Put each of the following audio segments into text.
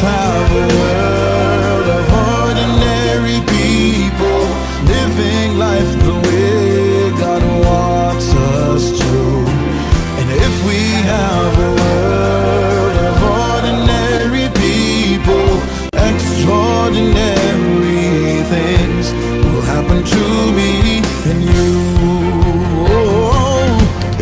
have a world of ordinary people living life the way God wants us to. And if we have a world of ordinary people, extraordinary things will happen to me and you.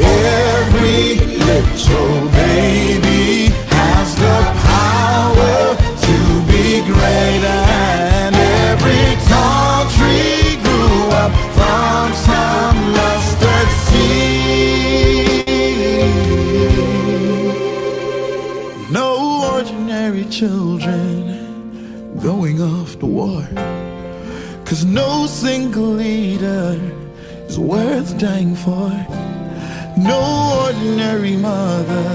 Every little baby has the power to be great, and every tall tree grew up from some mustard seed. No ordinary children going off to war, 'cause no single leader is worth dying for. No ordinary mother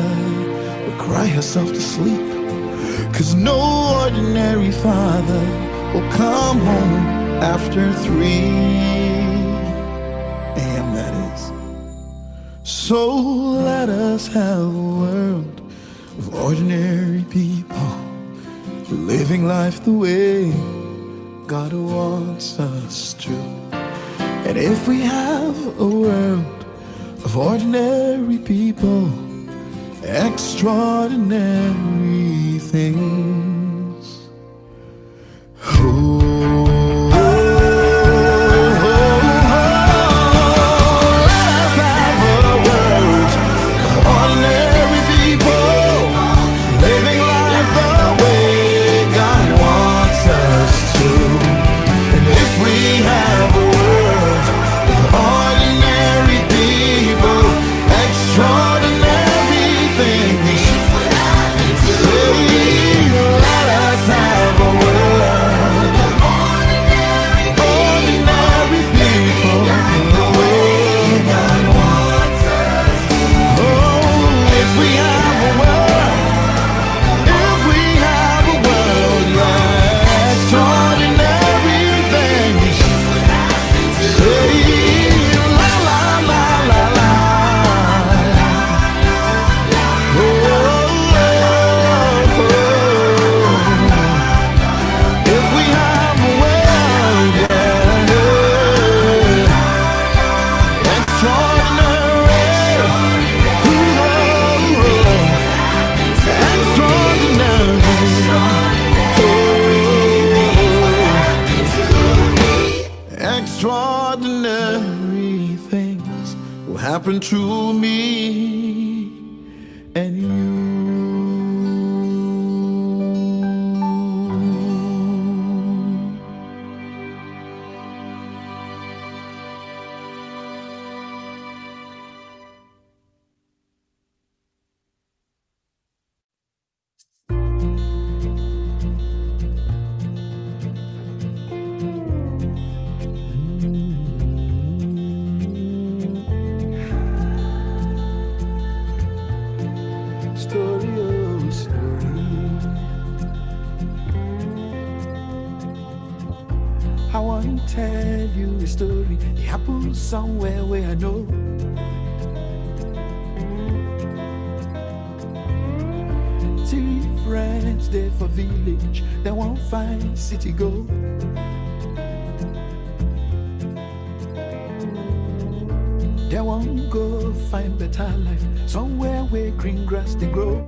will cry herself to sleep, 'cause no ordinary father will come home after 3 a.m. that is. So let us have a world of ordinary people living life the way God wants us to. And if we have a world of ordinary people, extraordinary things. Extraordinary things will happen to me and you. Story, oh story, I want to tell you a story. It happened somewhere where I know. Three friends there for village, they won't find city go. They won't go find better life somewhere where green grass they grow.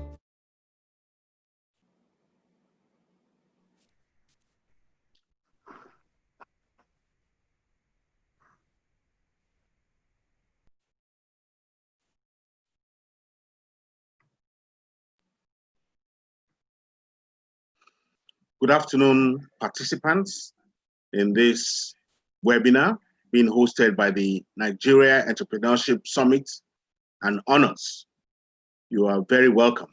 Good afternoon, participants in this webinar being hosted by the Nigeria Entrepreneurship Summit and Honors. You are very welcome.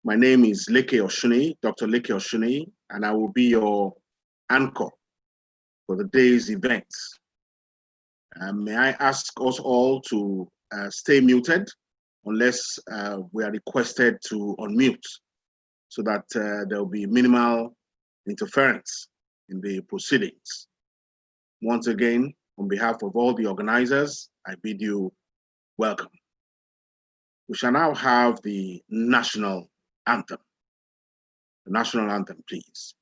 My name is Leke Oshuni, Dr. Leke Oshuni, and I will be your anchor for the day's events. May I ask us all to stay muted unless we are requested to unmute, so that there will be minimal interference in the proceedings. Once again, on behalf of all the organizers, I bid you welcome. We shall now have the national anthem. the national anthem, please.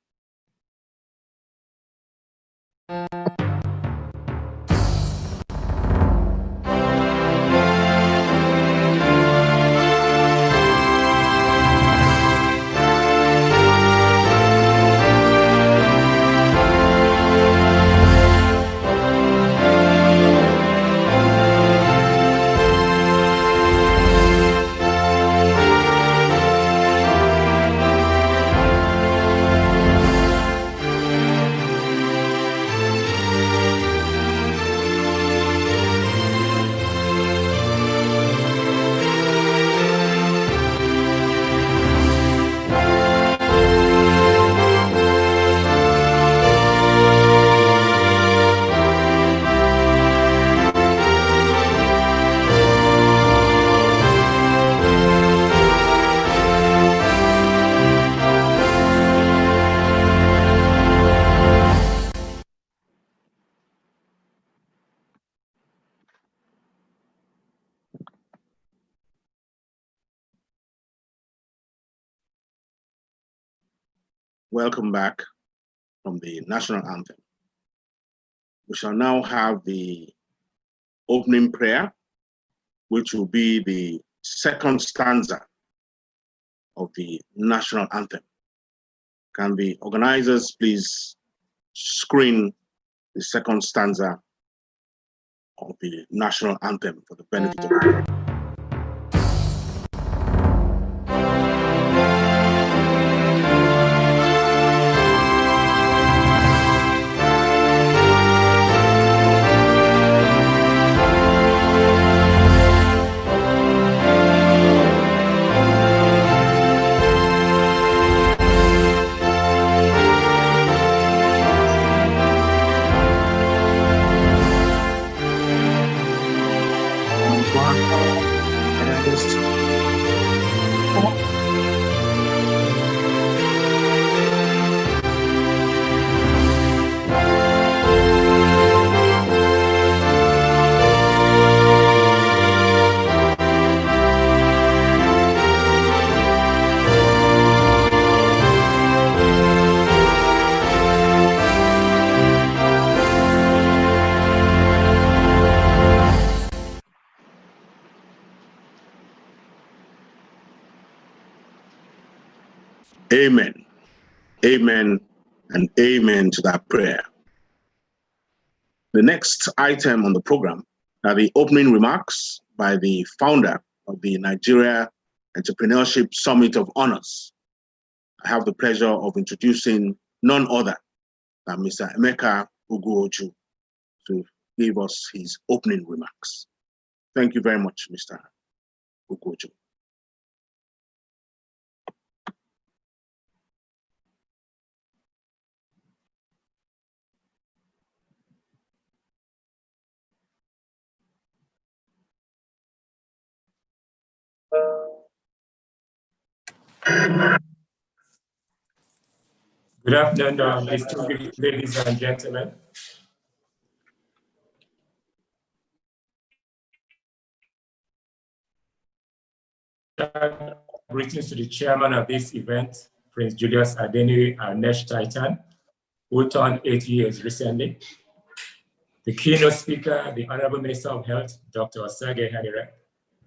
Welcome back from the national anthem. We shall now have the opening prayer, which will be the second stanza of the national anthem. Can the organizers please screen the second stanza of the national anthem for the benefit of all? Amen, amen, and amen to that prayer. The next item on the program are the opening remarks by the founder of the Nigeria Entrepreneurship Summit of Honors. I have the pleasure of introducing none other than Mr. Emeka Uguoju to give us his opening remarks. Thank you very much, Mr. Uguoju. Good afternoon, distinguished ladies and gentlemen. Greetings to the chairman of this event, Prince Julius Adeniyi, our NESH Titan, who turned 8 years recently. The keynote speaker, the Honorable Minister of Health, Dr. Osage Hadire,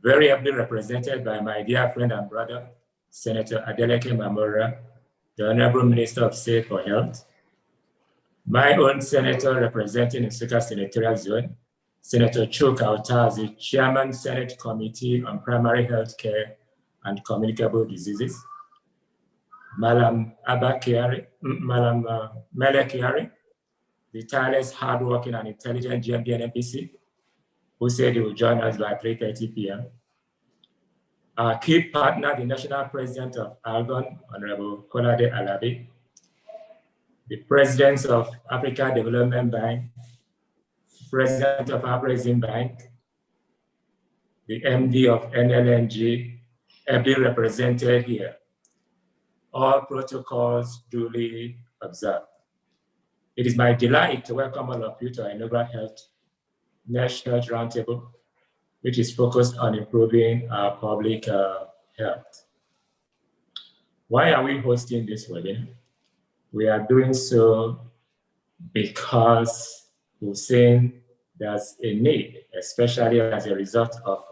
very ably represented by my dear friend and brother, Senator Adeleke Mamora, the Honorable Minister of State for Health, my own senator representing Nsukka Senatorial Zone, Senator Chuka Otazi, Chairman, Senate Committee on Primary Health Care and Communicable Diseases, Malam Abba Kiari, Malam Mele Kiari, the tireless, hardworking, and intelligent GMB NPC, who said he will join us by 3:30 p.m. Our key partner, the National President of Algon, Honorable Kolade Alabi, the President of Africa Development Bank, President of Afrexim Bank, the MD of NLNG, ably represented here. All protocols duly observed. It is my delight to welcome all of you to our inaugural NESH Health Roundtable, which is focused on improving our public health. Why are we hosting this webinar? We are doing so because we've seen there's a need, especially as a result of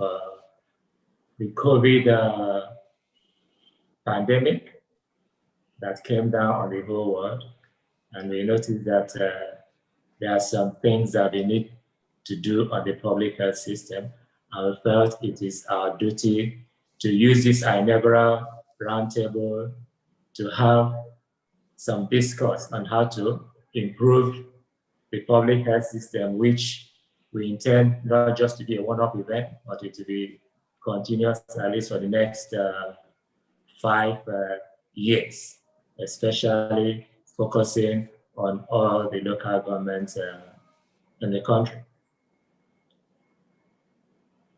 the COVID pandemic that came down on the whole world. And we noticed that there are some things that we need to do on the public health system. And we felt it is our duty to use this inaugural roundtable to have some discourse on how to improve the public health system, which we intend not just to be a one-off event, but it to be continuous at least for the next 5 years, especially focusing on all the local governments in the country.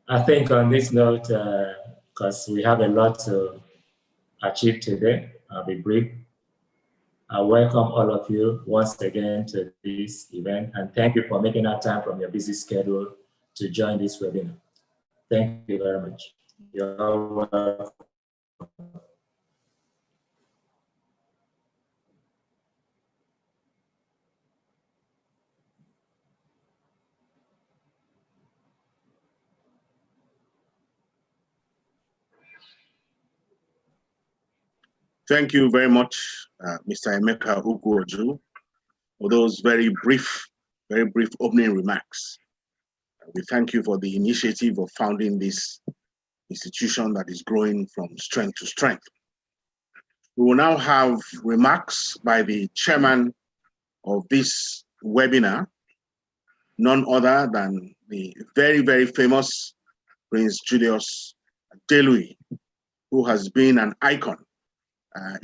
I think on this note, because we have a lot to achieve today, I'll be brief. I welcome all of you once again to this event, and thank you for making out time from your busy schedule to join this webinar. Thank you very much. You're welcome. Thank you very much, Mr. Emeka Uguoju, for those very brief opening remarks. We thank you for the initiative of founding this institution that is growing from strength to strength. We will now have remarks by the chairman of this webinar, none other than the very, very famous Prince Julius Adelui, who has been an icon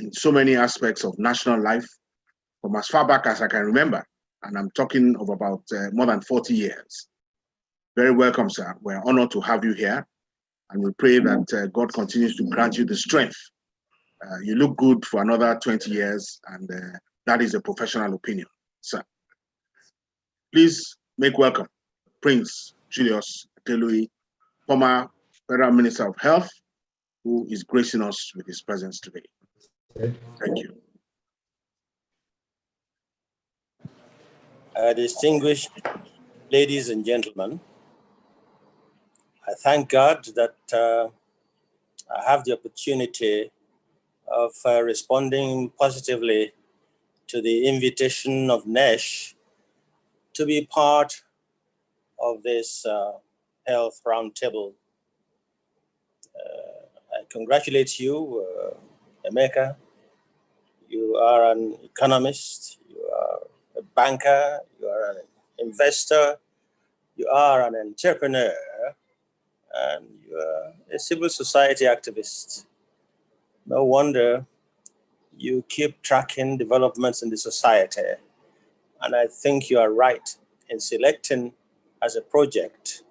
in so many aspects of national life from as far back as I can remember. And I'm talking of about more than 40 years. Very welcome, sir. We're honored to have you here. And we pray that God continues to grant you the strength. You look good for another 20 years, and that is a professional opinion, sir. Please make welcome Prince Julius Adelui, former Federal Minister of Health, who is gracing us with his presence today. Thank you. Distinguished ladies and gentlemen, I thank God that I have the opportunity of responding positively to the invitation of NESH to be part of this health roundtable. I congratulate you, Emeka. You are an economist, you are a banker, you are an investor, you are an entrepreneur, and you are a civil society activist. No wonder you keep tracking developments in the society. And I think you are right in selecting as a project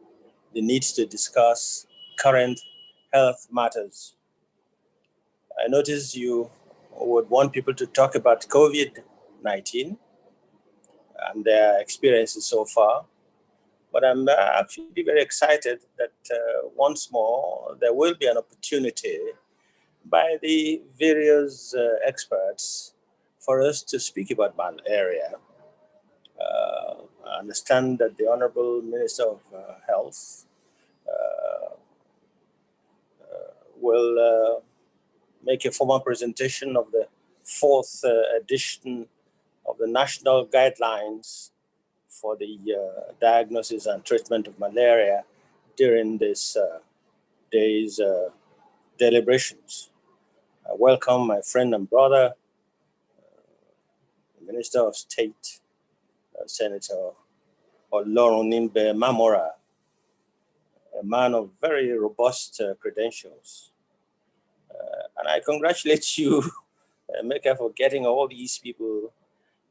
the need to discuss current health matters. I noticed you would want people to talk about COVID-19 and their experiences so far. But I'm actually very excited that once more, there will be an opportunity by the various experts for us to speak about malaria. I understand that the Honorable Minister of Health will make a formal presentation of the 4th edition of the national guidelines for the diagnosis and treatment of malaria during this day's deliberations. I welcome my friend and brother, the Minister of State, Senator Olorunimbe Mamora, a man of very robust credentials. And I congratulate you, Emeka, for getting all these people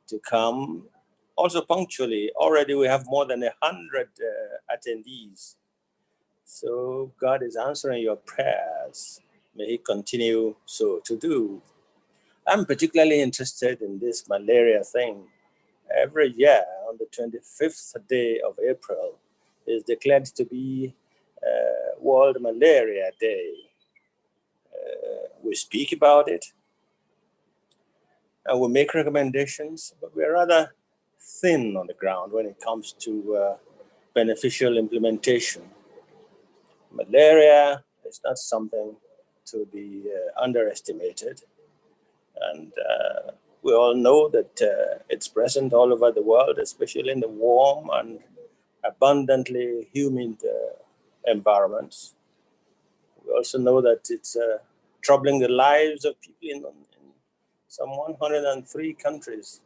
to come. Also punctually, already we have more than 100 attendees. So God is answering your prayers. May He continue so to do. I'm particularly interested in this malaria thing. Every year on the 25th day of April is declared to be World Malaria Day. We speak about it, and we make recommendations, but we're rather thin on the ground when it comes to beneficial implementation. Malaria is not something to be underestimated. And we all know that it's present all over the world, especially in the warm and abundantly humid environments. We also know that it's troubling the lives of people in some 103 countries.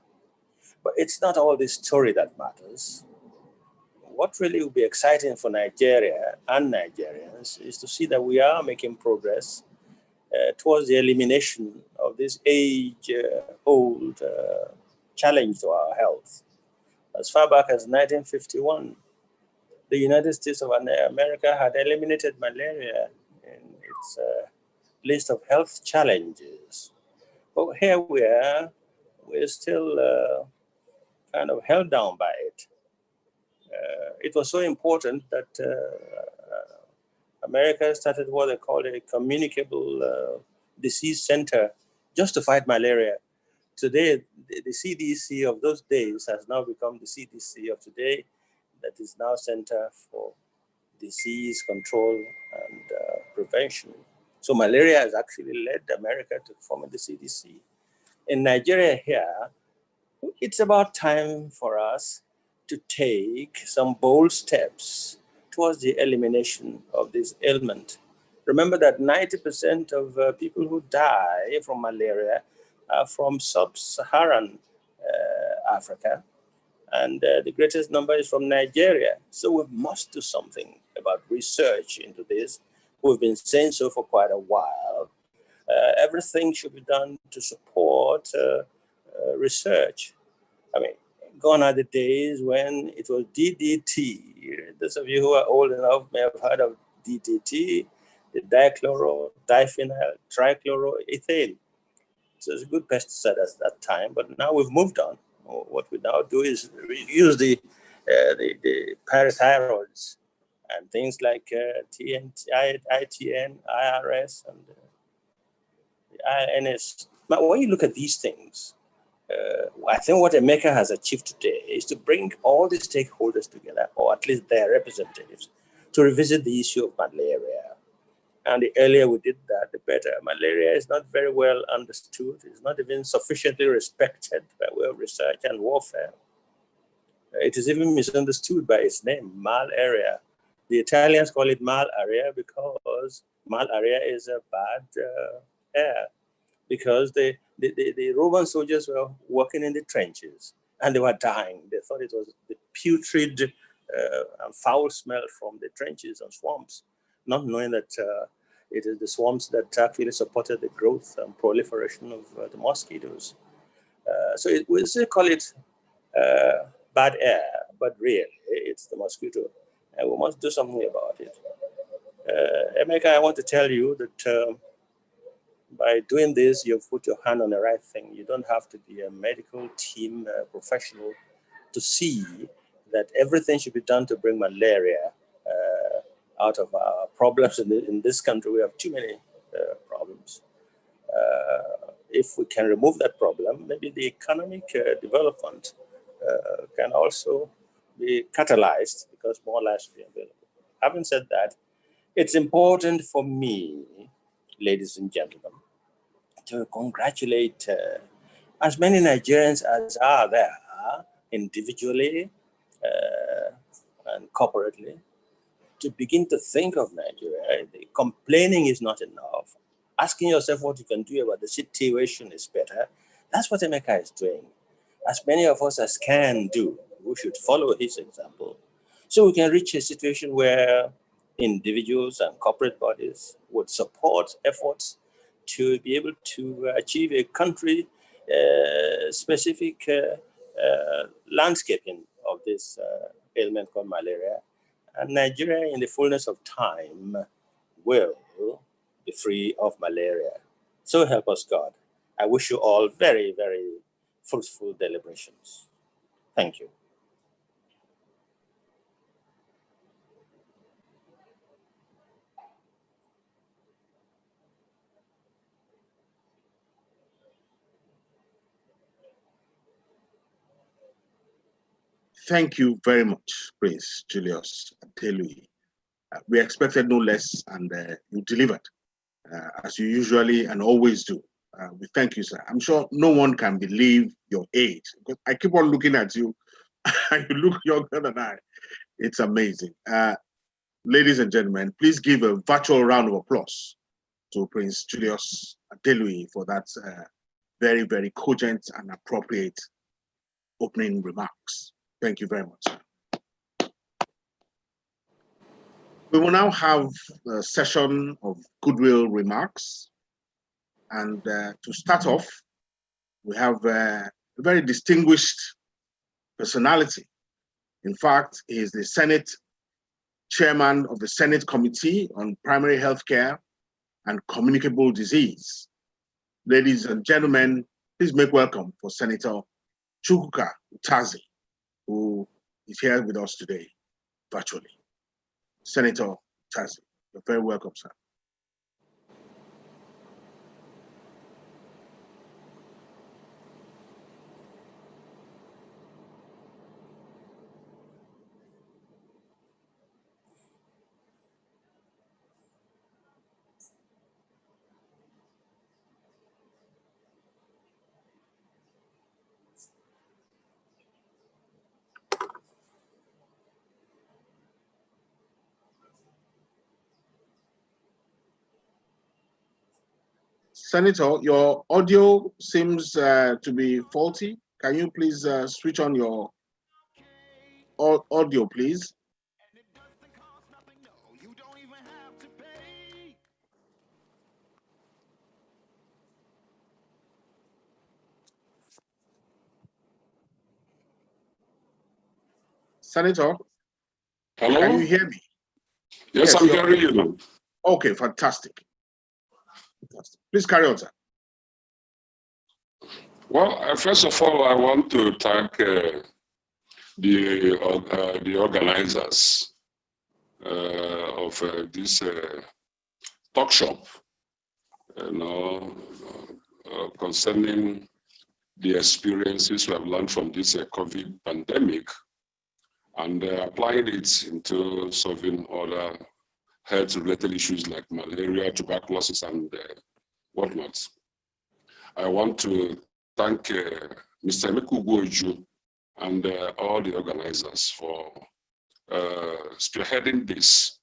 But it's not all this story that matters. What really will be exciting for Nigeria and Nigerians is to see that we are making progress towards the elimination of this age-old challenge to our health. As far back as 1951, the United States of America had eliminated malaria in its list of health challenges. But here we are, we're still kind of held down by it. It was so important that America started what they call a communicable disease center just to fight malaria. Today, the CDC of those days has now become the CDC of today, that is now Center for Disease Control and Prevention. So malaria has actually led America to forming the CDC. In Nigeria here, it's about time for us to take some bold steps towards the elimination of this ailment. Remember that 90% of people who die from malaria are from sub-Saharan Africa, and the greatest number is from Nigeria. So we must do something about research into this. We've been saying so for quite a while. Everything should be done to support research. I mean, gone are the days when it was DDT. Those of you who are old enough may have heard of DDT, the dichloro, diphenyl, trichloroethane. So it's a good pesticide at that time, but now we've moved on. What we now do is use the parathyroids and things like ITN, IRS, and INS. But when you look at these things, I think what Emeka has achieved today is to bring all the stakeholders together, or at least their representatives, to revisit the issue of malaria. And the earlier we did that, the better. Malaria is not very well understood. It's not even sufficiently respected by way of research and warfare. It is even misunderstood by its name, malaria. The Italians call it malaria because malaria is a bad air. Because the Roman soldiers were working in the trenches and they were dying. They thought it was the putrid and foul smell from the trenches and swamps, not knowing that it is the swamps that actually supported the growth and proliferation of the mosquitoes. So we still call it bad air, but really it's the mosquito. And we must do something about it. Emeka, I want to tell you that by doing this, you've put your hand on the right thing. You don't have to be a medical team professional to see that everything should be done to bring malaria out of our problems. In this country, we have too many problems. If we can remove that problem, maybe the economic development can also be catalyzed because more lives will be available. Having said that, it's important for me, ladies and gentlemen, to congratulate as many Nigerians as are there, individually and corporately, to begin to think of Nigeria. Complaining is not enough. Asking yourself what you can do about the situation is better. That's what Emeka is doing. As many of us as can do, we should follow his example, so we can reach a situation where individuals and corporate bodies would support efforts to be able to achieve a country specific landscaping of this ailment called malaria. And Nigeria, in the fullness of time, will be free of malaria. So help us God. I wish you all very, very fruitful deliberations. Thank you. Thank you very much, Prince Julius Atelui. We expected no less, and you delivered, as you usually and always do. We thank you, sir. I'm sure no one can believe your age, because I keep on looking at you, and you look younger than I. It's amazing. Ladies and gentlemen, please give a virtual round of applause to Prince Julius Atelui for that very, very cogent and appropriate opening remarks. Thank you very much. We will now have a session of goodwill remarks. And to start off, we have a very distinguished personality. In fact, he is the Senate chairman of the Senate Committee on Primary Healthcare and Communicable Disease. Ladies and gentlemen, please make welcome for Senator Chukwuka Utazi, who is here with us today virtually. Senator Utazi, you're very welcome, sir. Senator, your audio seems to be faulty. Can you please switch on your audio, please? Senator, hello? Can you hear me? Yes, I'm hearing you now. Okay, fantastic. Please carry on, sir. Well, first of all, I want to thank the organizers of this talk shop, concerning the experiences we have learned from this COVID pandemic and applying it into solving other health-related issues like malaria, tuberculosis, and whatnot. I want to thank Mr. Emeka Ugwuoju and all the organizers for spearheading this.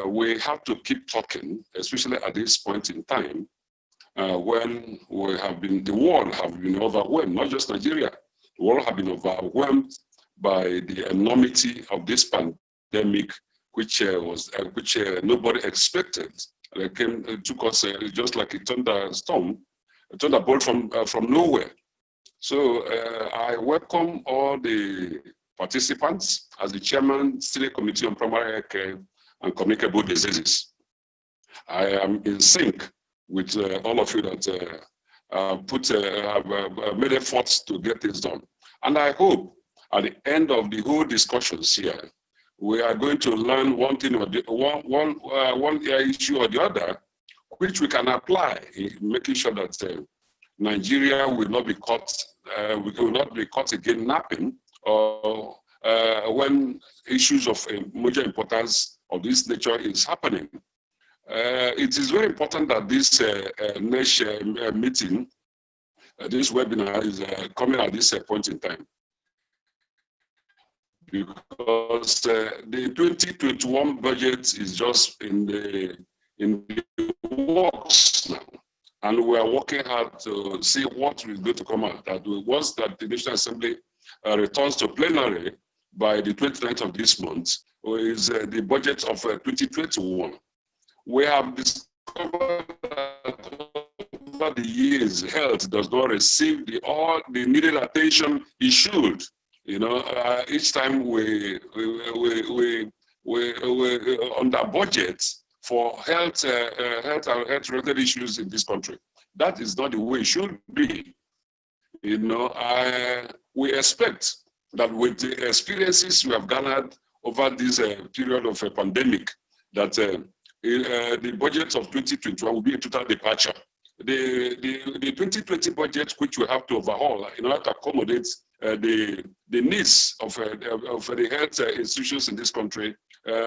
We have to keep talking, especially at this point in time, when the world have been overwhelmed, not just Nigeria, the world have been overwhelmed by the enormity of this pandemic, which nobody expected. It took us just like a thunderstorm, a thunderbolt from nowhere. So I welcome all the participants as the chairman, State Committee on Primary Health Care and Communicable Diseases. I am in sync with all of you that have made efforts to get this done. And I hope at the end of the whole discussions here, we are going to learn one thing or one issue or the other, which we can apply in making sure that Nigeria will not be caught. We will not be caught again napping, or when issues of major importance of this nature is happening. It is very important that this NESH meeting, this webinar, is coming at this point in time, because the 2021 budget is just in the works now, and we are working hard to see what is going to come out. That once that the National Assembly returns to plenary by the 29th of this month, is the budget of 2021. We have discovered that over the years, health does not receive all the needed attention it should. Each time we under budget for health and health-related issues in this country. That is not the way it should be. We expect that with the experiences we have garnered over this period of a pandemic, that the budget of 2021 will be a total departure. The 2020 budget, which we have to overhaul in order to accommodate the needs of the health institutions in this country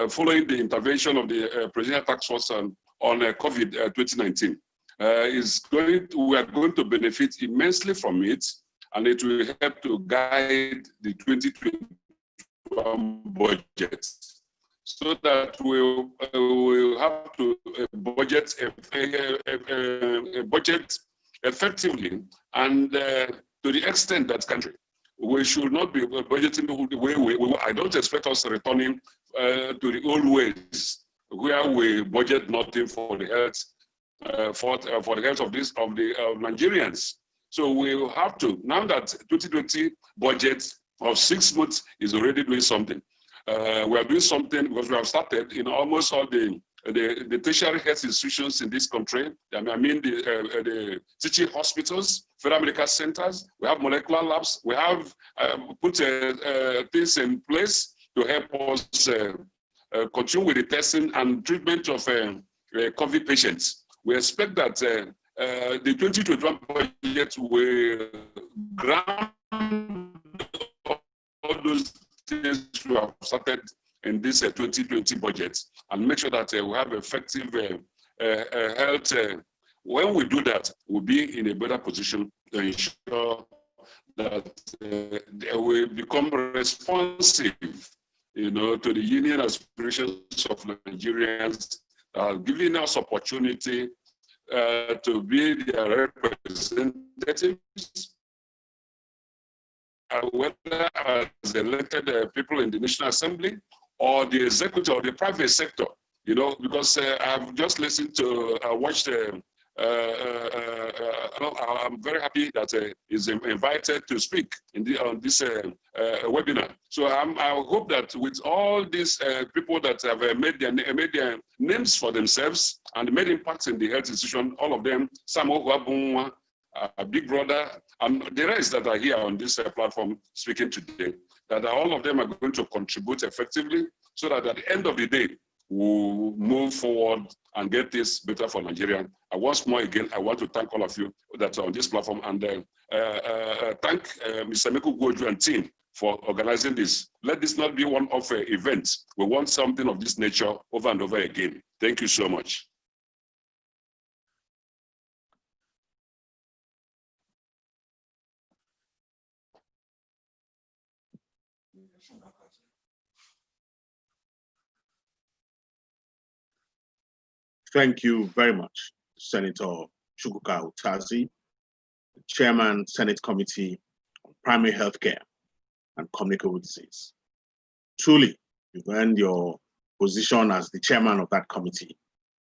following the intervention of the Presidential Task Force on COVID 2019. We are going to benefit immensely from it, and it will help to guide the 2021 budget, so that we'll have to budget effectively and to the extent that country. We should not be budgeting the way I don't expect us returning to the old ways where we budget nothing for the health for the health of Nigerians. So we will have to, now that 2020 budget of 6 months is already doing something. We are doing something because we have started in almost all the tertiary health institutions in this country. I mean the teaching hospitals, federal medical centers. We have molecular labs. We have put things in place to help us continue with the testing and treatment of COVID patients. We expect that the 2021 budget will grant all those things we have started in this 2020 budget and make sure that we have effective health. When we do that, we'll be in a better position to ensure that they will become responsive, to the union aspirations of Nigerians, giving us opportunity to be their representatives, whether as elected people in the National Assembly or the executive or the private sector, because I've just listened to, watched, I'm very happy that he's invited to speak on this webinar. So I hope that with all these people that have made their names for themselves and made impacts in the health institution, all of them, Samuel Wabunwa, Big Brother, and the rest that are here on this platform speaking today, that all of them are going to contribute effectively so that at the end of the day, we'll move forward and get this better for Nigeria. And once more again, I want to thank all of you that are on this platform and thank Mr. Meku Gwoju and team for organizing this. Let this not be one-off event. We want something of this nature over and over again. Thank you so much. Thank you very much, Senator Chukwuka Utazi, Chairman, Senate Committee on Primary Healthcare and Communicable Disease. Truly, you've earned your position as the chairman of that committee.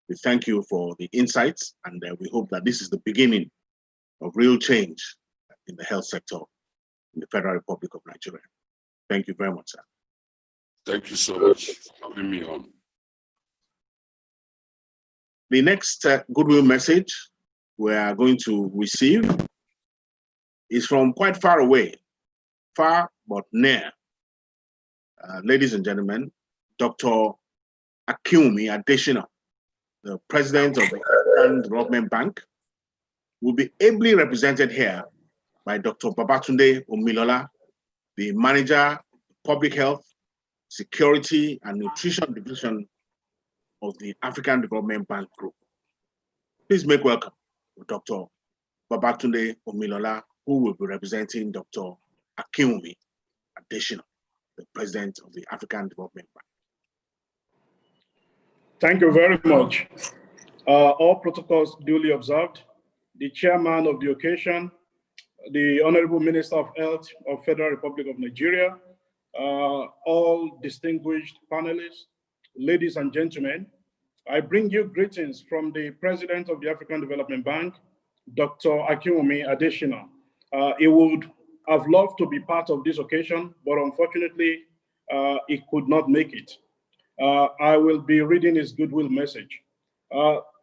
We thank you for the insights, and we hope that this is the beginning of real change in the health sector in the Federal Republic of Nigeria. Thank you very much, sir. Thank you so much for having me on. The next goodwill message we are going to receive is from quite far away, far but near. Ladies and gentlemen, Dr. Akinwumi Adesina, the president of the African Development Bank, will be ably represented here by Dr. Babatunde Omilola, the manager of Public Health, Security and Nutrition Division of the African Development Bank Group. Please make welcome Dr. Babatunde Omilola, who will be representing Dr. Akinwumi Adesina, the president of the African Development Bank. Thank you very much. All protocols duly observed. The chairman of the occasion, the Honorable Minister of Health of Federal Republic of Nigeria, all distinguished panelists, ladies and gentlemen, I bring you greetings from the President of the African Development Bank, Dr. Akinwumi Adesina. He would have loved to be part of this occasion, but unfortunately, he could not make it. I will be reading his goodwill message.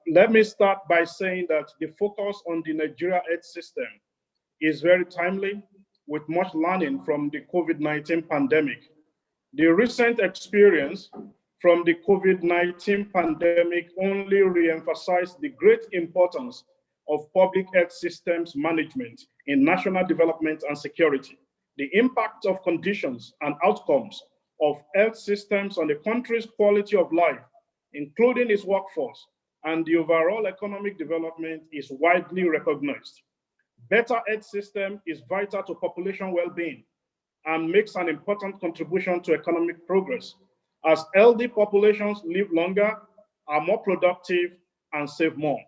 Let me start by saying that the focus on the Nigeria health system is very timely, with much learning from the COVID-19 pandemic. The recent experience from the COVID-19 pandemic only re-emphasized the great importance of public health systems management in national development and security. the impact of conditions and outcomes of health systems on the country's quality of life, including its workforce, and the overall economic development is widely recognized. Better health system is vital to population well-being and makes an important contribution to economic progress, as healthy populations live longer, are more productive, and save more.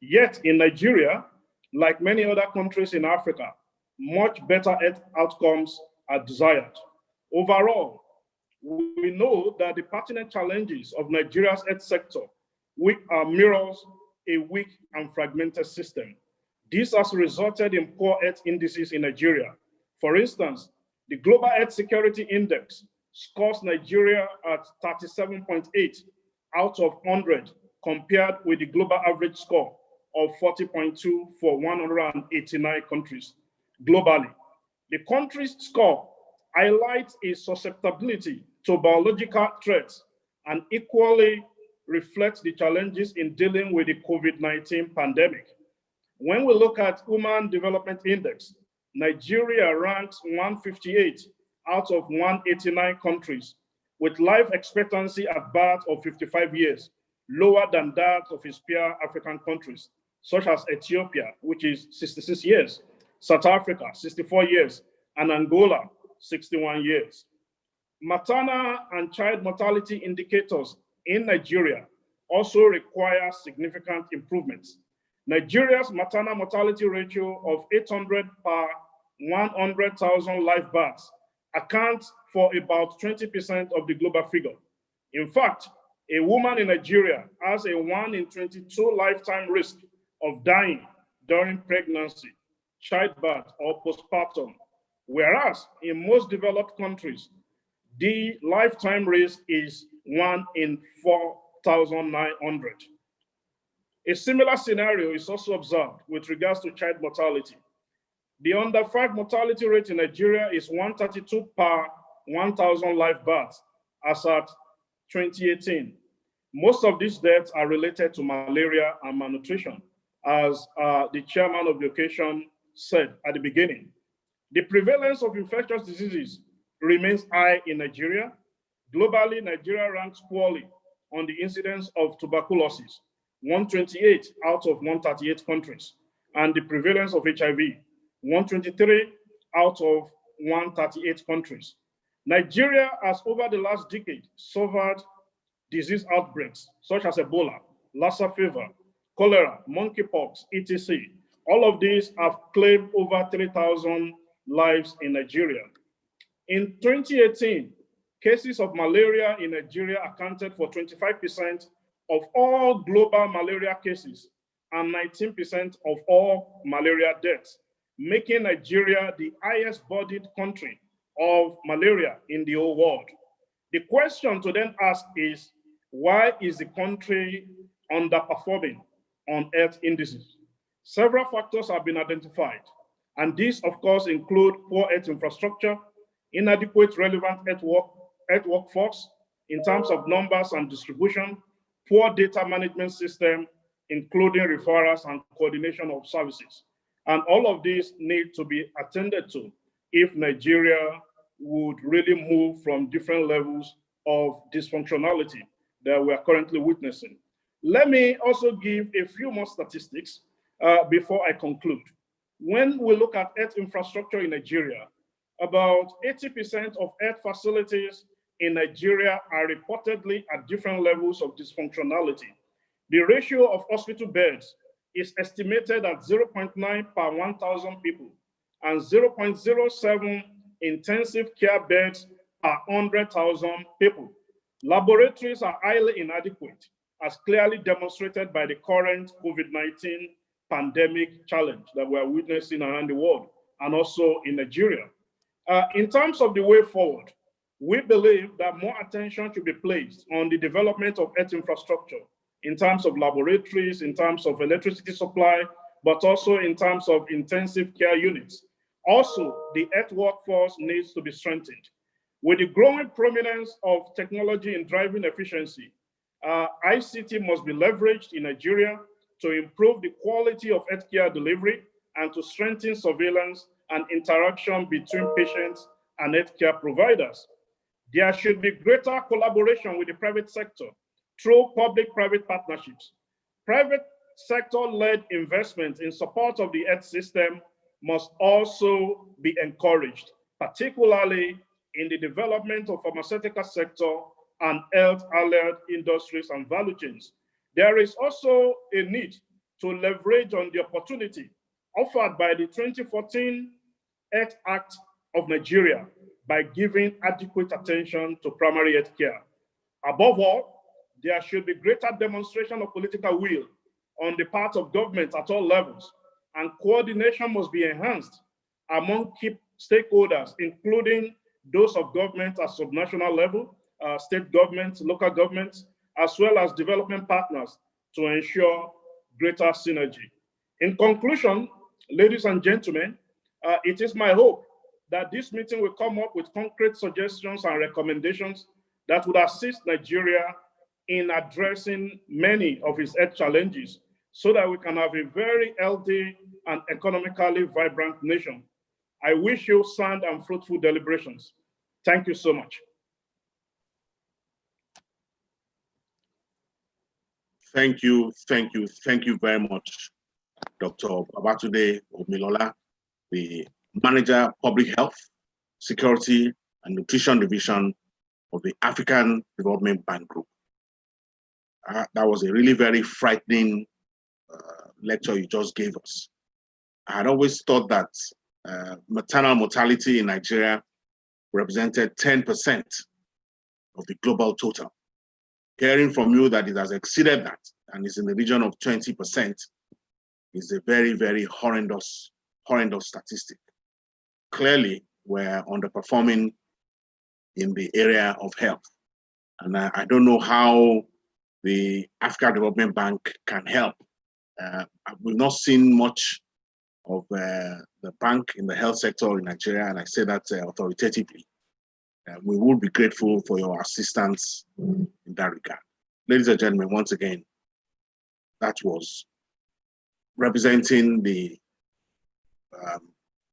Yet in Nigeria, like many other countries in Africa, much better health outcomes are desired. Overall, we know that the pertinent challenges of Nigeria's health sector mirrors a weak and fragmented system. This has resulted in poor health indices in Nigeria. For instance, the Global Health Security Index scores Nigeria at 37.8 out of 100, compared with the global average score of 40.2 for 189 countries globally. The country's score highlights its susceptibility to biological threats and equally reflects the challenges in dealing with the COVID-19 pandemic. When we look at Human Development Index, Nigeria ranks 158 out of 189 countries, with life expectancy at birth of 55 years, lower than that of its peer African countries, such as Ethiopia, which is 66 years, South Africa, 64 years, and Angola, 61 years. Maternal and child mortality indicators in Nigeria also require significant improvements. Nigeria's maternal mortality ratio of 800 per 100,000 live births accounts for about 20% of the global figure. In fact, a woman in Nigeria has a 1 in 22 lifetime risk of dying during pregnancy, childbirth, or postpartum, whereas in most developed countries, the lifetime risk is 1 in 4,900. A similar scenario is also observed with regards to child mortality. The under 5 mortality rate in Nigeria is 132 per 1,000 live births as at 2018. Most of these deaths are related to malaria and malnutrition, as the chairman of the occasion said at the beginning. The prevalence of infectious diseases remains high in Nigeria. Globally, Nigeria ranks poorly on the incidence of tuberculosis, 128 out of 138 countries, and the prevalence of HIV, 123 out of 138 countries. Nigeria has over the last decade suffered disease outbreaks such as Ebola, Lassa fever, cholera, monkeypox, etc. All of these have claimed over 3,000 lives in Nigeria. In 2018, cases of malaria in Nigeria accounted for 25% of all global malaria cases and 19% of all malaria deaths, making Nigeria the highest bodied country of malaria in the whole world. The question to then ask is, why is the country underperforming on health indices? Several factors have been identified, and these, of course, include poor health infrastructure, inadequate relevant health workforce in terms of numbers and distribution, poor data management system, including referrals and coordination of services. And all of these need to be attended to if Nigeria would really move from different levels of dysfunctionality that we are currently witnessing. Let me also give a few more statistics before I conclude. When we look at health infrastructure in Nigeria, about 80% of health facilities in Nigeria are reportedly at different levels of dysfunctionality. The ratio of hospital beds is estimated at 0.9 per 1,000 people and 0.07 intensive care beds per 100,000 people. Laboratories are highly inadequate, as clearly demonstrated by the current COVID-19 pandemic challenge that we're witnessing around the world and also in Nigeria. In terms of the way forward, we believe that more attention should be placed on the development of health infrastructure in terms of laboratories, in terms of electricity supply, but also in terms of intensive care units. Also, the health workforce needs to be strengthened. With the growing prominence of technology in driving efficiency, ICT must be leveraged in Nigeria to improve the quality of healthcare delivery and to strengthen surveillance and interaction between patients and healthcare providers. There should be greater collaboration with the private sector through public-private partnerships. Private sector-led investment in support of the health system must also be encouraged, particularly in the development of pharmaceutical sector and health-allied industries and value chains. There is also a need to leverage on the opportunity offered by the 2014 Health Act of Nigeria by giving adequate attention to primary health care. Above all, there should be greater demonstration of political will on the part of government at all levels, and coordination must be enhanced among key stakeholders, including those of government at subnational level, state governments, local governments, as well as development partners to ensure greater synergy. In conclusion, ladies and gentlemen, it is my hope that this meeting will come up with concrete suggestions and recommendations that would assist Nigeria in addressing many of its health challenges so that we can have a very healthy and economically vibrant nation. I wish you sound and fruitful deliberations. Thank you so much. Thank you very much, Dr. Babatunde Omilola, the Manager, Public Health, Security and Nutrition Division of the African Development Bank Group. That was a really very frightening lecture you just gave us. I had always thought that maternal mortality in Nigeria represented 10% of the global total. Hearing from you that it has exceeded that and is in the region of 20% is a very, very horrendous statistic. Clearly, we're underperforming in the area of health. And I don't know how the African Development Bank can help. We've not seen much of the bank in the health sector in Nigeria, and I say that authoritatively. We would be grateful for your assistance in that regard. Ladies and gentlemen, once again, that was representing the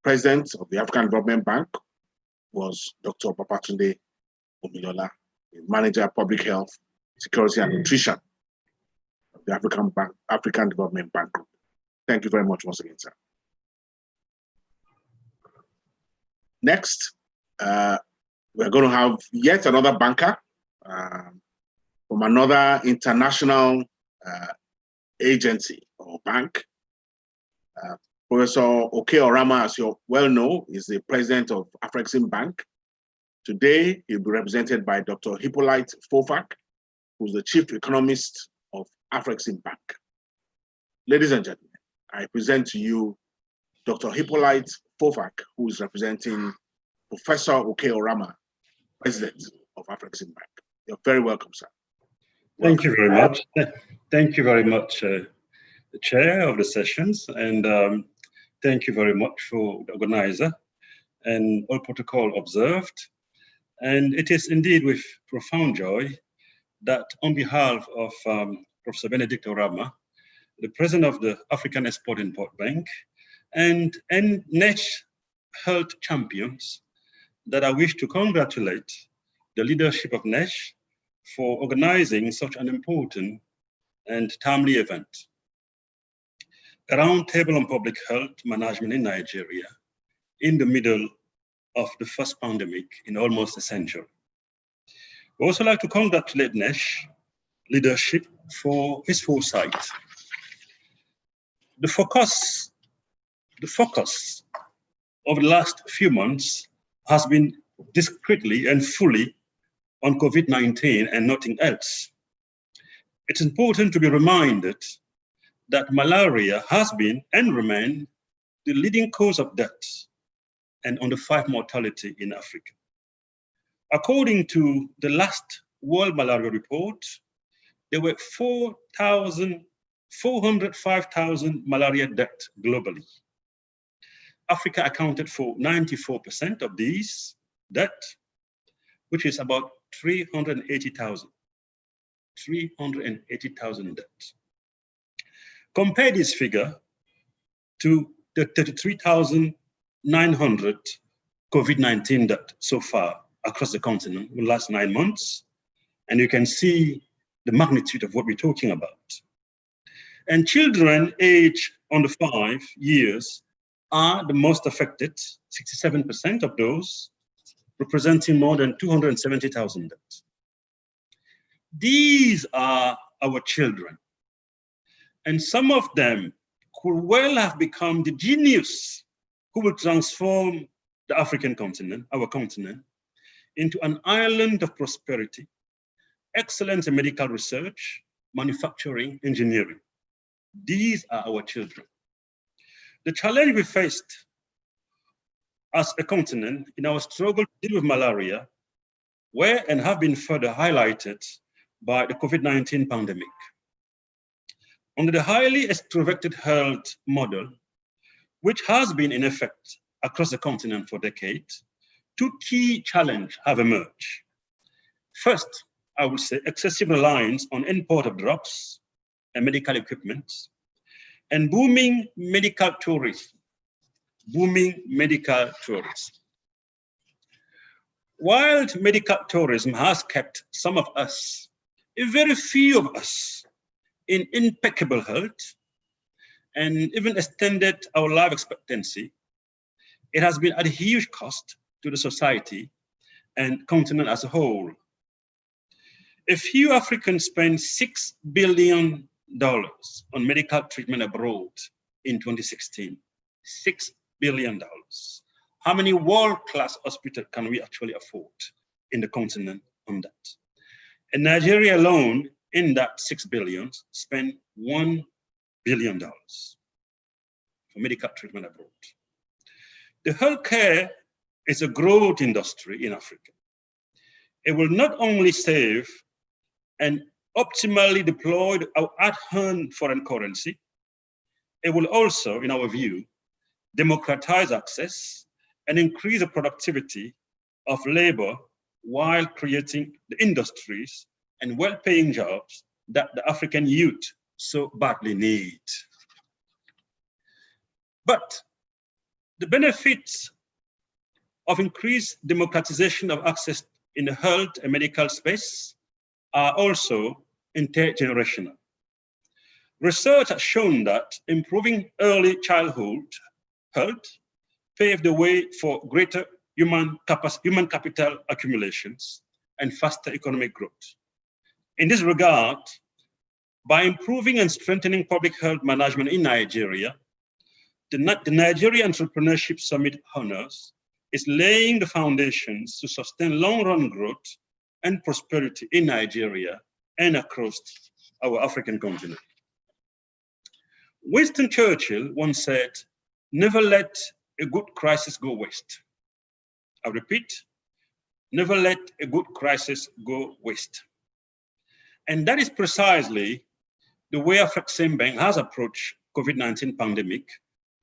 president of the African Development Bank, was Dr. Babatunde Omilola, the Manager, Public Health, Security and Nutrition of the African Development Bank Group. Thank you very much once again, sir. Next, we're going to have yet another banker from another international agency or bank. Professor Oke-Orama, as you well know, is the president of Afrexim Bank. Today, he'll be represented by Dr. Hippolyte Fofak, who's the chief economist of Afrexim Bank. Ladies and gentlemen, I present to you Dr. Hippolyte Fofak, who is representing Professor Oke-Orama, president of Afrexim Bank. You're very welcome, sir. Welcome. Thank you very much. Thank you very much, the chair of the sessions, and thank you very much for the organizer and all protocol observed. And it is indeed with profound joy that on behalf of Professor Benedict Orama, the president of the African Export-Import Bank, and NESH Health Champions, that I wish to congratulate the leadership of NESH for organizing such an important and timely event. A roundtable on public health management in Nigeria in the middle of the first pandemic in almost a century. We also like to congratulate NESH leadership for its foresight. The focus of the last few months has been discreetly and fully on COVID-19 and nothing else. It's important to be reminded that malaria has been and remains the leading cause of death and under 5 mortality in Africa. According to the last World Malaria Report, there were 405,000 malaria deaths globally. Africa accounted for 94% of these deaths, which is about 380,000 deaths. Compare this figure to the 33,000 900 COVID-19 deaths so far across the continent in the last 9 months. And you can see the magnitude of what we're talking about. And children aged under 5 years are the most affected, 67% of those, representing more than 270,000 deaths. These are our children. And some of them could well have become the genius who will transform the African continent, our continent, into an island of prosperity, excellence in medical research, manufacturing, engineering. These are our children. The challenge we faced as a continent in our struggle to deal with malaria were and have been further highlighted by the COVID-19 pandemic. Under the highly extroverted health model, which has been in effect across the continent for decades, two key challenges have emerged. First, I would say excessive reliance on import of drugs and medical equipment, and booming medical tourism. While medical tourism has kept some of us, a very few of us, in impeccable health and even extended our life expectancy, it has been at a huge cost to the society and continent as a whole. A few Africans spend $6 billion on medical treatment abroad in 2016. $6 billion. How many world-class hospitals can we actually afford in the continent on that? In Nigeria alone, in that $6 billion, spend $1 billion for medical treatment abroad. The healthcare is a growth industry in Africa. It will not only save and optimally deploy our at-hand foreign currency, it will also, in our view, democratize access and increase the productivity of labor while creating the industries and well-paying jobs that the African youth so badly need. But the benefits of increased democratization of access in the health and medical space are also intergenerational. Research has shown that improving early childhood health paved the way for greater human capital accumulations and faster economic growth. In this regard, by improving and strengthening public health management in Nigeria, the Nigeria Entrepreneurship Summit Honors is laying the foundations to sustain long-run growth and prosperity in Nigeria and across our African continent. Winston Churchill once said, "Never let a good crisis go waste." I repeat, never let a good crisis go waste. And that is precisely the way Afreximbank has approached COVID-19 pandemic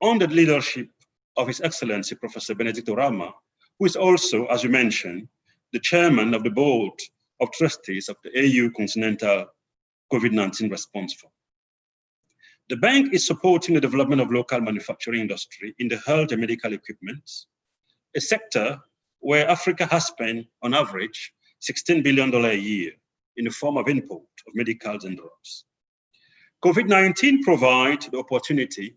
under the leadership of His Excellency Professor Benedict Orama, who is also, as you mentioned, the chairman of the board of trustees of the AU Continental COVID-19 Response Fund. The bank is supporting the development of local manufacturing industry in the health and medical equipment, a sector where Africa has spent, on average, $16 billion a year in the form of import of medicals and drugs. COVID-19 provides the opportunity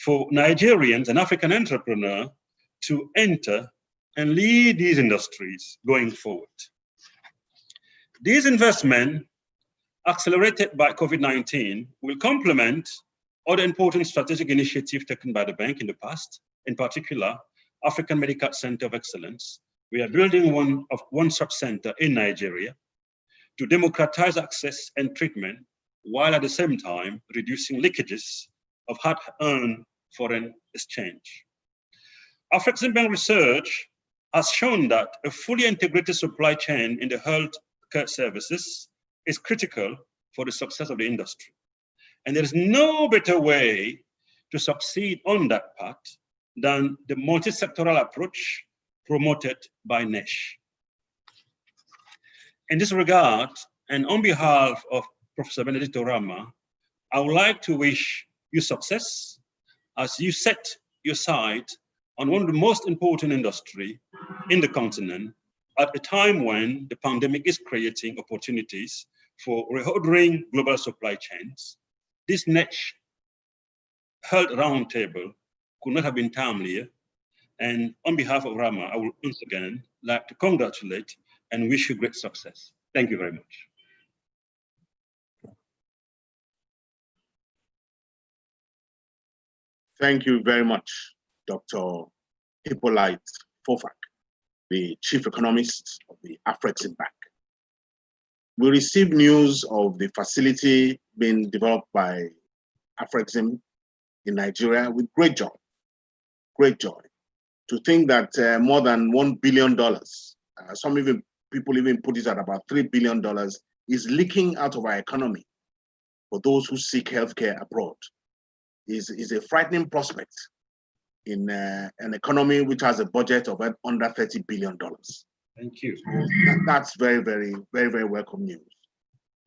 for Nigerians and African entrepreneurs to enter and lead these industries going forward. These investments, accelerated by COVID-19, will complement other important strategic initiatives taken by the bank in the past, in particular, African Medical Center of Excellence. We are building one such center in Nigeria to democratize access and treatment, while at the same time reducing leakages of hard-earned foreign exchange. Afreximbank research has shown that a fully integrated supply chain in the health care services is critical for the success of the industry. And there is no better way to succeed on that path than the multi-sectoral approach promoted by NESH. In this regard, and on behalf of Professor Benedict Orama, I would like to wish you success as you set your sight on one of the most important industry in the continent at a time when the pandemic is creating opportunities for reordering global supply chains. This NESH held roundtable could not have been timelier. And on behalf of Rama, I would once again like to congratulate and wish you great success. Thank you very much. Thank you very much, Dr. Hippolyte Fofak, the Chief Economist of the Afrexim Bank. We received news of the facility being developed by Afrexim in Nigeria with great joy. Great joy. To think that more than $1 billion, some people even put it at about $3 billion, is leaking out of our economy for those who seek healthcare abroad is a frightening prospect in an economy which has a budget of under $30 billion. Thank you. So that's very, very, very, very welcome news.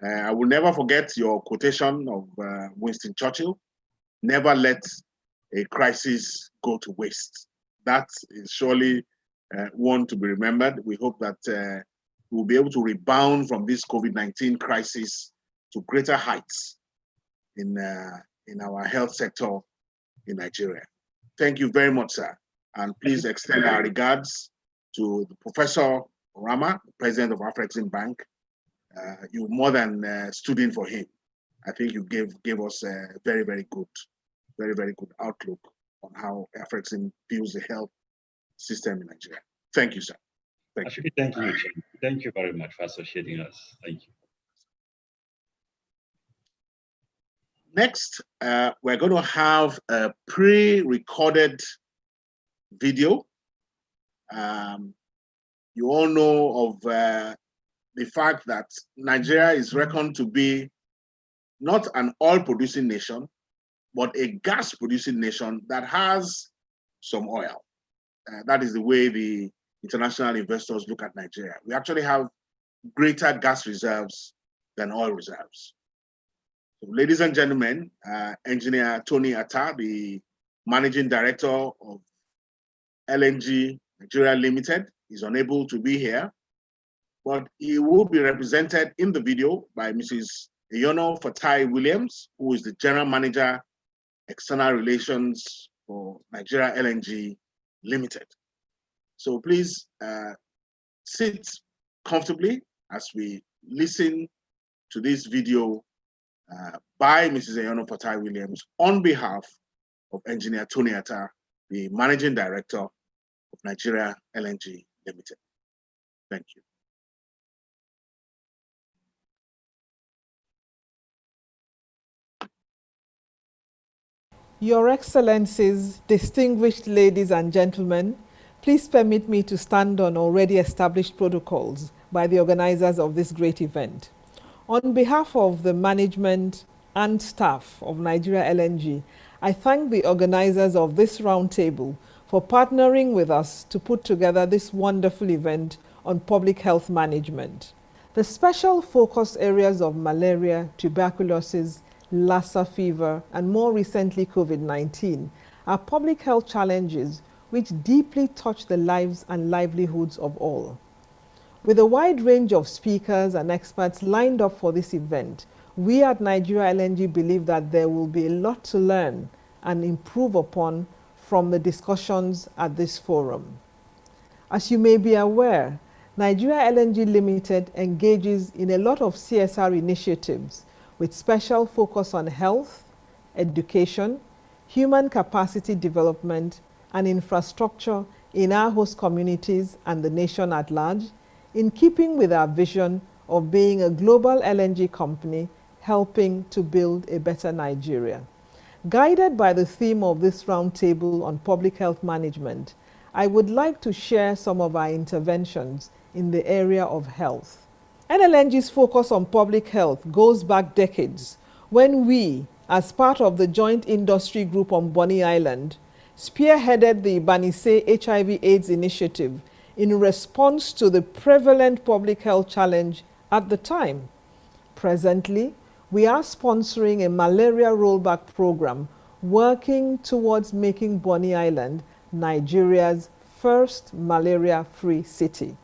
I will never forget your quotation of Winston Churchill, never let a crisis go to waste. That is surely one to be remembered. We hope that we'll be able to rebound from this COVID-19 crisis to greater heights in our health sector in Nigeria. Thank you very much, sir. And please extend our regards to the Professor Rama, President of Afrexim Bank. You more than stood in for him. I think you gave us a very, very good outlook on how Afrexim views the health system in Nigeria. Thank you, sir. Thank you. Thank you, Chair. Thank you very much for associating us. Thank you. Next, we're going to have a pre-recorded video. You all know of the fact that Nigeria is reckoned to be not an oil-producing nation, but a gas-producing nation that has some oil. That is the way the international investors look at Nigeria. We actually have greater gas reserves than oil reserves. So, ladies and gentlemen, Engineer Tony Atta, the Managing Director of LNG Nigeria Limited, is unable to be here, but he will be represented in the video by Mrs. Eyono Fatai Williams, who is the General Manager, External Relations for Nigeria LNG Limited. So please sit comfortably as we listen to this video by Mrs. Eyono Fatai Williams on behalf of Engineer Tony Atta, the Managing Director of Nigeria LNG Limited. Thank you. Your Excellencies, distinguished ladies and gentlemen, please permit me to stand on already established protocols by the organizers of this great event. On behalf of the management and staff of Nigeria LNG, I thank the organizers of this roundtable for partnering with us to put together this wonderful event on public health management. The special focus areas of malaria, tuberculosis, Lassa fever, and more recently COVID-19 are public health challenges which deeply touch the lives and livelihoods of all. With a wide range of speakers and experts lined up for this event, we at Nigeria LNG believe that there will be a lot to learn and improve upon from the discussions at this forum. As you may be aware, Nigeria LNG Limited engages in a lot of CSR initiatives with special focus on health, education, human capacity development, and infrastructure in our host communities and the nation at large, in keeping with our vision of being a global LNG company helping to build a better Nigeria. Guided by the theme of this roundtable on public health management, I would like to share some of our interventions in the area of health. NLNG's focus on public health goes back decades when we, as part of the joint industry group on Bonny Island, spearheaded the Banise HIV/AIDS initiative in response to the prevalent public health challenge at the time. Presently, we are sponsoring a malaria rollback program working towards making Bonny Island Nigeria's first malaria-free city.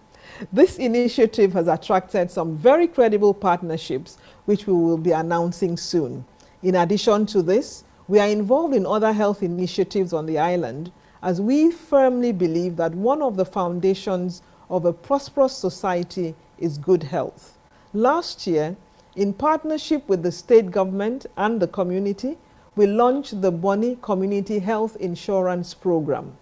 This initiative has attracted some very credible partnerships, which we will be announcing soon. In addition to this, we are involved in other health initiatives on the island, as we firmly believe that one of the foundations of a prosperous society is good health. Last year, in partnership with the state government and the community, we launched the Bonny Community Health Insurance Program.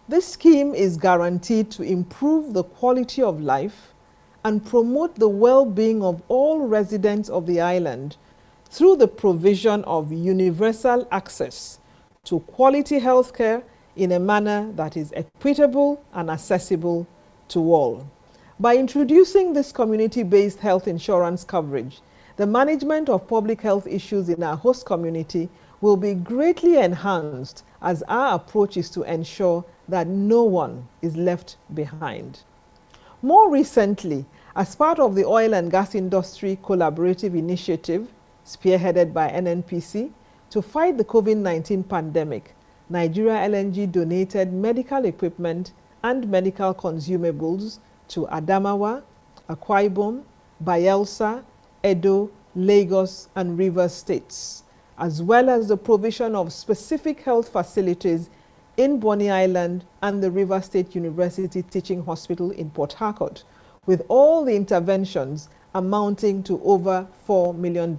This scheme is guaranteed to improve the quality of life and promote the well-being of all residents of the island through the provision of universal access to quality health care in a manner that is equitable and accessible to all. By introducing this community-based health insurance coverage, the management of public health issues in our host community will be greatly enhanced, as our approach is to ensure that no one is left behind. More recently, as part of the oil and gas industry collaborative initiative, spearheaded by NNPC, to fight the COVID-19 pandemic, Nigeria LNG donated medical equipment and medical consumables to Adamawa, Akwa Ibom, Bayelsa, Edo, Lagos, and Rivers states, as well as the provision of specific health facilities in Bonny Island and the Rivers State University Teaching Hospital in Port Harcourt, with all the interventions amounting to over $4 million.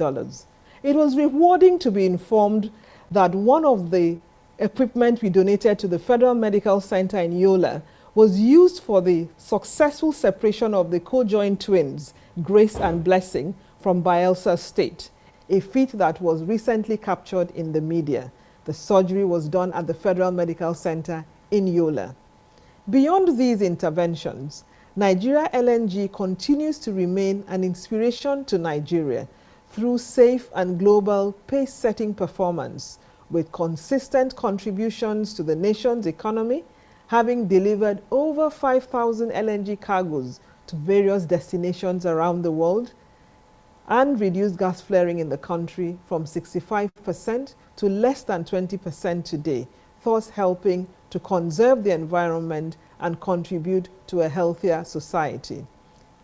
It was rewarding to be informed that one of the equipment we donated to the Federal Medical Center in Yola was used for the successful separation of the co-joined twins, Grace and Blessing, from Bayelsa State, a feat that was recently captured in the media. The surgery was done at the Federal Medical Center in Yola. Beyond these interventions, Nigeria LNG continues to remain an inspiration to Nigeria through safe and global pace-setting performance, with consistent contributions to the nation's economy, having delivered over 5,000 LNG cargoes to various destinations around the world, and reduced gas flaring in the country from 65% to less than 20% today, thus helping to conserve the environment and contribute to a healthier society.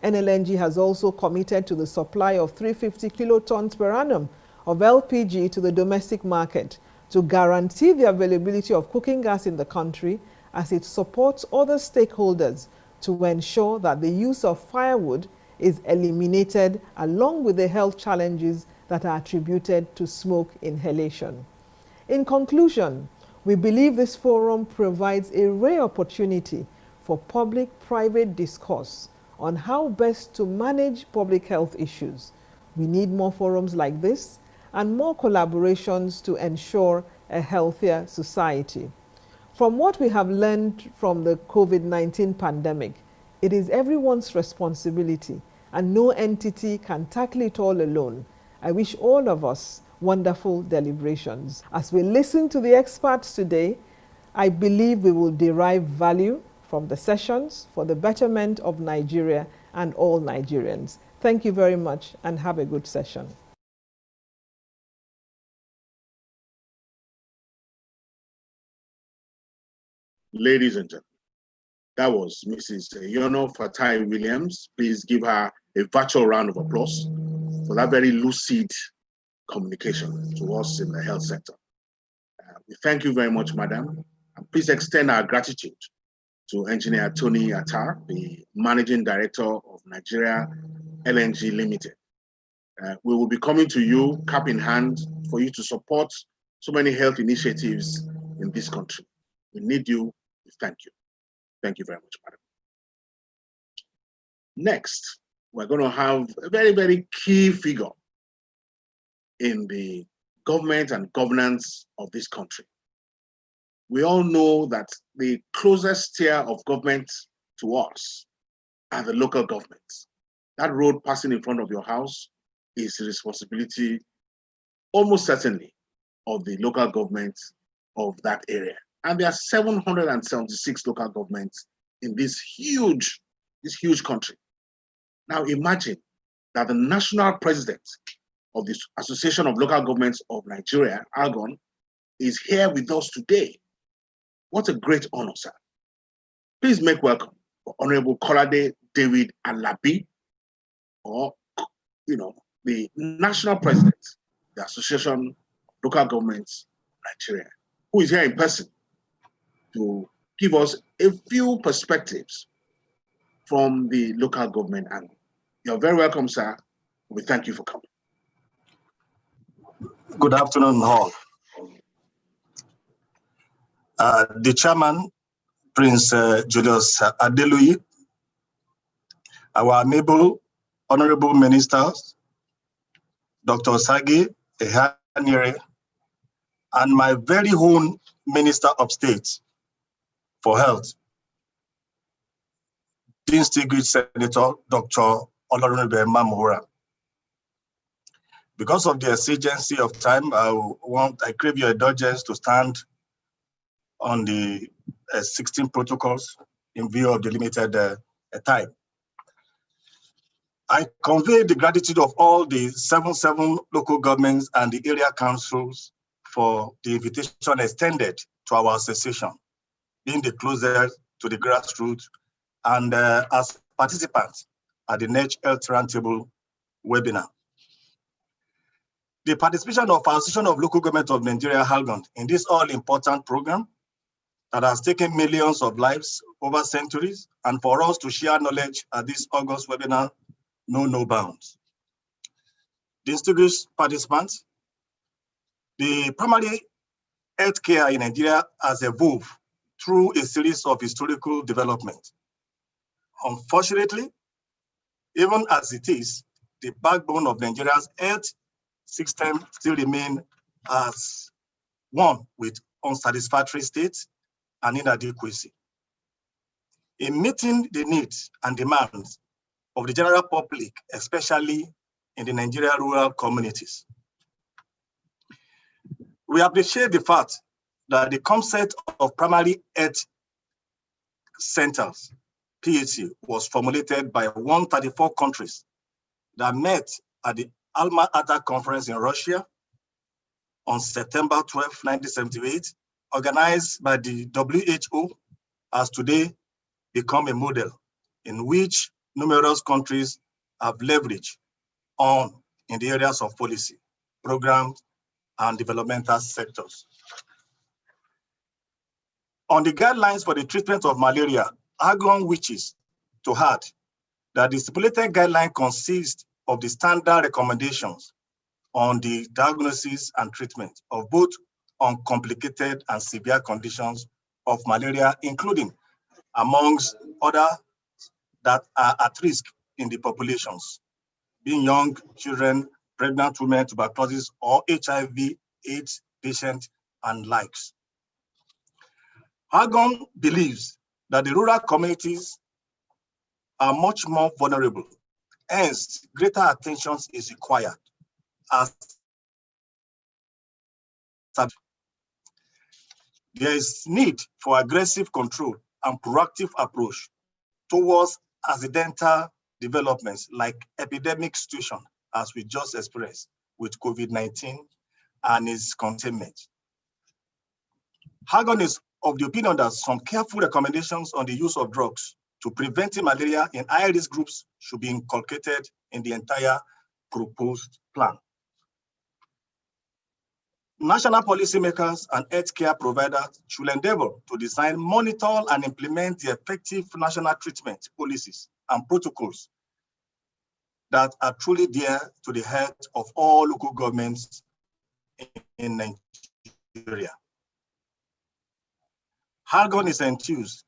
NLNG has also committed to the supply of 350 kilotons per annum of LPG to the domestic market to guarantee the availability of cooking gas in the country, as it supports other stakeholders to ensure that the use of firewood is eliminated, along with the health challenges that are attributed to smoke inhalation. In conclusion, we believe this forum provides a rare opportunity for public-private discourse on how best to manage public health issues. We need more forums like this and more collaborations to ensure a healthier society. From what we have learned from the COVID-19 pandemic, it is everyone's responsibility, and no entity can tackle it all alone. I wish all of us wonderful deliberations. As we listen to the experts today, I believe we will derive value from the sessions for the betterment of Nigeria and all Nigerians. Thank you very much, and have a good session. Ladies and gentlemen, that was Mrs. Yono Fatai Williams. Please give her a virtual round of applause for that very lucid communication to us in the health sector. We thank you very much, madam. And please extend our gratitude to Engineer Tony Attar, the Managing Director of Nigeria LNG Limited. We will be coming to you cap in hand for you to support so many health initiatives in this country. We need you. We thank you. Thank you very much, madam. Next, we're going to have a very, very key figure in the government and governance of this country. We all know that the closest tier of government to us are the local governments. That road passing in front of your house is the responsibility, almost certainly, of the local government of that area. And there are 776 local governments in this huge country. Now imagine that the national president of the Association of Local Governments of Nigeria, ALGON, is here with us today. What a great honor, sir. Please make welcome Honorable Kolade David Alabi, or, the National President, the Association of Local Governments Nigeria, who is here in person to give us a few perspectives from the local government angle. You're very welcome, sir. We thank you for coming. Good afternoon, all. The chairman, Prince Julius Adeluyi, our amiable honorable ministers, Dr. Sagi Ehanyere, and my very own Minister of State for Health, distinguished Senator Dr. Olorunniyi Mamora. Because of the exigency of time, I crave your indulgence to stand on the 16 protocols in view of the limited time. I convey the gratitude of all the 77 local governments and the area councils for the invitation extended to our association, being the closest to the grassroots and as participants at the NESH Health Roundtable webinar. The participation of our Association of Local Government of Nigeria, HALGON, in this all-important program that has taken millions of lives over centuries, and for us to share knowledge at this August webinar, no bounds. Distinguished participants, the primary healthcare in Nigeria has evolved through a series of historical developments. Unfortunately, even as it is, the backbone of Nigeria's health system still remains as one with unsatisfactory states and inadequacy. In meeting the needs and demands of the general public, especially in the Nigerian rural communities, we appreciate the fact that the concept of primary health centers, PHC, was formulated by 134 countries that met at the Alma Ata conference in Russia on September 12, 1978, organized by the WHO, has today become a model in which numerous countries have leveraged on in the areas of policy, programs, and developmental sectors. On the guidelines for the treatment of malaria, HALGON wishes to add that the stipulated guideline consists of the standard recommendations on the diagnosis and treatment of both uncomplicated and severe conditions of malaria, including, amongst other, that are at risk in the populations, being young children, pregnant women, tuberculosis, or HIV, AIDS patients, and likes. HALGON believes that the rural communities are much more vulnerable, hence greater attention is required as there is need for aggressive control and proactive approach towards accidental developments like epidemic situation, as we just experienced with COVID-19 and its containment. HALGON is of the opinion that some careful recommendations on the use of drugs to preventing malaria in high-risk groups should be inculcated in the entire proposed plan. National policymakers and healthcare providers should endeavor to design, monitor, and implement the effective national treatment policies and protocols that are truly dear to the health of all local governments in Nigeria. HALGON is enthused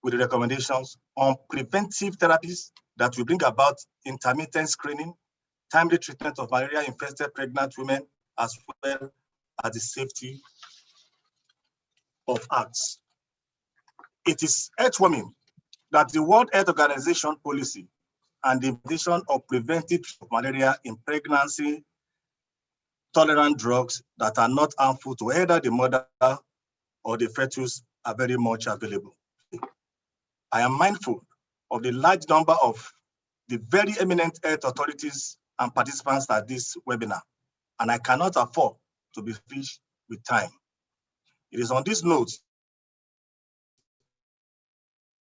with the recommendations on preventive therapies that will bring about intermittent screening, timely treatment of malaria-infested pregnant women, as well as the safety of acts. It is heartwarming that the World Health Organization policy and the implementation of preventive malaria in pregnancy tolerant drugs that are not harmful to either the mother or the fetus are very much available. I am mindful of the large number of the very eminent health authorities and participants at this webinar, and I cannot afford to be fished with time. It is on this note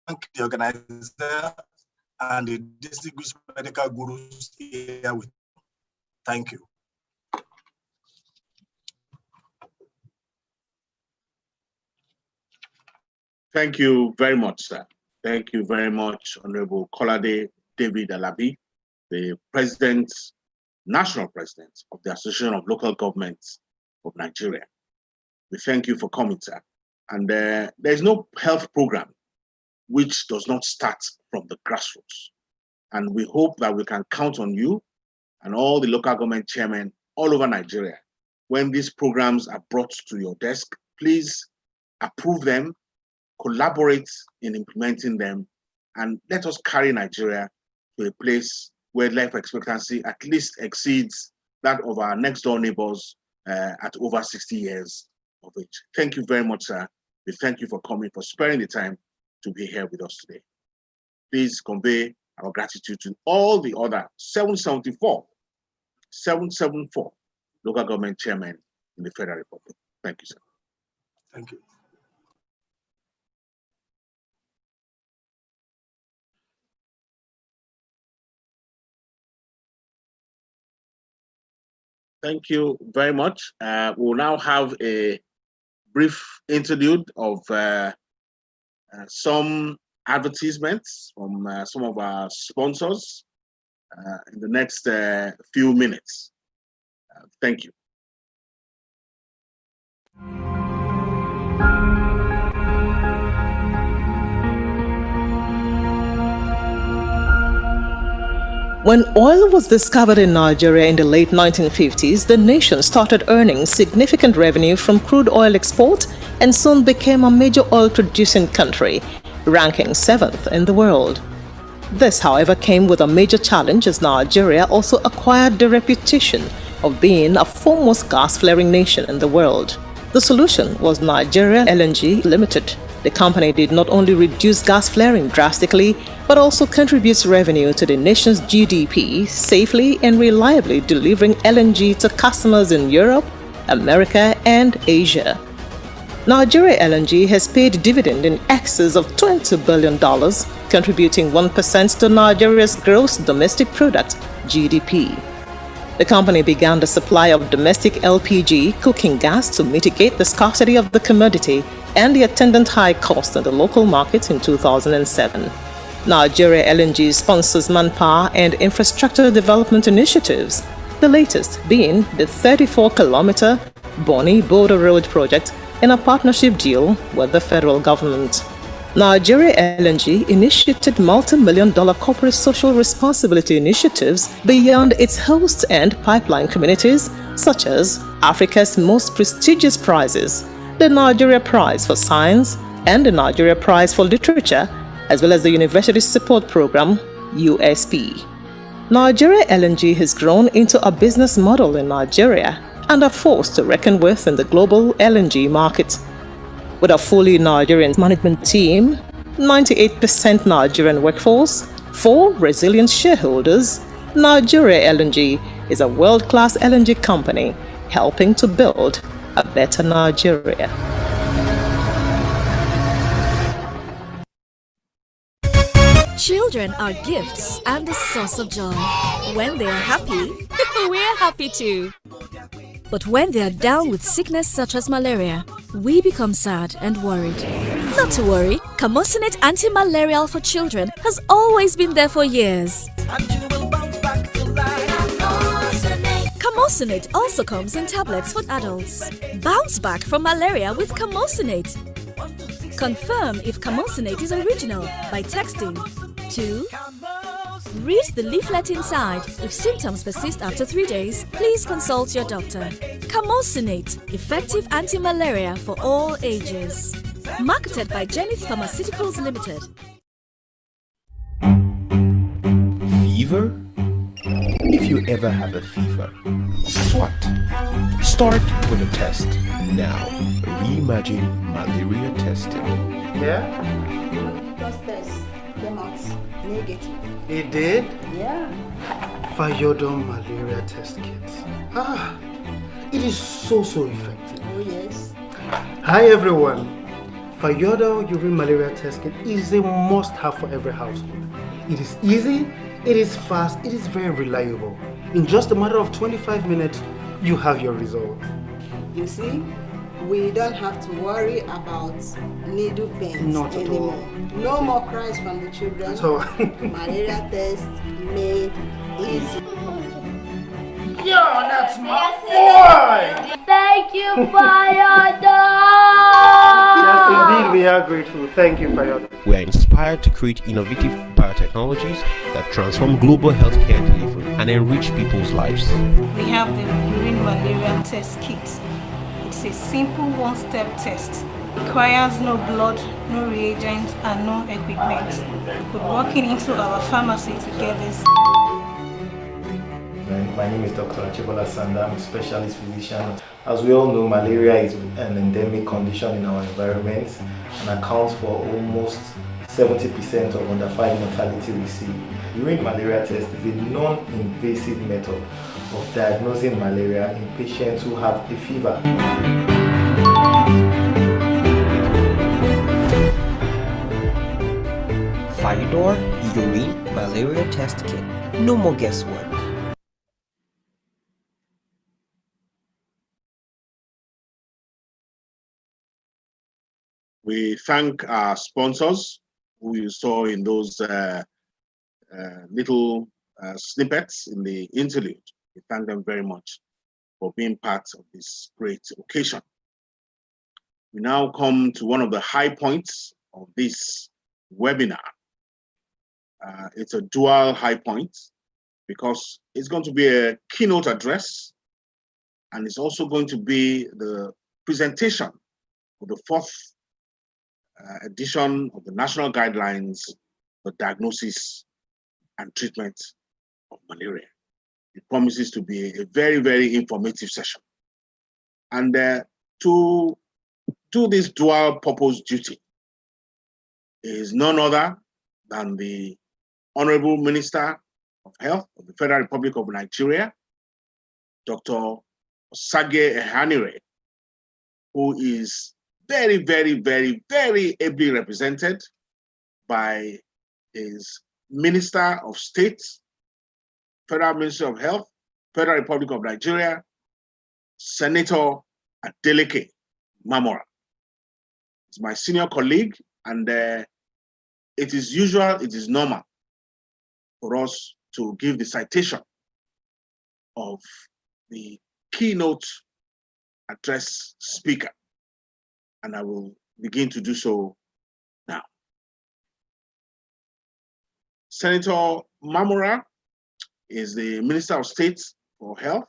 the organizer and the distinguished medical gurus here with. Thank you. Thank you very much, sir. Thank you very much, Honorable Kolade David Alabi, the President, National President of the Association of Local Governments of Nigeria. We thank you for coming, sir. And there's no health program which does not start from the grassroots. And we hope that we can count on you and all the local government chairmen all over Nigeria. When these programs are brought to your desk, please approve them, collaborate in implementing them, and let us carry Nigeria to a place where life expectancy at least exceeds that of our next door neighbors at over 60 years of age. Thank you very much, sir. We thank you for coming, for sparing the time to be here with us today. Please convey our gratitude to all the other 774 local government chairmen in the Federal Republic. Thank you, sir. Thank you. Thank you very much. We'll now have a brief interlude of some advertisements from some of our sponsors in the next few minutes. Thank you. When oil was discovered in Nigeria in the late 1950s, the nation started earning significant revenue from crude oil export and soon became a major oil-producing country, ranking 7th in the world. This, however, came with a major challenge as Nigeria also acquired the reputation of being a foremost gas-flaring nation in the world. The solution was Nigeria LNG Limited. The company did not only reduce gas flaring drastically, but also contributes revenue to the nation's GDP, safely and reliably delivering LNG to customers in Europe, America, and Asia. Nigeria LNG has paid dividend in excess of $20 billion, contributing 1% to Nigeria's gross domestic product, GDP. The company began the supply of domestic LPG cooking gas to mitigate the scarcity of the commodity and the attendant high cost in the local market in 2007. Nigeria LNG sponsors manpower and infrastructure development initiatives, the latest being the 34-kilometer Bonny-Bodo Road project in a partnership deal with the federal government. Nigeria LNG initiated multi-million-dollar corporate social responsibility initiatives beyond its host and pipeline communities, such as Africa's most prestigious prizes, the Nigeria Prize for Science and the Nigeria Prize for Literature, as well as the University Support Program, USP. Nigeria LNG has grown into a business model in Nigeria and a force to reckon with in the global LNG market. With a fully Nigerian management team, 98% Nigerian workforce, 4 resilient shareholders, Nigeria LNG is a world-class LNG company helping to build a better Nigeria. Children are gifts and a source of joy. When they are happy, we're happy too. But when they are down with sickness such as malaria, we become sad and worried. Not to worry, Camosunate Anti-Malarial for Children has always been there for years. Camosunate also comes in tablets for adults. Bounce back from malaria with Camosunate. Confirm if Camosunate is original by texting to read the leaflet inside. If symptoms persist after 3 days, please consult your doctor. Camosunate, effective anti-malaria for all ages. Marketed by Zenith Pharmaceuticals Limited. Fever? If you ever have a fever, guess what? Start with a test. Now, reimagine malaria testing. Yeah? First test came out negative. It did? Yeah. Fayodon malaria test kit. It is so effective. Oh yes. Hi everyone. Fayodo urine malaria test kit is a must-have for every household. It is easy, it is fast, it is very reliable. In just a matter of 25 minutes, you have your result. You see, we don't have to worry about needle pains Not at anymore. all. No more cries from the children. So, malaria test made easy. yo, that's my boy! Thank you for your dog! Yes, indeed, we are grateful. Thank you for your. We are inspired to create innovative biotechnologies that transform global healthcare delivery and enrich people's lives. We have the urine malaria test kit. It's a simple one-step test. It requires no blood, no reagents, and no equipment. You could walk into our pharmacy to get this. My name is Dr. Achibola Sanda. I'm a specialist physician. As we all know, malaria is an endemic condition in our environment and accounts for almost 70% of under 5 mortality we see. Urine malaria test is a non-invasive method of diagnosing malaria in patients who have a fever. Faidor urine malaria test kit. No more guesswork. We thank our sponsors who you saw in those little snippets in the interlude. We thank them very much for being part of this great occasion. We now come to one of the high points of this webinar. It's a dual high point because it's going to be a keynote address and it's also going to be the presentation of the fourth edition of the National Guidelines for Diagnosis and Treatment of Malaria. It promises to be a very, very informative session. And to do this dual purpose duty is none other than the Honorable Minister of Health of the Federal Republic of Nigeria, Dr. Sage Ehanire, who is very, very, very, very ably represented by his Minister of State, Federal Ministry of Health, Federal Republic of Nigeria, Senator Adeleke Mamora. He's my senior colleague, and it is usual, it is normal for us to give the citation of the keynote address speaker. And I will begin to do so now. Senator Mamora is the Minister of State for Health.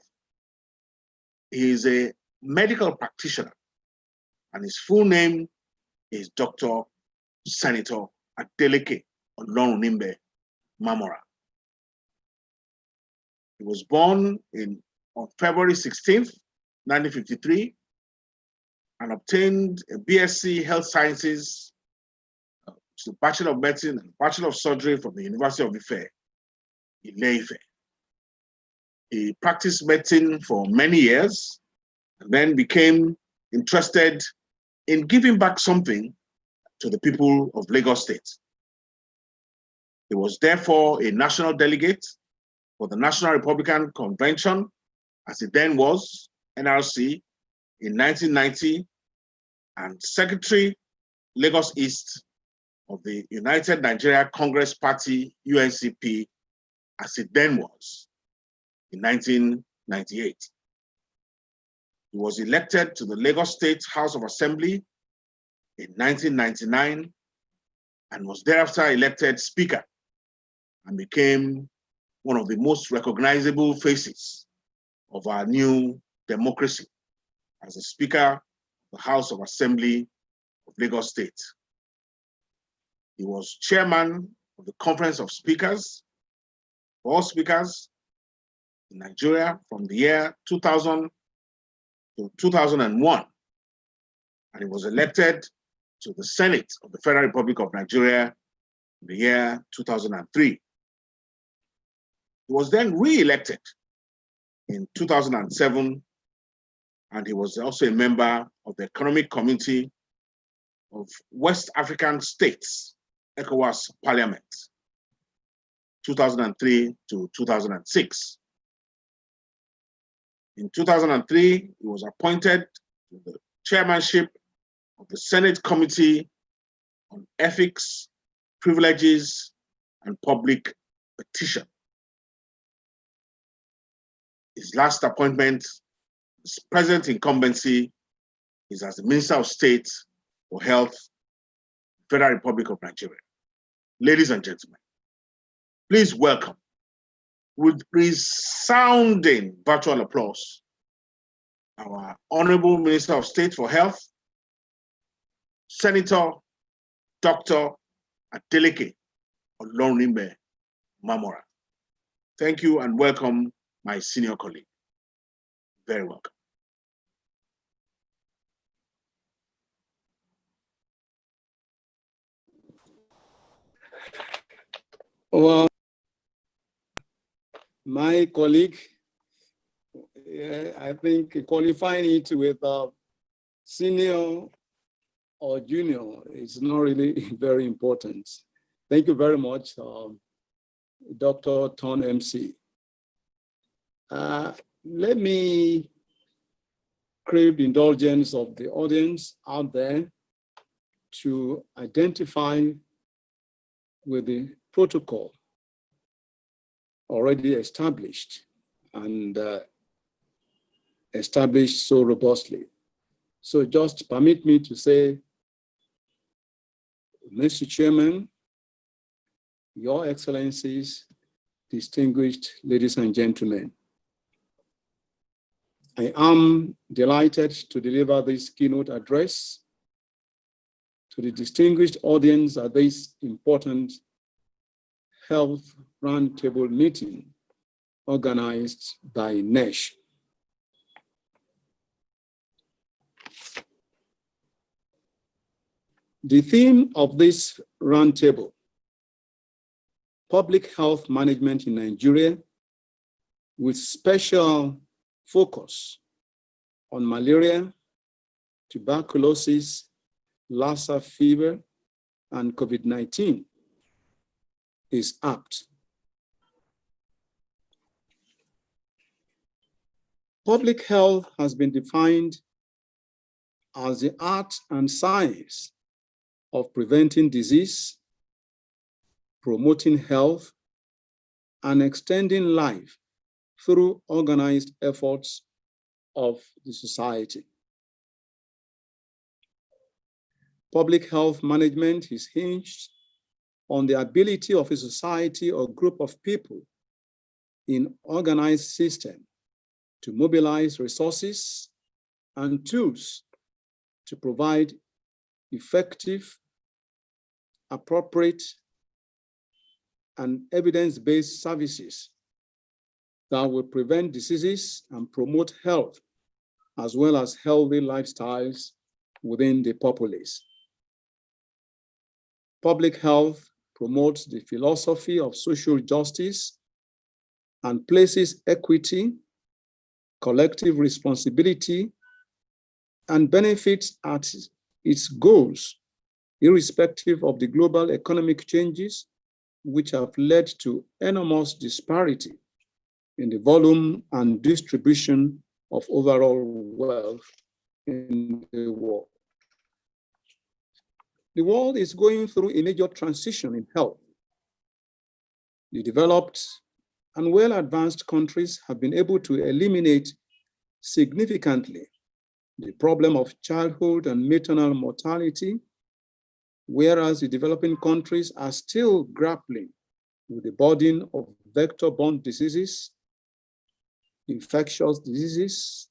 He is a medical practitioner, and his full name is Dr. Senator Adeleke Olorunimbe Mamora. He was born on February 16th, 1953, and obtained a BSc Health Sciences, Bachelor of Medicine and Bachelor of Surgery from the University of Ife, Ile-Ife. He practiced medicine for many years and then became interested in giving back something to the people of Lagos State. He was therefore a national delegate for the National Republican Convention, as it then was, NRC, in 1990, and Secretary, Lagos East, of the United Nigeria Congress Party, UNCP, as it then was, in 1998. He was elected to the Lagos State House of Assembly in 1999 and was thereafter elected Speaker and became one of the most recognizable faces of our new democracy as a Speaker of the House of Assembly of Lagos State. He was chairman of the Conference of Speakers, for all speakers in Nigeria from the year 2000 to 2001, and he was elected to the Senate of the Federal Republic of Nigeria in the year 2003. He was then re-elected in 2007, and he was also a member of the Economic Committee of West African States, ECOWAS Parliament, 2003 to 2006. In 2003, he was appointed to the chairmanship of the Senate Committee on Ethics, Privileges, and Public Petition. His last appointment, his present incumbency, is as the Minister of State for Health, Federal Republic of Nigeria. Ladies and gentlemen, please welcome, with resounding virtual applause, our Honorable Minister of State for Health, Senator Dr. Adeleke Olorimbe Mamora. Thank you and welcome, my senior colleague. Very welcome. Well, my colleague, I think qualifying it with senior or junior is not really very important. Thank you very much, Dr. Ton MC. Let me crave the indulgence of the audience out there to identify with the protocol already established and established so robustly. So just permit me to say, Mr. Chairman, Your Excellencies, distinguished ladies and gentlemen, I am delighted to deliver this keynote address to the distinguished audience at this important health roundtable meeting organized by NESH. The theme of this roundtable, public health management in Nigeria, with special focus on malaria, tuberculosis, Lassa fever, and COVID-19, is apt. Public health has been defined as the art and science of preventing disease, promoting health, and extending life through organized efforts of the society. Public health management is hinged on the ability of a society or group of people in organized system to mobilize resources and tools to provide effective, appropriate, and evidence-based services that will prevent diseases and promote health, as well as healthy lifestyles within the populace. Public health promotes the philosophy of social justice and places equity, collective responsibility, and benefits at its goals, irrespective of the global economic changes which have led to enormous disparity in the volume and distribution of overall wealth in the world. The world is going through a major transition in health. The developed and well-advanced countries have been able to eliminate significantly the problem of childhood and maternal mortality, whereas the developing countries are still grappling with the burden of vector-borne diseases, infectious diseases,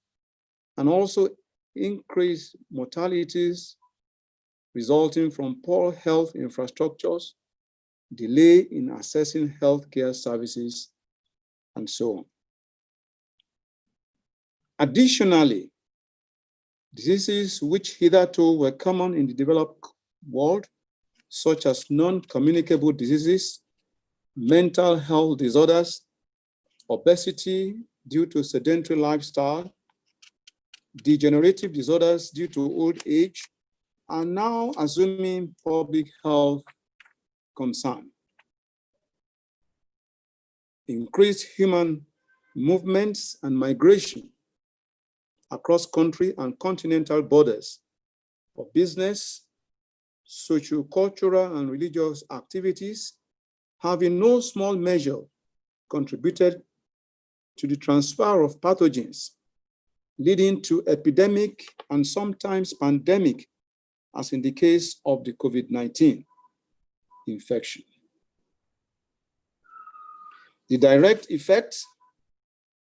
and also increased mortalities resulting from poor health infrastructures, delay in accessing healthcare services, and so on. Additionally, diseases which hitherto were common in the developed world, such as non-communicable diseases, mental health disorders, obesity due to sedentary lifestyle, degenerative disorders due to old age, are now assuming public health concern. Increased human movements and migration across country and continental borders for business, socio-cultural and religious activities have in no small measure contributed to the transfer of pathogens, leading to epidemic and sometimes pandemic, as in the case of the COVID-19 infection. The direct effects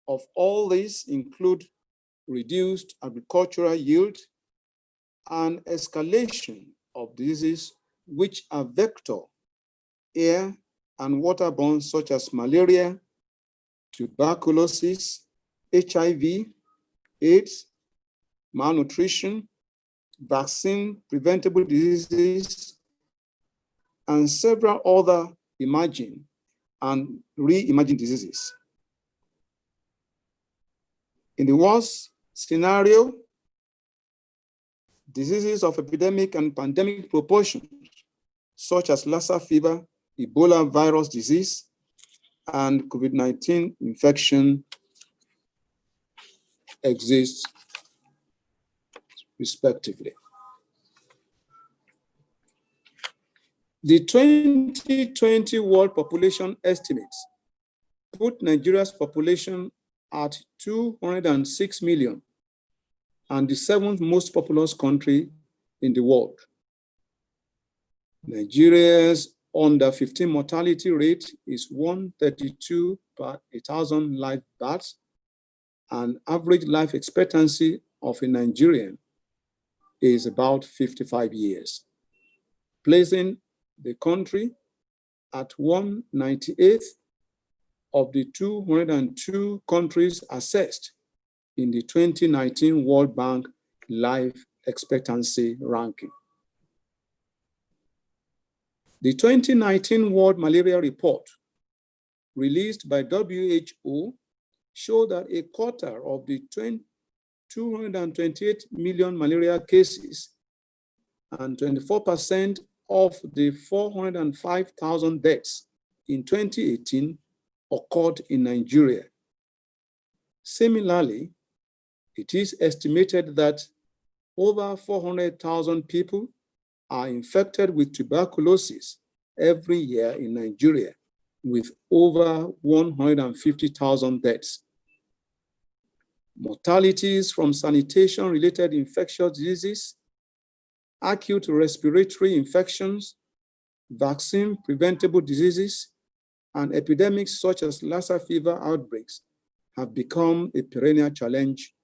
of all this include reduced agricultural yield and escalation of diseases which are vector, air, and waterborne, such as malaria, tuberculosis, HIV, AIDS, malnutrition, vaccine-preventable diseases, and several other emerging and re-emerging diseases. In the worst scenario, diseases of epidemic and pandemic proportions, such as Lassa fever, Ebola virus disease, and COVID-19 infection exist respectively. The 2020 World Population Estimates put Nigeria's population at 206 million and the 7th most populous country in the world. Nigeria's under 15 mortality rate is 132 per 1,000 live births, and average life expectancy of a Nigerian is about 55 years, placing the country at 198th of the 202 countries assessed in the 2019 World Bank Life Expectancy Ranking. The 2019 World Malaria Report, released by WHO, showed that a quarter of the 228 million malaria cases and 24% of the 405,000 deaths in 2018 occurred in Nigeria. Similarly, it is estimated that over 400,000 people are infected with tuberculosis every year in Nigeria, with over 150,000 deaths. Mortalities from sanitation-related infectious diseases, acute respiratory infections, vaccine-preventable diseases, and epidemics such as Lassa fever outbreaks have become a perennial challenge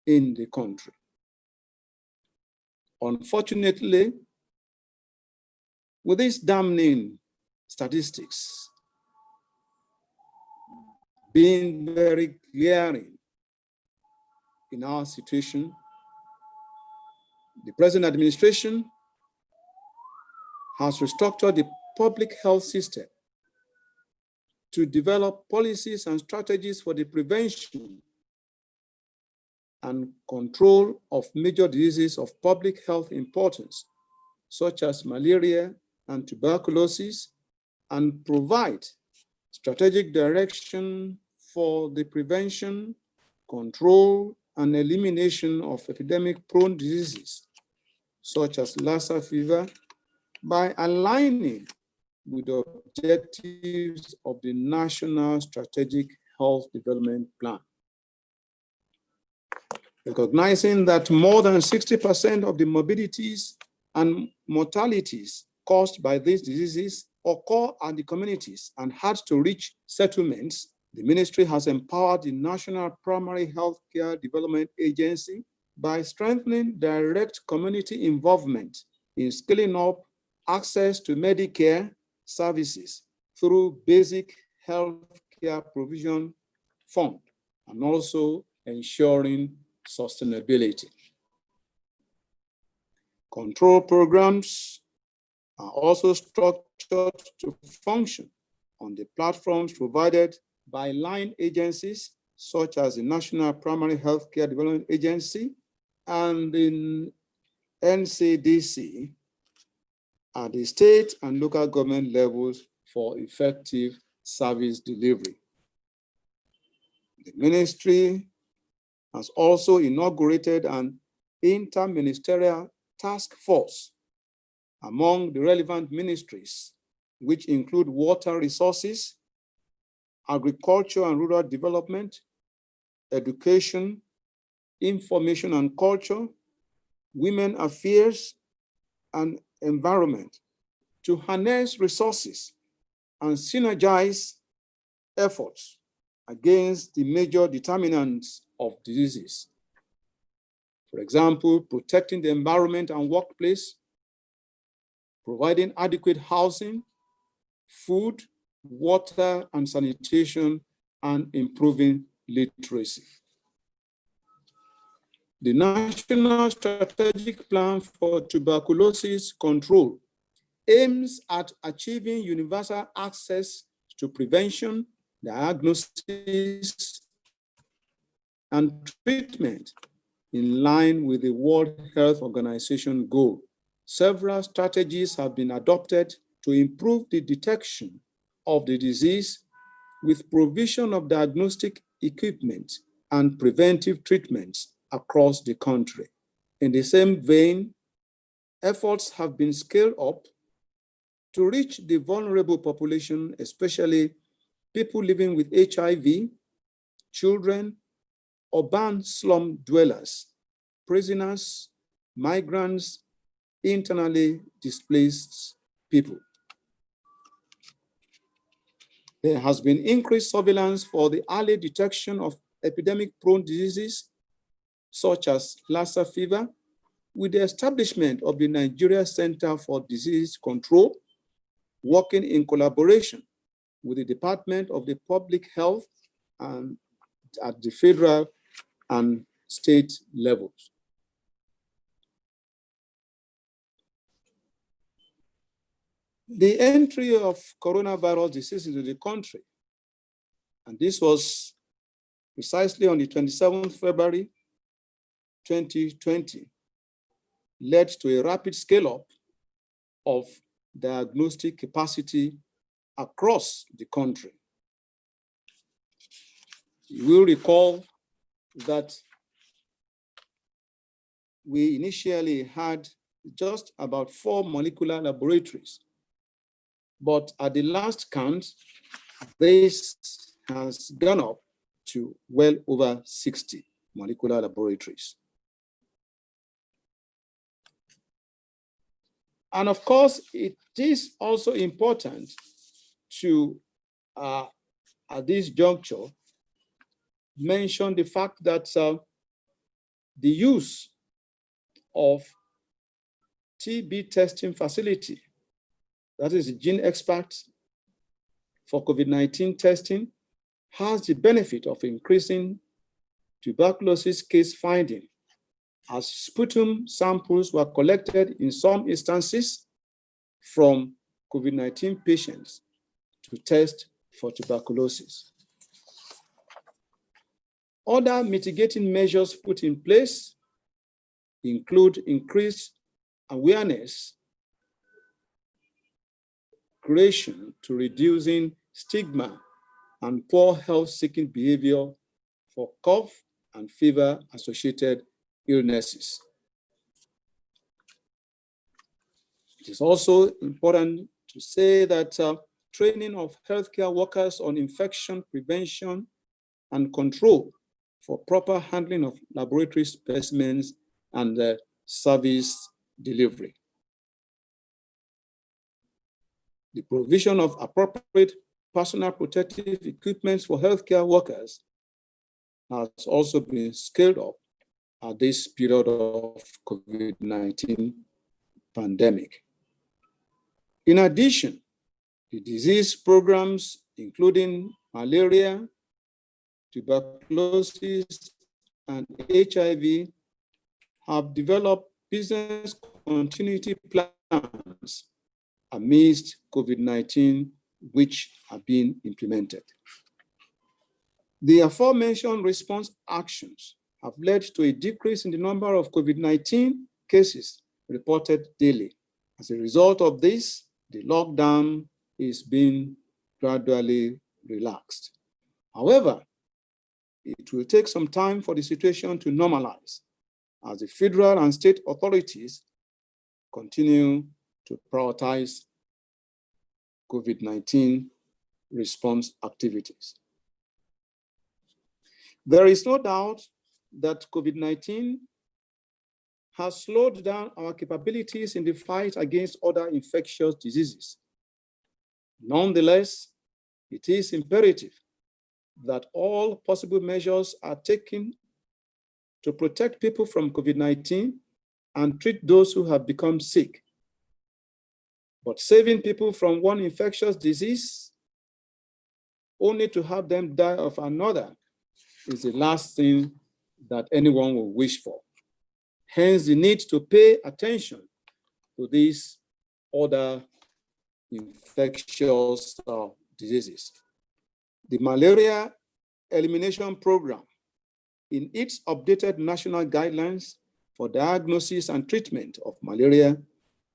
in the country. Unfortunately, with these damning statistics being very glaring in our situation, the present administration has restructured the public health system to develop policies and strategies for the prevention and control of major diseases of public health importance, such as malaria and tuberculosis, and provide strategic direction for the prevention, control, and elimination of epidemic-prone diseases, such as Lassa fever, by aligning with the objectives of the National Strategic Health Development Plan. Recognizing that more than 60% of the morbidities and mortalities caused by these diseases occur at the communities and hard to reach settlements, the ministry has empowered the National Primary Health Care Development Agency by strengthening direct community involvement in scaling up access to Medicare services through basic health care provision fund, and also ensuring sustainability. Control programs are also structured to function on the platforms provided by line agencies such as the National Primary Health Care Development Agency and the NCDC at the state and local government levels for effective service delivery. The ministry has also inaugurated an interministerial task force among the relevant ministries, which include water resources, agriculture and rural development, education, information and culture, women affairs, and environment, to harness resources and synergize efforts against the major determinants of diseases. For example, protecting the environment and workplace, providing adequate housing, food, water and sanitation, and improving literacy. The National Strategic Plan for Tuberculosis Control aims at achieving universal access to prevention, diagnosis, and treatment in line with the World Health Organization goal. Several strategies have been adopted to improve the detection of the disease with provision of diagnostic equipment and preventive treatments across the country. In the same vein, efforts have been scaled up to reach the vulnerable population, especially people living with HIV, children, urban slum dwellers, prisoners, migrants, internally displaced people. There has been increased surveillance for the early detection of epidemic-prone diseases such as Lassa fever, with the establishment of the Nigeria Center for Disease Control, working in collaboration with the Department of the Public Health and at the federal and state levels. The entry of coronavirus disease into the country, and this was precisely on the 27th February 2020, led to a rapid scale-up of diagnostic capacity across the country. You will recall that we initially had just about 4 molecular laboratories, but at the last count, this has gone up to well over 60 molecular laboratories. And of course, it is also important to, at this juncture, mention the fact that the use of TB testing facility, that is Gene Expert for COVID-19 testing, has the benefit of increasing tuberculosis case finding, as sputum samples were collected in some instances from COVID-19 patients to test for tuberculosis. Other mitigating measures put in place include increased awareness creation to reducing stigma and poor health-seeking behavior for cough and fever-associated illnesses. It is also important to say that training of healthcare workers on infection prevention and control for proper handling of laboratory specimens and service delivery. The provision of appropriate personal protective equipment for healthcare workers has also been scaled up at this period of COVID-19 pandemic. In addition, the disease programs, including malaria, tuberculosis, and HIV, have developed business continuity plans amidst COVID-19, which are being implemented. The aforementioned response actions have led to a decrease in the number of COVID-19 cases reported daily. As a result of this, the lockdown is being gradually relaxed. However, it will take some time for the situation to normalize as the federal and state authorities continue to prioritize COVID-19 response activities. There is no doubt that COVID-19 has slowed down our capabilities in the fight against other infectious diseases. Nonetheless, it is imperative that all possible measures are taken to protect people from COVID-19 and treat those who have become sick. But saving people from one infectious disease only to have them die of another is the last thing that anyone will wish for. Hence, the need to pay attention to these other infectious diseases. The Malaria Elimination Program, in its updated national guidelines for diagnosis and treatment of malaria,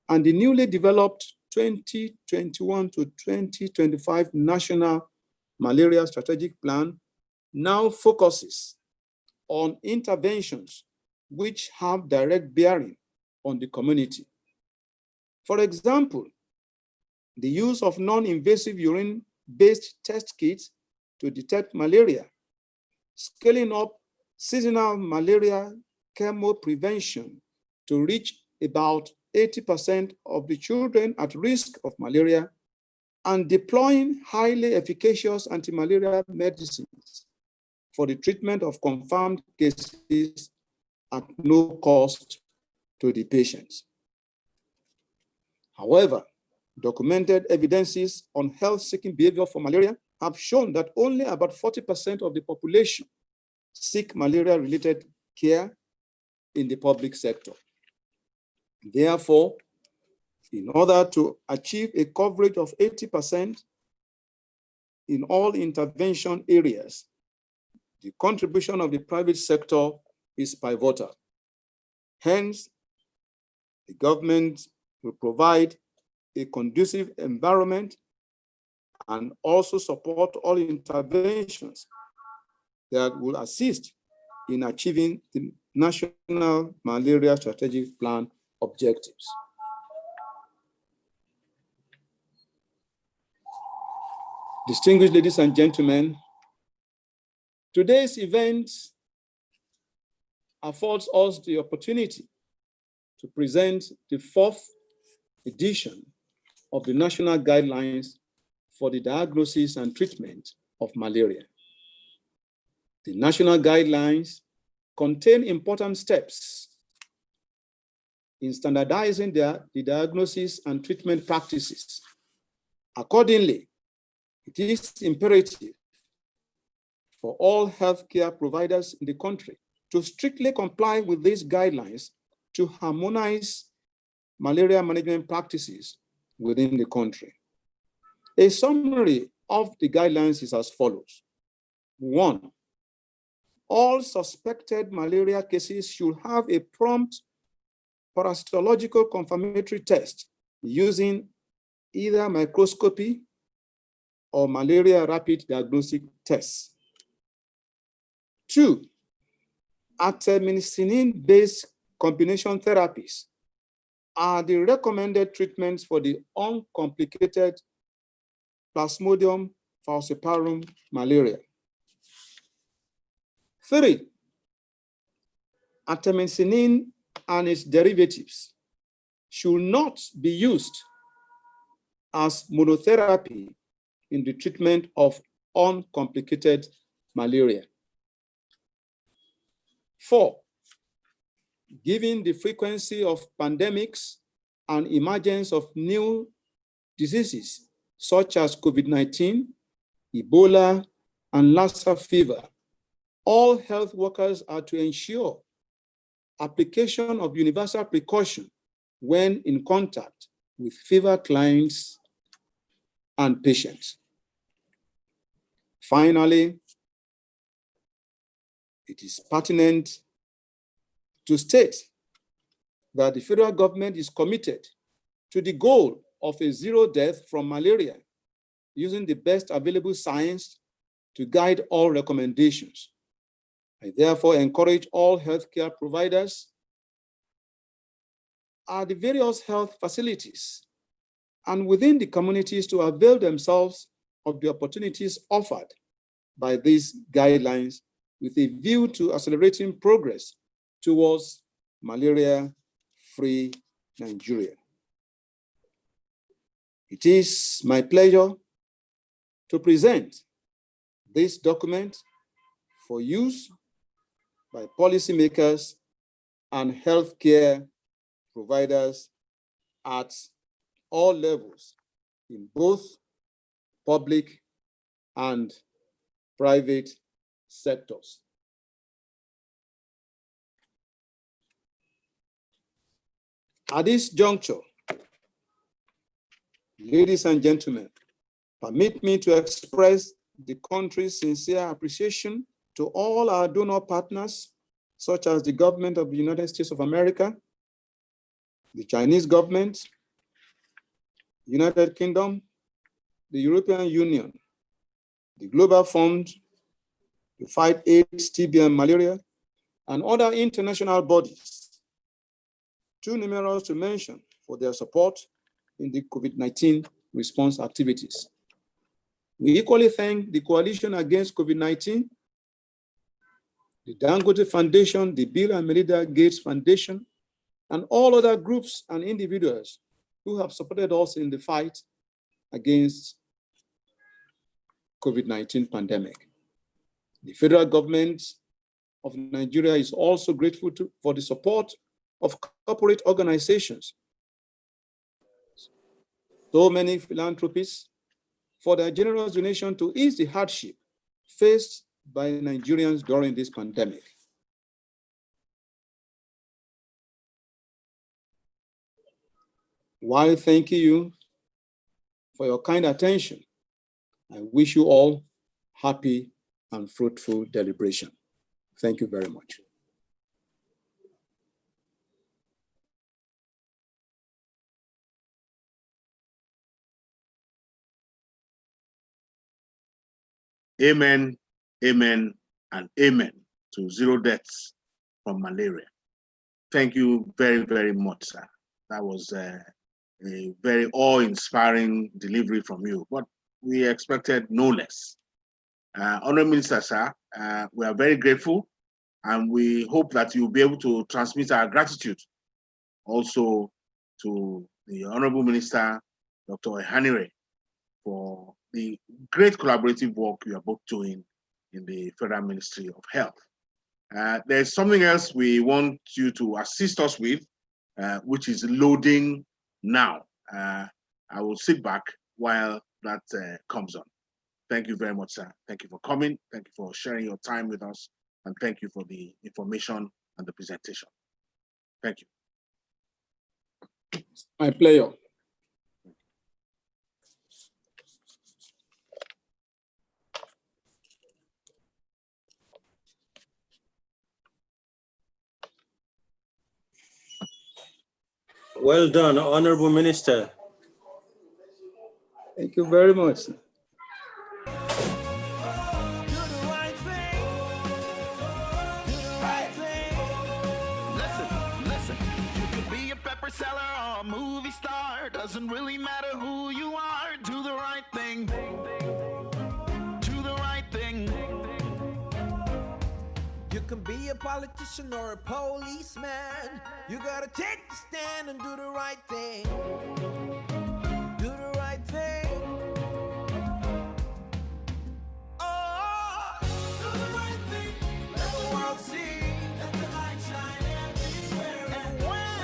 and the newly developed 2021 to 2025 National Malaria Strategic Plan, now focuses on interventions which have direct bearing on the community. For example, the use of non-invasive urine-based test kits to detect malaria, scaling up seasonal malaria chemo prevention to reach about 80% of the children at risk of malaria, and deploying highly efficacious anti-malaria medicines for the treatment of confirmed cases at no cost to the patients. However, documented evidences on health-seeking behavior for malaria have shown that only about 40% of the population seek malaria-related care in the public sector. Therefore, in order to achieve a coverage of 80% in all intervention areas, the contribution of the private sector is pivotal. Hence, the government will provide a conducive environment and also support all interventions that will assist in achieving the National Malaria Strategic Plan objectives. Distinguished ladies and gentlemen, today's event affords us the opportunity to present the 4th edition of the National Guidelines for the Diagnosis and Treatment of Malaria. The National Guidelines contain important steps in standardizing the diagnosis and treatment practices. Accordingly, it is imperative for all healthcare providers in the country to strictly comply with these guidelines to harmonize malaria management practices within the country. A summary of the guidelines is as follows. 1, all suspected malaria cases should have a prompt parasitological confirmatory test using either microscopy or malaria rapid diagnostic tests. 2, artemisinin-based combination therapies are the recommended treatments for the uncomplicated Plasmodium falciparum malaria. 3, artemisinin and its derivatives should not be used as monotherapy in the treatment of uncomplicated malaria. 4, given the frequency of pandemics and emergence of new diseases such as COVID-19, Ebola, and Lassa fever, all health workers are to ensure application of universal precaution when in contact with fever clients and patients. Finally, it is pertinent to state that the federal government is committed to the goal of a zero death from malaria, using the best available science to guide all recommendations. I therefore encourage all healthcare providers at the various health facilities and within the communities to avail themselves of the opportunities offered by these guidelines with a view to accelerating progress towards malaria-free Nigeria. It is my pleasure to present this document for use by policymakers and healthcare providers at all levels in both public and private sectors. At this juncture, ladies and gentlemen, permit me to express the country's sincere appreciation to all our donor partners, such as the government of the United States of America, the Chinese government, United Kingdom, the European Union, the Global Fund to fight AIDS, TB, and malaria, and other international bodies, too numerous to mention, for their support in the COVID-19 response activities. We equally thank the Coalition Against COVID-19, the Dangote Foundation, the Bill and Melinda Gates Foundation, and all other groups and individuals who have supported us in the fight against COVID-19 pandemic. The federal government of Nigeria is also grateful for the support of corporate organizations, so many philanthropists, for their generous donation to ease the hardship faced by Nigerians during this pandemic. While thanking you for your kind attention, I wish you all happy and fruitful deliberation. Thank you very much. Amen, amen, and amen to zero deaths from malaria. Thank you very, very much, sir. That was a very awe-inspiring delivery from you, but we expected no less. Honorable Minister, sir, we are very grateful, and we hope that you'll be able to transmit our gratitude also to the Honorable Minister, Dr. Ehanire, for the great collaborative work you are both doing in the Federal Ministry of Health. There's something else we want you to assist us with, which is loading now. I will sit back while that comes on. Thank you very much, sir. Thank you for coming. Thank you for sharing your time with us. And thank you for the information and the presentation. Thank you. My pleasure. Well done, Honorable Minister. Thank you very much. Seller or a movie star, doesn't really matter who you are. Do the right thing. Do the right thing. You can be a politician or a policeman. You gotta take the stand and do the right thing. Do the right thing. Oh, do the right thing. Let the world see. Let the light shine everywhere. And when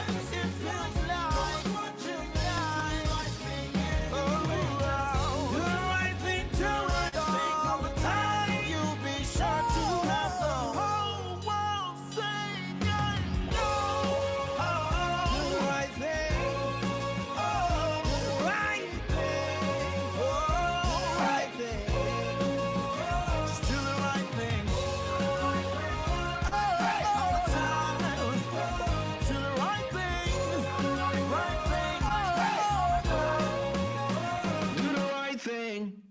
thing.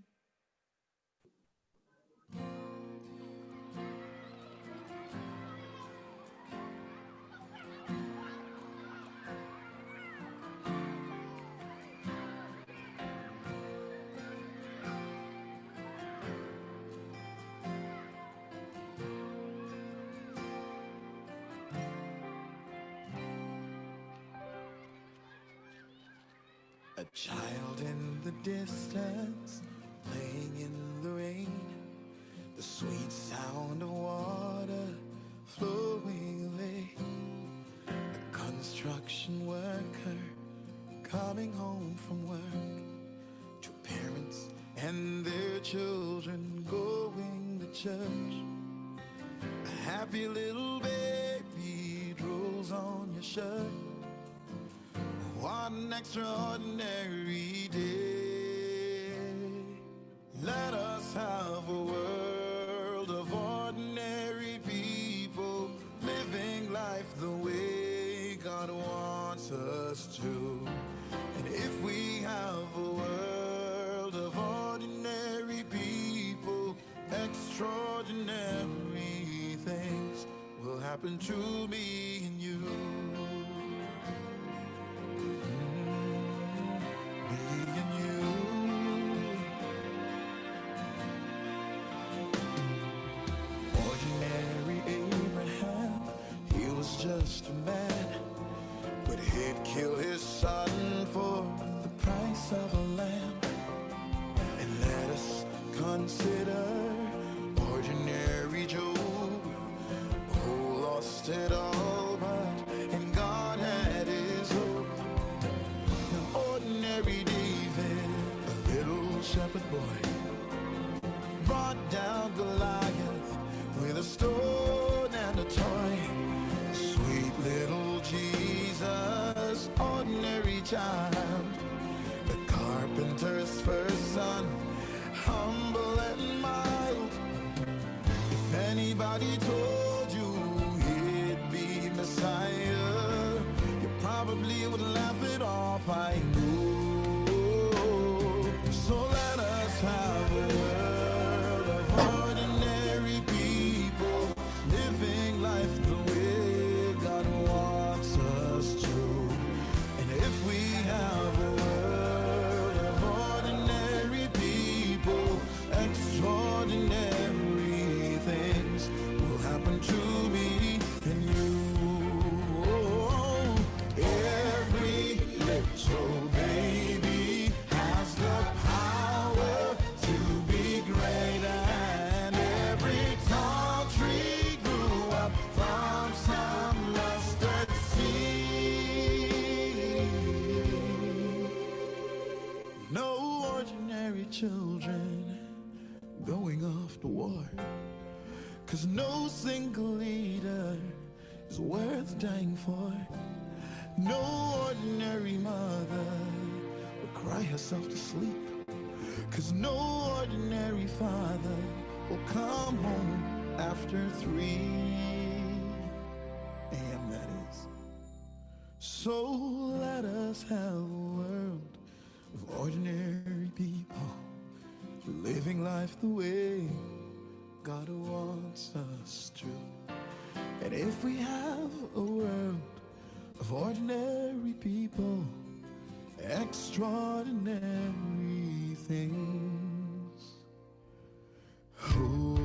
A child in the distance, playing in the rain, the sweet sound of water flowing away. A construction worker coming home from work, two parents and their children going to church. A happy little baby drools on your shirt. What an extraordinary day. Let us have a world of ordinary people living life the way God wants us to. And if we have a world of ordinary people, extraordinary things will happen to me and you. Just a man, but he'd kill his son for the price of a lamb. And let us consider ordinary Job, who lost it all, but in God had his hope. Now ordinary David, a little shepherd boy, brought down Goliath with a stone and a toy. Little Jesus, ordinary child, the carpenter's first son, humble and mild. If anybody told you he'd be Messiah, you probably would laugh it off, I know. So let us have a world of ordinary people living life the way have a world of ordinary people, extraordinary things will happen to me and you. Oh, every little baby has the power to be great, and every tall tree grew up from some mustard seed. No ordinary children going off to war, 'cause no single leader is worth dying for. No ordinary mother will cry herself to sleep, 'cause no ordinary father will come home after 3 a.m. that is. So let us have a world of ordinary people living life the way God wants us to. And if we have a world of ordinary people, extraordinary things. Ooh.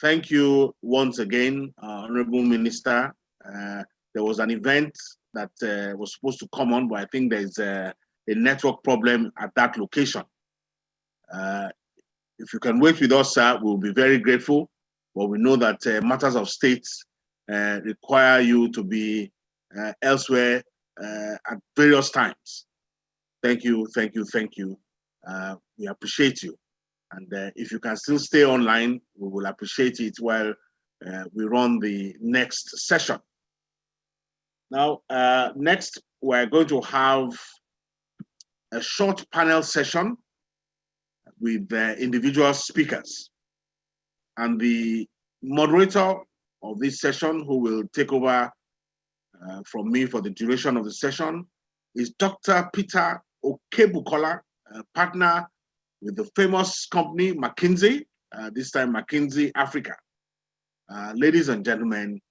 thank you once again, Honorable Minister. There was an event that was supposed to come on, but I think there's a network problem at that location. If you can wait with us, sir, we'll be very grateful. But we know that matters of state require you to be elsewhere at various times. Thank you, thank you, thank you. We appreciate you. And if you can still stay online, we will appreciate it while we run the next session. Now, next, we're going to have a short panel session with individual speakers. And the moderator of this session, who will take over from me for the duration of the session, is Dr. Peter Okebukola, partner with the famous company McKinsey, this time McKinsey Africa. Ladies and gentlemen,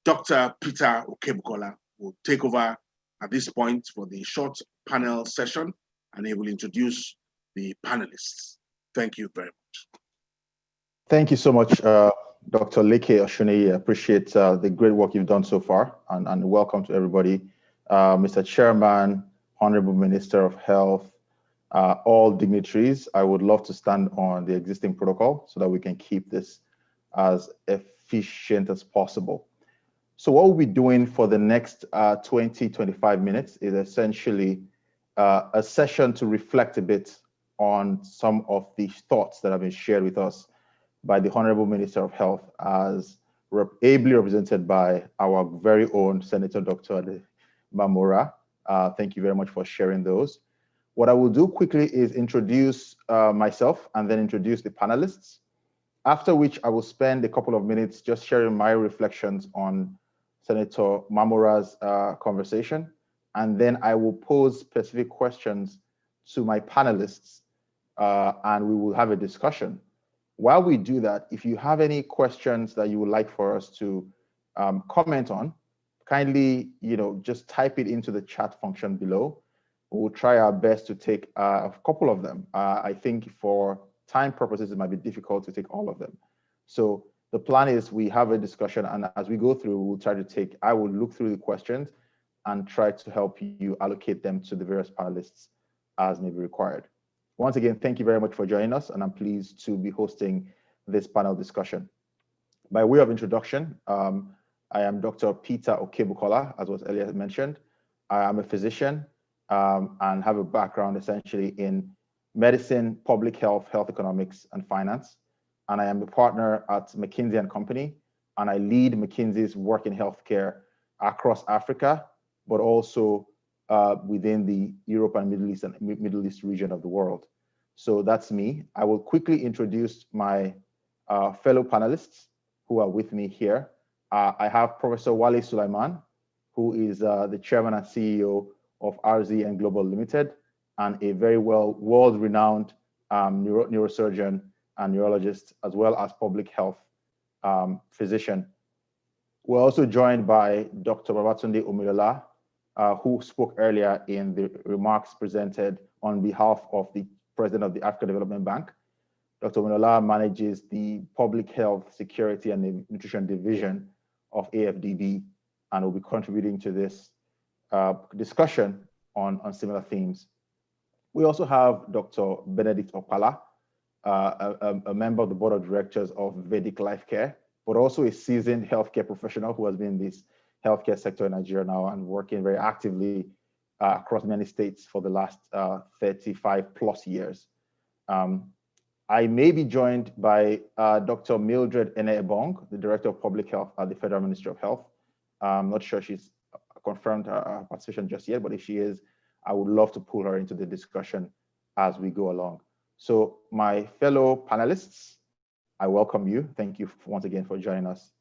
Dr. Peter Okebukola will take over at this point for the short panel session, and he will introduce the panelists. Thank you very much. Thank you so much, Dr. Leke Oshuneye. I appreciate the great work you've done so far, and welcome to everybody. Mr. Chairman, Honorable Minister of Health, all dignitaries, I would love to stand on the existing protocol so that we can keep this as efficient as possible. So what we'll be doing for the next 20-25 minutes is essentially a session to reflect a bit on some of the thoughts that have been shared with us by the Honorable Minister of Health, as ably represented by our very own Senator Dr. Mamora. Thank you very much for sharing those. What I will do quickly is introduce myself and then introduce the panelists, after which I will spend a couple of minutes just sharing my reflections on Senator Mamora's conversation, and then I will pose specific questions to my panelists, and we will have a discussion. While we do that, if you have any questions that you would like for us to comment on, kindly, just type it into the chat function below. We'll try our best to take a couple of them. I think for time purposes, it might be difficult to take all of them. So the plan is we have a discussion, and as we go through, we'll try to I will look through the questions and try to help you allocate them to the various panelists as may be required. Once again, thank you very much for joining us, and I'm pleased to be hosting this panel discussion. By way of introduction, I am Dr. Peter Okebukola, as was earlier mentioned. I am a physician and have a background essentially in medicine, public health, health economics, and finance. And I am a partner at McKinsey & Company, and I lead McKinsey's work in healthcare across Africa, but also within the Europe and Middle East region of the world. So that's me. I will quickly introduce my fellow panelists who are with me here. I have Professor Wale Sulaiman, who is the chairman and CEO of RZN Global Limited, and a very world-renowned neurosurgeon and neurologist, as well as public health physician. We're also joined by Dr. Babatunde Omilola, who spoke earlier in the remarks presented on behalf of the President of the African Development Bank. Dr. Omilola manages the Public Health, Security, and Nutrition Division of AFDB, and will be contributing to this discussion on similar themes. We also have Dr. Benedict Opala, a member of the board of directors of Vedic Life Care, but also a seasoned healthcare professional who has been in this healthcare sector in Nigeria now and working very actively across many states for the last 35 plus years. I may be joined by Dr. Mildred Ene-Ebong, the Director of Public Health at the Federal Ministry of Health. I'm not sure she's confirmed her participation just yet, but if she is, I would love to pull her into the discussion as we go along. So my fellow panelists, I welcome you. Thank you once again for joining us.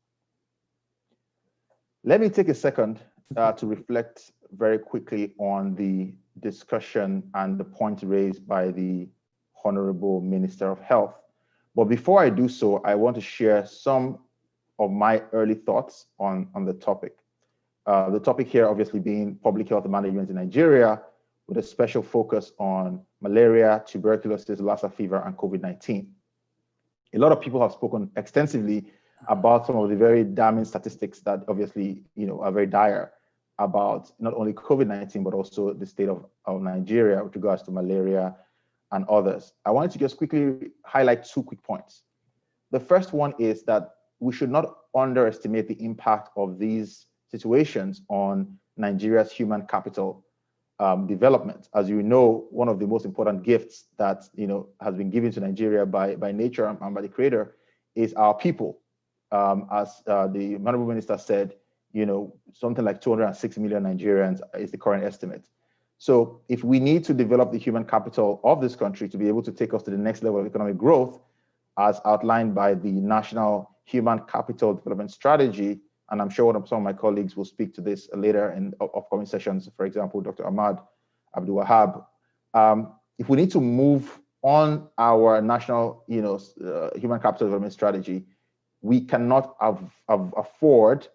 Let me take a second to reflect very quickly on the discussion and the point raised by the Honorable Minister of Health. But before I do so, I want to share some of my early thoughts on the topic. The topic here obviously being public health management in Nigeria, with a special focus on malaria, tuberculosis, Lassa fever, and COVID-19. A lot of people have spoken extensively about some of the very damning statistics that obviously, are very dire about not only COVID-19, but also the state of Nigeria with regards to malaria and others. I wanted to just quickly highlight 2 quick points. The first one is that we should not underestimate the impact of these situations on Nigeria's human capital development. As you know, one of the most important gifts that has been given to Nigeria by nature and by the Creator is our people. As the Honorable Minister said, something like 206 million Nigerians is the current estimate. So if we need to develop the human capital of this country to be able to take us to the next level of economic growth, as outlined by the National Human Capital Development Strategy, and I'm sure some of my colleagues will speak to this later in upcoming sessions, for example, Dr. Ahmad Abdul Wahab. If we need to move on our national human capital development strategy, we cannot afford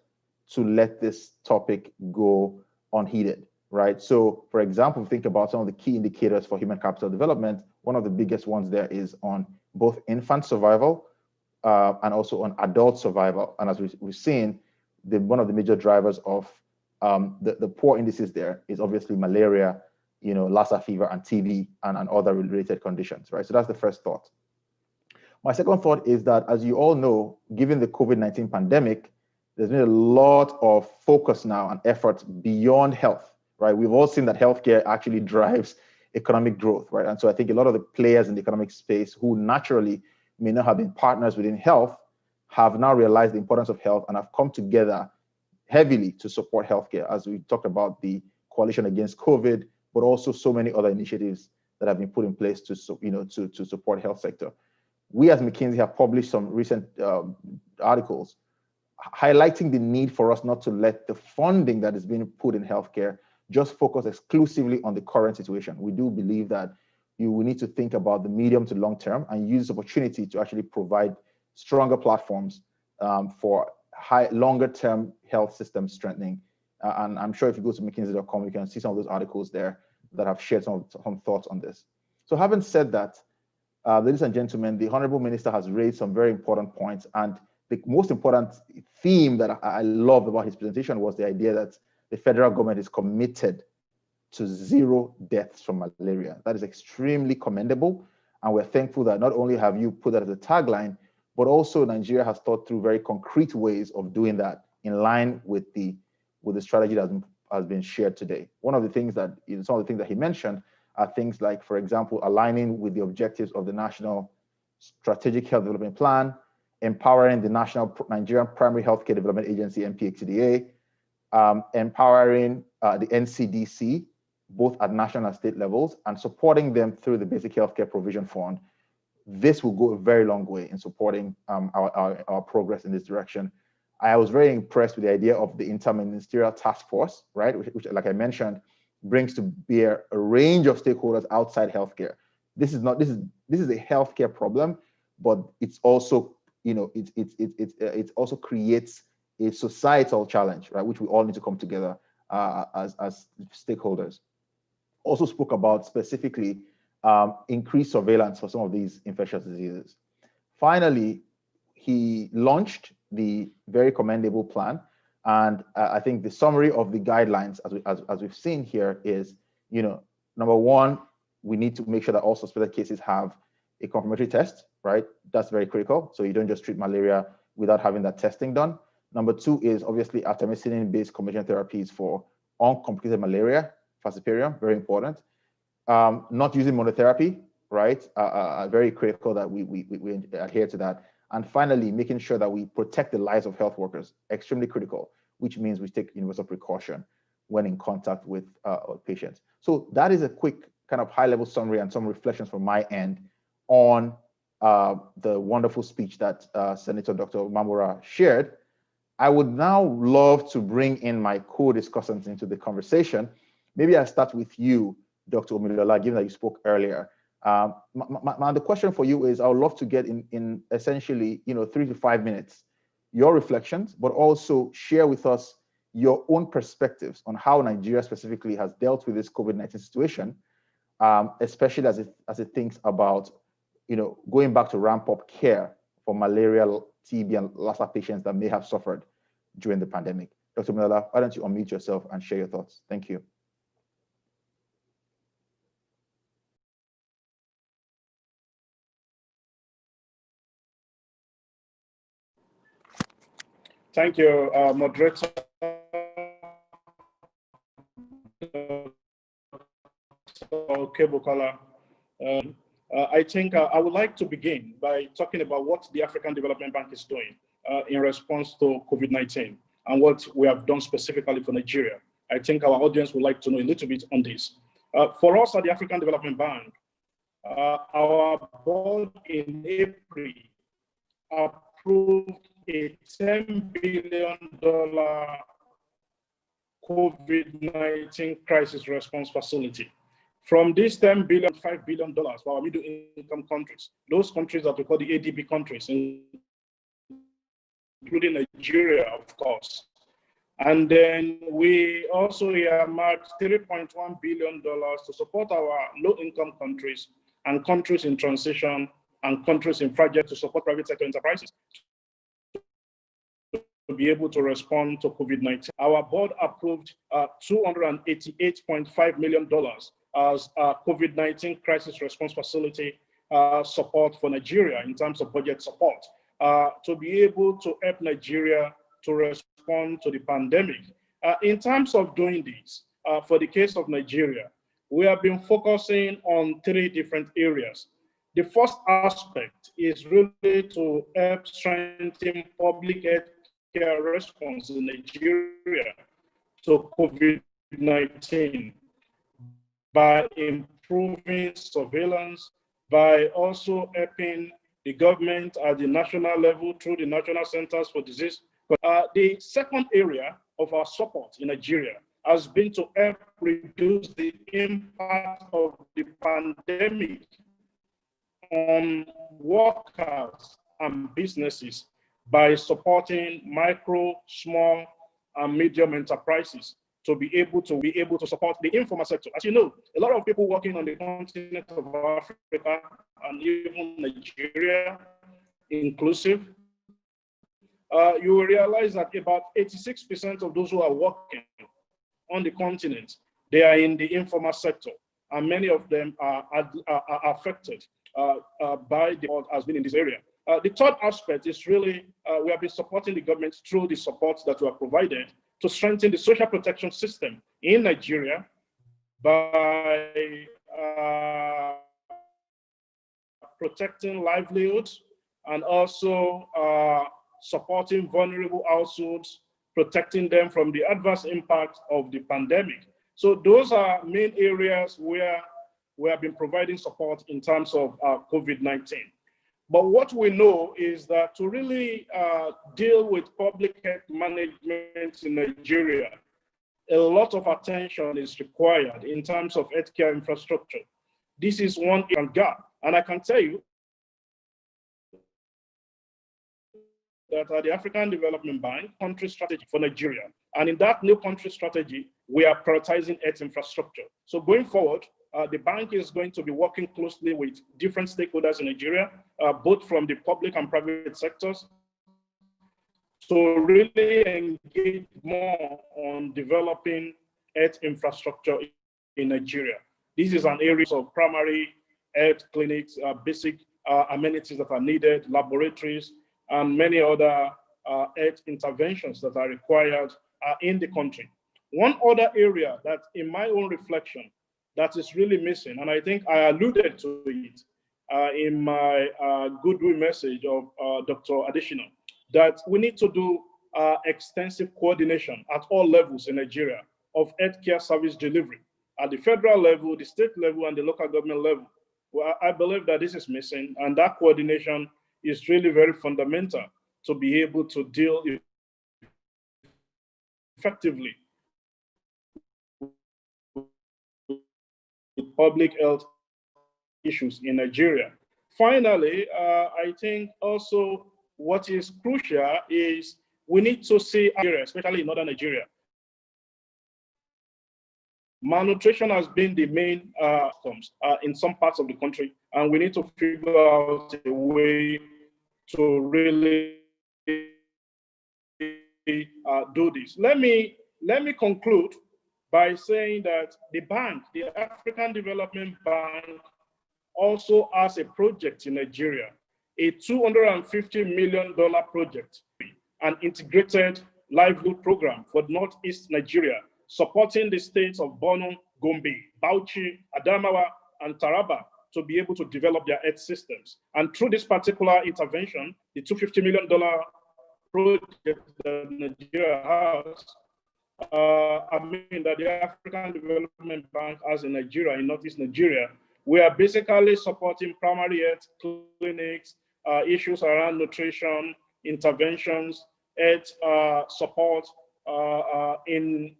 to let this topic go unheeded, right? So, for example, think about some of the key indicators for human capital development. One of the biggest ones there is on both infant survival and also on adult survival. And as we've seen, one of the major drivers of the poor indices there is obviously malaria, Lassa fever and TB and other related conditions, right? So that's the first thought. My second thought is that, as you all know, given the COVID-19 pandemic, there's been a lot of focus now and effort beyond health, right? We've all seen that healthcare actually drives economic growth, right? And so I think a lot of the players in the economic space who naturally may not have been partners within health have now realized the importance of health and have come together heavily to support healthcare, as we talked about the Coalition Against COVID, but also so many other initiatives that have been put in place to support health sector. We as McKinsey have published some recent articles highlighting the need for us not to let the funding that is being put in healthcare just focus exclusively on the current situation. We do believe that we need to think about the medium to long term and use this opportunity to actually provide stronger platforms for longer term health system strengthening. And I'm sure if you go to mckinsey.com, you can see some of those articles there that have shared some thoughts on this. So having said that, ladies and gentlemen, the Honorable Minister has raised some very important points. And the most important theme that I loved about his presentation was the idea that the federal government is committed to 0 deaths from malaria. That is extremely commendable. And we're thankful that not only have you put that as a tagline, but also Nigeria has thought through very concrete ways of doing that in line with the strategy that has been shared today. One of the things that, some of the things that he mentioned are things like, for example, aligning with the objectives of the National Strategic Health Development Plan, empowering the Nigerian Primary Healthcare Development Agency, NPHCDA, empowering the NCDC, both at national and state levels, and supporting them through the Basic Healthcare Provision Fund. This will go a very long way in supporting our progress in this direction. I was very impressed with the idea of the interministerial task force, right, which, like I mentioned, brings to bear a range of stakeholders outside healthcare. This is a healthcare problem, but it's also, it also creates a societal challenge, right, which we all need to come together as stakeholders. Also spoke about specifically increased surveillance for some of these infectious diseases. Finally, he launched the very commendable plan. And I think the summary of the guidelines, as we've seen here, is, number one, we need to make sure that all suspected cases have a confirmatory test, right? That's very critical. So you don't just treat malaria without having that testing done. Number two is obviously artemisinin-based combination therapies for uncomplicated malaria, falciparum, very important. Not using monotherapy, right? Very critical that we adhere to that. And finally, making sure that we protect the lives of health workers, extremely critical, which means we take universal precaution when in contact with patients. So that is a quick kind of high-level summary and some reflections from my end on the wonderful speech that Senator Dr. Mamora shared. I would now love to bring in my co-discussants into the conversation. Maybe I'll start with you, Dr. Omilola, given that you spoke earlier. The question for you is, I would love to get in essentially, 3 to 5 minutes, your reflections, but also share with us your own perspectives on how Nigeria specifically has dealt with this COVID-19 situation, especially as it thinks about, going back to ramp up care for malarial, TB, and Lassa patients that may have suffered during the pandemic. Dr. Minola, why don't you unmute yourself and share your thoughts? Thank you. Thank you, moderator. Okay, Bukola. I think I would like to begin by talking about what the African Development Bank is doing in response to COVID-19 and what we have done specifically for Nigeria. I think our audience would like to know a little bit on this. For us at the African Development Bank, our board in April approved a $10 billion COVID-19 crisis response facility. From this $10 billion, $5 billion for our middle income countries, those countries that we call the ADB countries, including Nigeria, of course. And then we also earmarked $3.1 billion to support our low-income countries and countries in transition and countries in fragile to support private sector enterprises to be able to respond to COVID-19. Our board approved $288.5 million as a COVID-19 crisis response facility support for Nigeria in terms of budget support to be able to help Nigeria to respond to the pandemic. In terms of doing this, for the case of Nigeria, we have been focusing on 3 different areas. The first aspect is really to help strengthen public health care response in Nigeria to COVID-19 by improving surveillance, by also helping the government at the national level through the National Centers for Disease. The second area of our support in Nigeria has been to help reduce the impact of the pandemic on workers and businesses by supporting micro, small, and medium enterprises to be able to support the informal sector. As you know, a lot of people working on the continent of Africa and even Nigeria, inclusive, you will realize that about 86% of those who are working on the continent, they are in the informal sector, and many of them are affected by the what has been in this area. The third aspect is really, we have been supporting the government through the support that we have provided to strengthen the social protection system in Nigeria by protecting livelihoods and also supporting vulnerable households, protecting them from the adverse impact of the pandemic. So those are main areas where we have been providing support in terms of COVID-19. But what we know is that to really deal with public health management in Nigeria, a lot of attention is required in terms of healthcare infrastructure. This is one gap. And I can tell you that at the African Development Bank, country strategy for Nigeria. And in that new country strategy, we are prioritizing health infrastructure. So going forward, the bank is going to be working closely with different stakeholders in Nigeria, both from the public and private sectors, to really engage more on developing health infrastructure in Nigeria. This is an area of primary health clinics, basic amenities that are needed, laboratories, and many other health interventions that are required in the country. One other area that, in my own reflection, that is really missing, and I think I alluded to it in my goodwill message of Dr. Additional, that we need to do extensive coordination at all levels in Nigeria of healthcare service delivery, at the federal level, the state level, and the local government level. Well, I believe that this is missing, and that coordination is really very fundamental to be able to deal effectively with public health issues in Nigeria. Finally, I think also what is crucial is we need to see, especially in northern Nigeria, malnutrition has been the main outcomes in some parts of the country, and we need to figure out a way to really do this. Let me conclude by saying that the bank, the African Development Bank, also has a project in Nigeria, a $250 million project, an integrated livelihood program for Northeast Nigeria, supporting the states of Borno, Gombe, Bauchi, Adamawa, and Taraba to be able to develop their health systems. And through this particular intervention, the $250 million project that Nigeria has, that the African Development Bank has in Nigeria, in Northeast Nigeria, we are basically supporting primary health clinics, issues around nutrition, interventions, health support in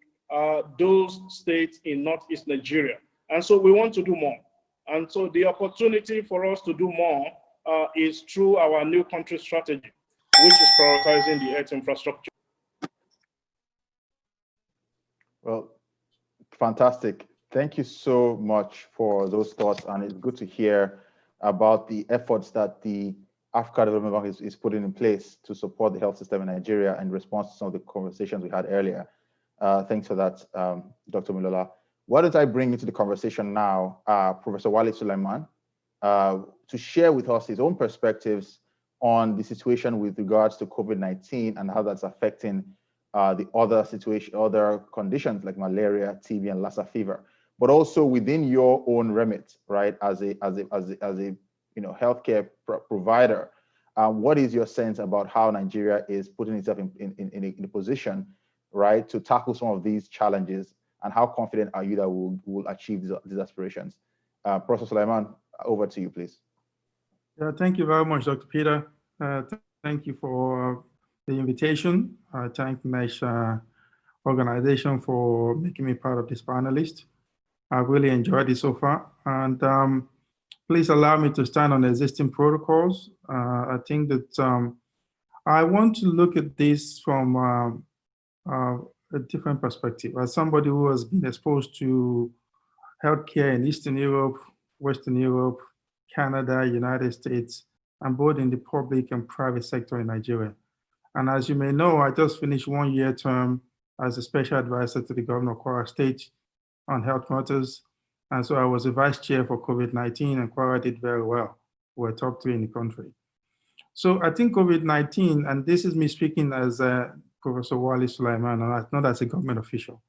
those states in Northeast Nigeria. And so we want to do more. And so the opportunity for us to do more is through our new country strategy, which is prioritizing the health infrastructure. Well, fantastic. Thank you so much for those thoughts. And it's good to hear about the efforts that the Africa Development Bank is putting in place to support the health system in Nigeria in response to some of the conversations we had earlier. Thanks for that, Dr. Milola. Why don't I bring into the conversation now Professor Wale Suleiman to share with us his own perspectives on the situation with regards to COVID-19 and how that's affecting the other conditions like malaria, TB, and Lassa fever, but also within your own remit, right? As a healthcare provider, what is your sense about how Nigeria is putting itself in a position, right, to tackle some of these challenges, and how confident are you that we'll achieve these aspirations? Professor Suleiman, over to you, please. Yeah, thank you very much, Dr. Peter. Thank you for the invitation. I thank NESH organization for making me part of this panelist. I've really enjoyed it so far. And please allow me to stand on existing protocols. I think that I want to look at this from a different perspective. As somebody who has been exposed to healthcare in Eastern Europe, Western Europe, Canada, United States, and both in the public and private sector in Nigeria. And as you may know, I just finished 1-year term as a special advisor to the governor of Kwara State on health matters. And so I was a vice chair for COVID-19, and Kwara did very well. We're top 3 in the country. So I think COVID-19, and this is me speaking as Professor Wale Suleiman, not as a government official.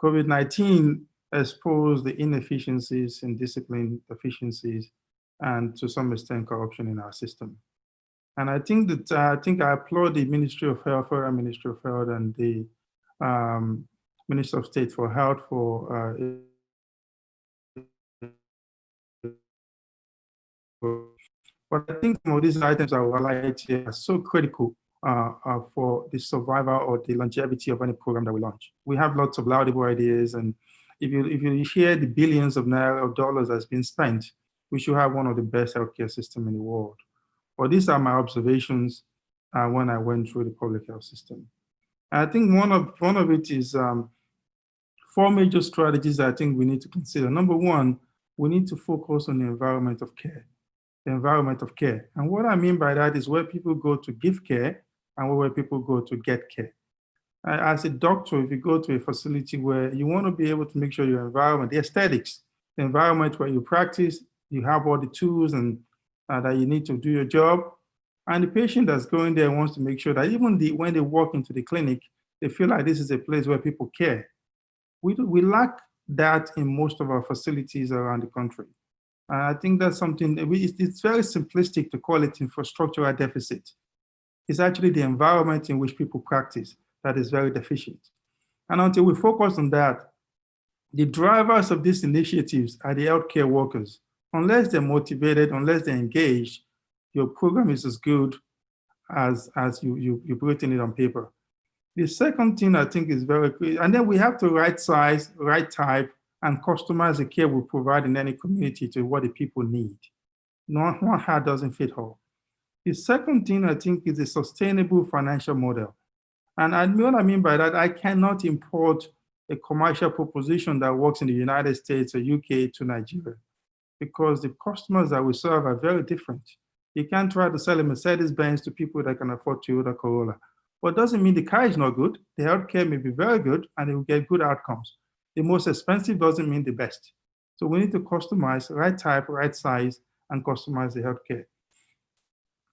COVID-19 exposed the inefficiencies and discipline deficiencies, and to some extent corruption in our system. And I think that I applaud the Ministry of Health, Federal Ministry of Health, and the Minister of State for Health for but I think some of these items I will highlight here are so critical for the survival or the longevity of any program that we launch. We have lots of laudable ideas, and if you hear the billions of naira or dollars that's been spent, we should have one of the best healthcare systems in the world. But these are my observations when I went through the public health system. And I think one of it is 4 major strategies that I think we need to consider. Number one, we need to focus on the environment of care. The environment of care. And what I mean by that is where people go to give care and where people go to get care. As a doctor, if you go to a facility where you want to be able to make sure your environment, the aesthetics, the environment where you practice, you have all the tools and that you need to do your job. And the patient that's going there wants to make sure that even when they walk into the clinic, they feel like this is a place where people care. We lack that in most of our facilities around the country. I think that's something, it's very simplistic to call it infrastructural deficit. It's actually the environment in which people practice that is very deficient. And until we focus on that, the drivers of these initiatives are the healthcare workers. Unless they're motivated, unless they're engaged, your program is as good as you've written it on paper. The second thing I think is very clear, and then we have to right size, right type, and customize the care we provide in any community to what the people need. One heart doesn't fit all. The second thing I think is a sustainable financial model. And what I mean by that, I cannot import a commercial proposition that works in the United States or UK to Nigeria, because the customers that we serve are very different. You can't try to sell a Mercedes-Benz to people that can afford Toyota Corolla. But it doesn't mean the car is not good. The healthcare may be very good and it will get good outcomes. The most expensive doesn't mean the best. So we need to customize right type, right size, and customize the healthcare.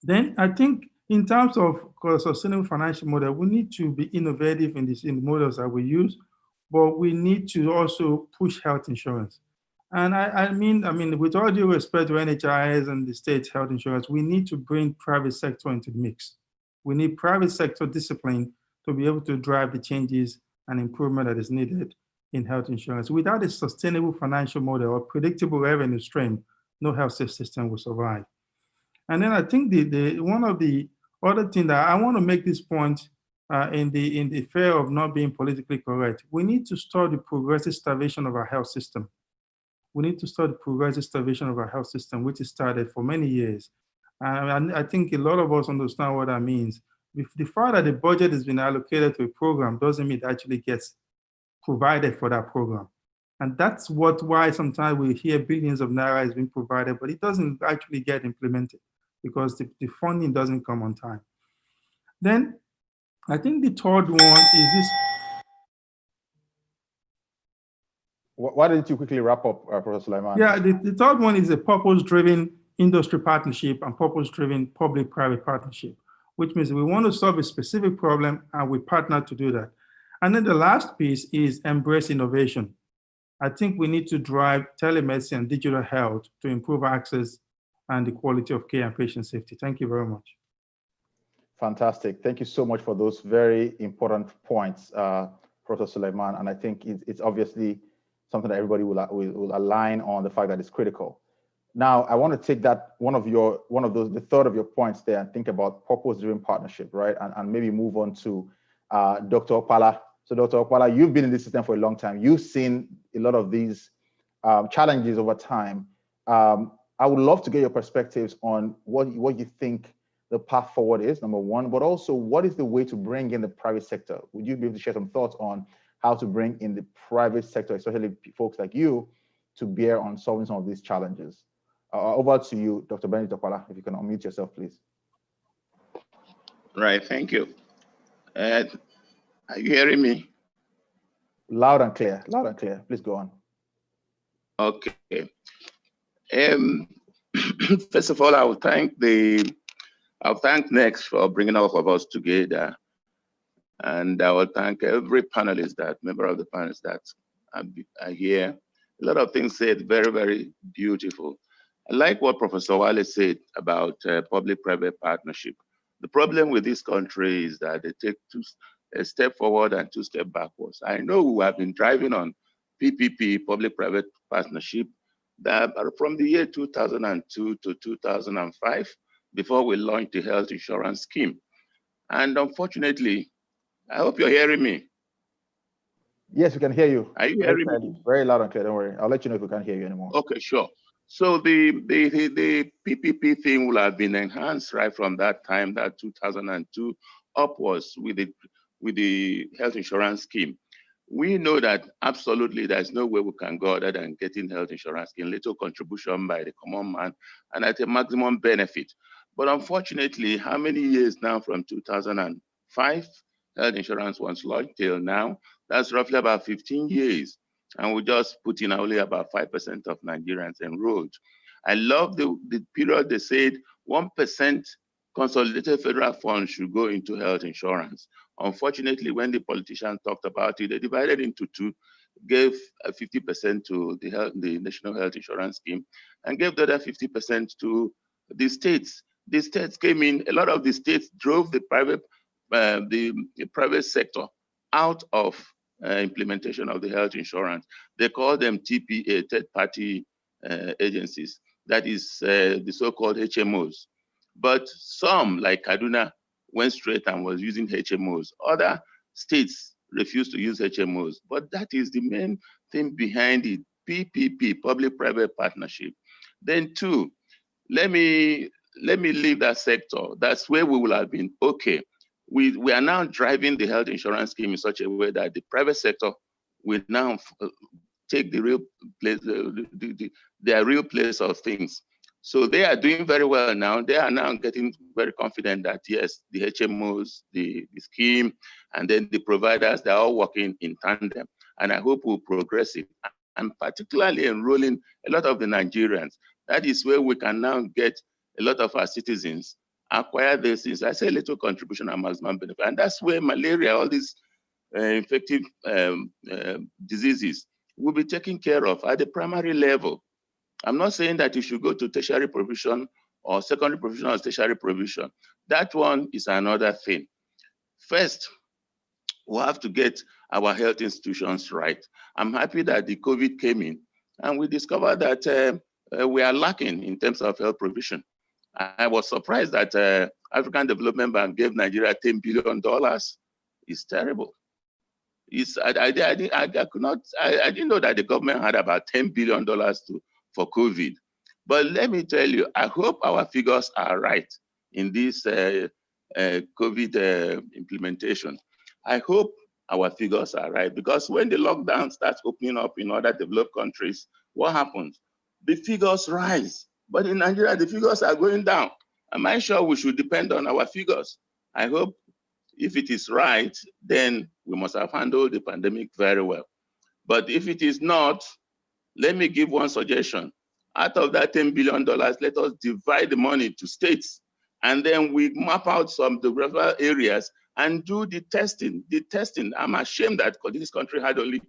Then I think in terms of sustainable financial model, we need to be innovative in the models that we use, but we need to also push health insurance. And I mean, with all due respect to NHIS and the state health insurance, we need to bring private sector into the mix. We need private sector discipline to be able to drive the changes and improvement that is needed in health insurance. Without a sustainable financial model or predictable revenue stream, no health system will survive. And then I think one of the other thing that I want to make this point in the fear of not being politically correct, we need to stop the progressive starvation of our health system. We need to stop the progressive starvation of our health system, which has started for many years. And I think a lot of us understand what that means. The fact that the budget has been allocated to a program doesn't mean it actually gets provided for that program. And that's why sometimes we hear billions of naira is being provided, but it doesn't actually get implemented because the funding doesn't come on time. Then I think the third one is this. Why didn't you quickly wrap up, Professor Sulaiman? Yeah, the third one is a purpose-driven industry partnership and purpose-driven public-private partnership, which means we want to solve a specific problem and we partner to do that. And then the last piece is embrace innovation. I think we need to drive telemedicine and digital health to improve access and the quality of care and patient safety. Thank you very much. Fantastic. Thank you so much for those very important points, Professor Sulaiman. And I think it's obviously something that everybody will align on, the fact that it's critical. Now, I want to take that the third of your points there and think about purpose-driven partnership, right? And maybe move on to Dr. Opala. So Dr. Opala, you've been in this system for a long time. You've seen a lot of these challenges over time. I would love to get your perspectives on what you think the path forward is, number one, but also what is the way to bring in the private sector? Would you be able to share some thoughts on how to bring in the private sector, especially folks like you, to bear on solving some of these challenges? Over to you, Dr. Benedict Opala, if you can unmute yourself, please. Right, thank you. Are you hearing me? Loud and clear, loud and clear. Please go on. Okay. First of all, I'll thank NESH for bringing all of us together. And I will thank every panelist, member of the panelists that are here. A lot of things said, very, very beautiful. I like what Professor Wale said about public-private partnership. The problem with this country is that they take a step forward and two steps backwards. I know we have been driving on PPP, public-private partnership, that from the year 2002 to 2005, before we launched the health insurance scheme. And unfortunately, I hope you're hearing me. Yes, we can hear you. Are you hearing me? Very loud and clear, don't worry. I'll let you know if we can't hear you anymore. Okay, sure. So the PPP thing will have been enhanced right from that time, that 2002 upwards with the health insurance scheme. We know that absolutely there's no way we can go other than getting health insurance scheme, little contribution by the common man and at a maximum benefit. But unfortunately, how many years now from 2005, health insurance was launched till now? That's roughly about 15 years. And we just put in only about 5% of Nigerians enrolled. I love the period they said 1% consolidated federal funds should go into health insurance. Unfortunately, when the politicians talked about it, they divided into two, gave 50% to the National Health Insurance Scheme and gave the other 50% to the states. The states came in, a lot of the states drove the private sector out of implementation of the health insurance. They call them TPA, third-party agencies. That is the so-called HMOs. But some, like Kaduna, went straight and was using HMOs. Other states refused to use HMOs. But that is the main thing behind it, PPP, public-private partnership. Then two, let me leave that sector. That's where we will have been okay. We are now driving the health insurance scheme in such a way that the private sector will now take the real place, their real place of things. So they are doing very well now. They are now getting very confident that yes, the HMOs, the scheme, and then the providers, they're all working in tandem. And I hope we'll progress it. And particularly enrolling a lot of the Nigerians. That is where we can now get a lot of our citizens acquire these things. I say little contribution and maximum benefit. And that's where malaria, all these infective diseases will be taken care of at the primary level. I'm not saying that you should go to tertiary provision or secondary provision or tertiary provision. That one is another thing. First, we have to get our health institutions right. I'm happy that the COVID came in and we discovered that we are lacking in terms of health provision. I was surprised that African Development Bank gave Nigeria $10 billion. It's terrible. I didn't know that the government had about $10 billion for COVID. But let me tell you, I hope our figures are right in this COVID implementation. I hope our figures are right, because when the lockdown starts opening up in other developed countries, what happens? The figures rise. But in Nigeria, the figures are going down. Am I sure we should depend on our figures? I hope if it is right, then we must have handled the pandemic very well. But if it is not, let me give one suggestion. Out of that $10 billion, let us divide the money to states, and then we map out some developed areas and do the testing. The testing, I'm ashamed that this country had only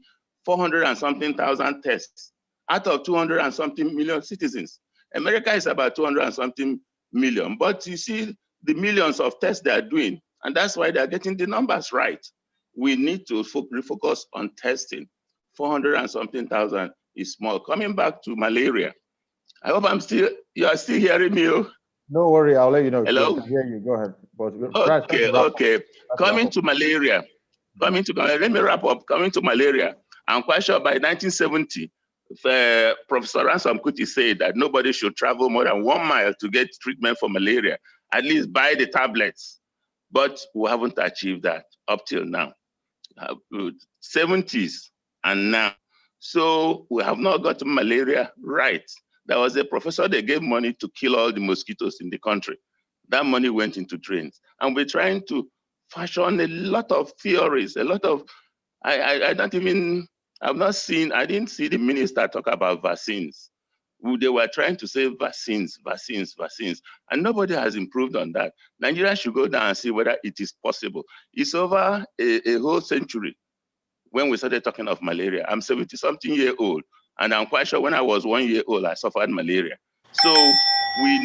400 and something thousand tests out of 200 and something million citizens. America is about 200 and something million, but you see the millions of tests they are doing, and that's why they're getting the numbers right. We need to refocus on testing. 400 and something thousand is small. Coming back to malaria, I hope you are still hearing me. No worry, I'll let you know. Hello? I can hear you, go ahead. Okay. Coming to malaria, let me wrap up. Coming to malaria, I'm quite sure by 1970, Professor Ransom Kuti said that nobody should travel more than 1 mile to get treatment for malaria, at least buy the tablets. But we haven't achieved that up till now. 70s and now. So we have not got malaria right. There was a professor, they gave money to kill all the mosquitoes in the country. That money went into drains. And we're trying to fashion a lot of theories, a lot of, I didn't see the minister talk about vaccines. They were trying to say vaccines, and nobody has improved on that. Nigeria should go down and see whether it is possible. It's over a whole century when we started talking of malaria. I'm 70-something year old, and I'm quite sure when I was 1 year old, I suffered malaria. So we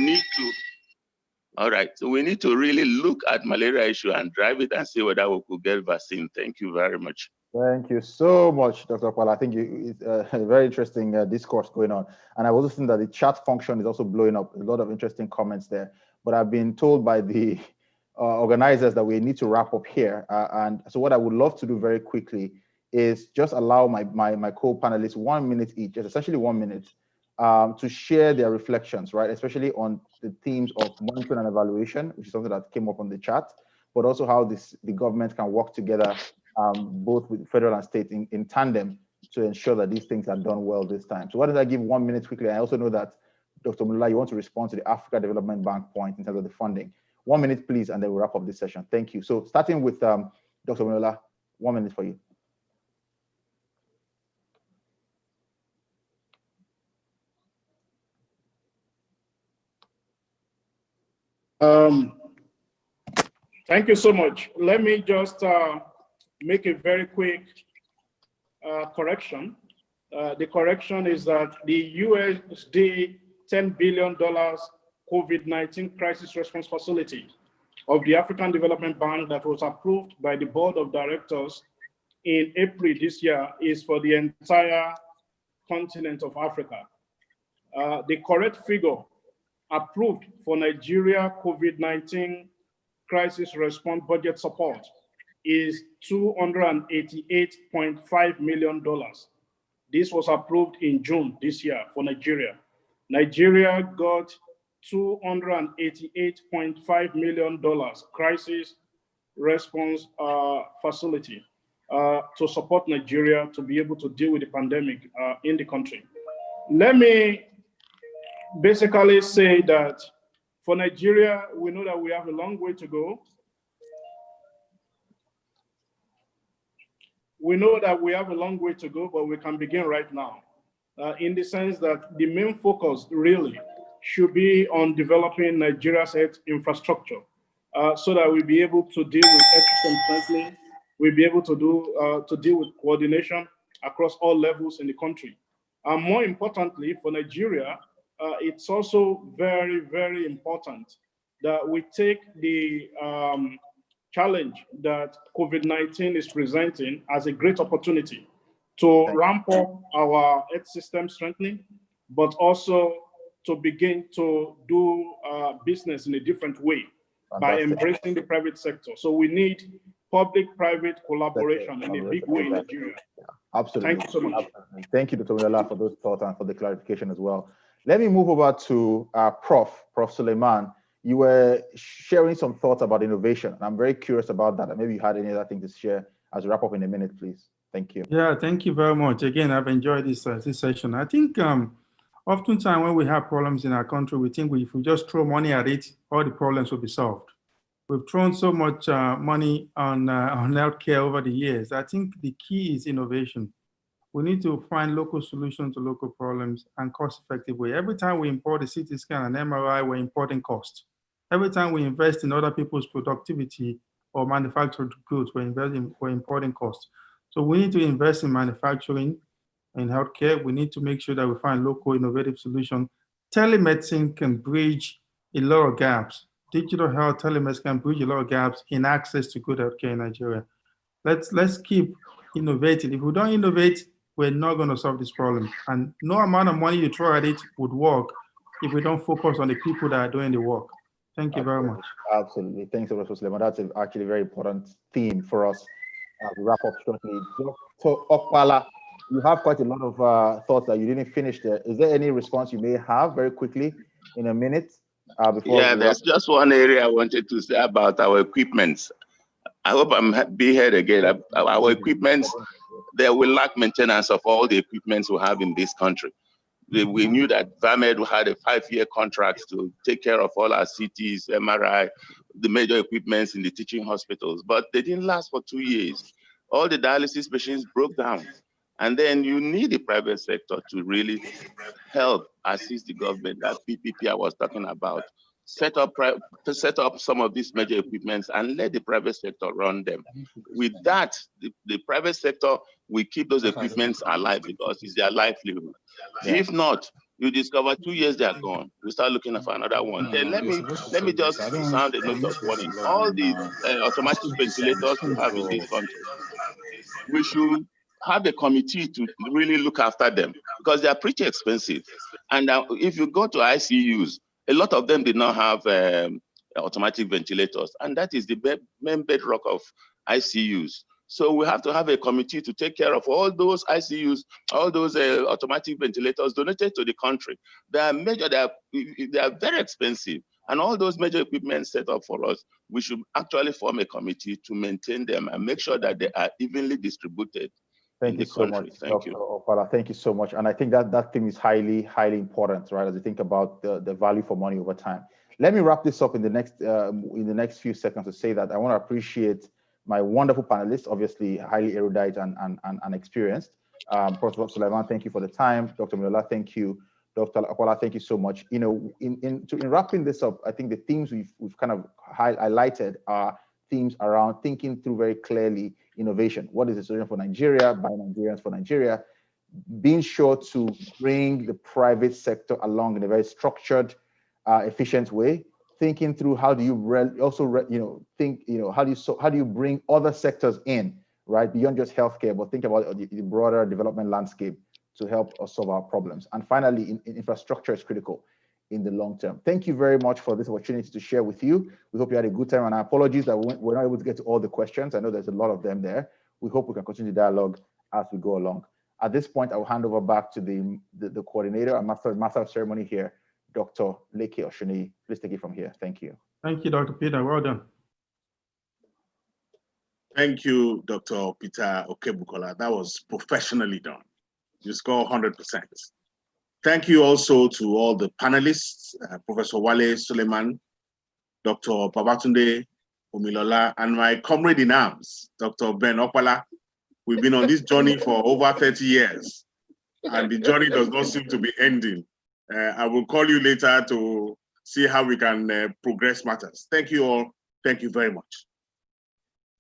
need to really look at malaria issue and drive it and see whether we could get vaccine. Thank you very much. Thank you so much, Dr. Kwala. I think it's a very interesting discourse going on. And I was listening that the chat function is also blowing up. A lot of interesting comments there. But I've been told by the organizers that we need to wrap up here. And so what I would love to do very quickly is just allow my co-panelists 1 minute each, just essentially 1 minute, to share their reflections, right? Especially on the themes of monitoring and evaluation, which is something that came up on the chat, but also how the government can work together, both with federal and state in tandem, to ensure that these things are done well this time. So why don't I give 1 minute quickly? I also know that Dr. Mullah, you want to respond to the Africa Development Bank point in terms of the funding. 1 minute, please, and then we'll wrap up this session. Thank you. So starting with Dr. Mullah, 1 minute for you. Thank you so much. Let me just make a very quick correction. The correction is that the USD $10 billion COVID-19 crisis response facility of the African Development Bank that was approved by the board of directors in April this year is for the entire continent of Africa. The correct figure approved for Nigeria COVID-19 crisis response budget support is $288.5 million. This was approved in June this year for Nigeria. Nigeria got $288.5 million crisis response facility to support Nigeria to be able to deal with the pandemic in the country. Let me basically say that for Nigeria, we know that we have a long way to go. We know that we have a long way to go, but we can begin right now. In the sense that the main focus really should be on developing Nigeria's health infrastructure so that we'll be able to deal with health system strengthening, we'll be able to deal with coordination across all levels in the country. And more importantly, for Nigeria, it's also very, very important that we take the challenge that COVID-19 is presenting as a great opportunity to ramp up our health system strengthening, but also to begin to do business in a different way by embracing the private sector. So we need public-private collaboration in a big way in Nigeria. Yeah, absolutely. Thank you so much. Absolutely. Thank you, Dr. Miola, for those thoughts and for the clarification as well. Let me move over to Prof. Suleiman. You were sharing some thoughts about innovation, and I'm very curious about that. And maybe you had any other thing to share as we wrap up in a minute, please. Thank you. Yeah, thank you very much. Again, I've enjoyed this session. I think oftentimes when we have problems in our country, we think if we just throw money at it, all the problems will be solved. We've thrown so much money on healthcare over the years. I think the key is innovation. We need to find local solutions to local problems and cost-effective way. Every time we import a CT scan and MRI, we're importing cost. Every time we invest in other people's productivity or manufactured goods, we're importing cost. So we need to invest in manufacturing, in healthcare. We need to make sure that we find local innovative solutions. Telemedicine can bridge a lot of gaps. Digital health telemedicine can bridge a lot of gaps in access to good healthcare in Nigeria. Let's keep innovating. If we don't innovate, we're not going to solve this problem. And no amount of money you throw at it would work if we don't focus on the people that are doing the work. Thank you very much. Absolutely. Thanks, Dr. Suleiman. That's actually a very important theme for us as we wrap up shortly. Dr. Okpala, you have quite a lot of thoughts that you didn't finish there. Is there any response you may have very quickly in a minute? Yeah, there's just one area I wanted to say about our equipment. I hope I'm being heard again. Our equipment, they will lack maintenance of all the equipments we have in this country. We knew that VAMED had a 5-year contract to take care of all our CTs, MRI, the major equipments in the teaching hospitals, but they didn't last for 2 years. All the dialysis machines broke down. And then you need the private sector to really help assist the government, that PPP I was talking about. Set up some of these major equipments and let the private sector run them. With that, the private sector will keep those equipments alive because it's their livelihood. Yeah. If not, you discover 2 years they are gone. We start looking for another one. Then let me just sound a note of warning. All these automatic ventilators we have in this country, we should have a committee to really look after them because they are pretty expensive. And if you go to ICUs, a lot of them did not have automatic ventilators, and that is the main bedrock of ICUs. So we have to have a committee to take care of all those ICUs, all those automatic ventilators donated to the country. They are major, they are very expensive. And all those major equipment set up for us, we should actually form a committee to maintain them and make sure that they are evenly distributed. Thank you so much, Dr. Okpala. Thank you so much. And I think that thing is highly, highly important, right? As you think about the value for money over time. Let me wrap this up in the next few seconds to say that I want to appreciate my wonderful panelists, obviously highly erudite and experienced. Professor Suleiman, thank you for the time. Dr. Miola, thank you. Dr. Okpala, thank you so much. You know, in wrapping this up, I think the themes we've kind of highlighted are themes around thinking through very clearly innovation. What is the solution for Nigeria, by Nigerians for Nigeria? Being sure to bring the private sector along in a very structured, efficient way. Thinking through how do you how do you bring other sectors in, right, beyond just healthcare, but think about the broader development landscape to help us solve our problems. And finally, infrastructure is critical in the long term. Thank you very much for this opportunity to share with you. We hope you had a good time, and our apologies that we're not able to get to all the questions. I know there's a lot of them there. We hope we can continue the dialogue as we go along. At this point, I will hand over back to the coordinator and master of ceremony here, Dr. Leke Oshuni. Please take it from here. Thank you. Thank you, Dr. Peter. Well done. Thank you, Dr. Peter Okebukola. That was professionally done. You score 100%. Thank you also to all the panelists, Professor Wale Suleiman, Dr. Babatunde Omilola, and my comrade in arms, Dr. Ben Opala. We've been on this journey for over 30 years, and the journey does not seem to be ending. I will call you later to see how we can progress matters. Thank you all. Thank you very much.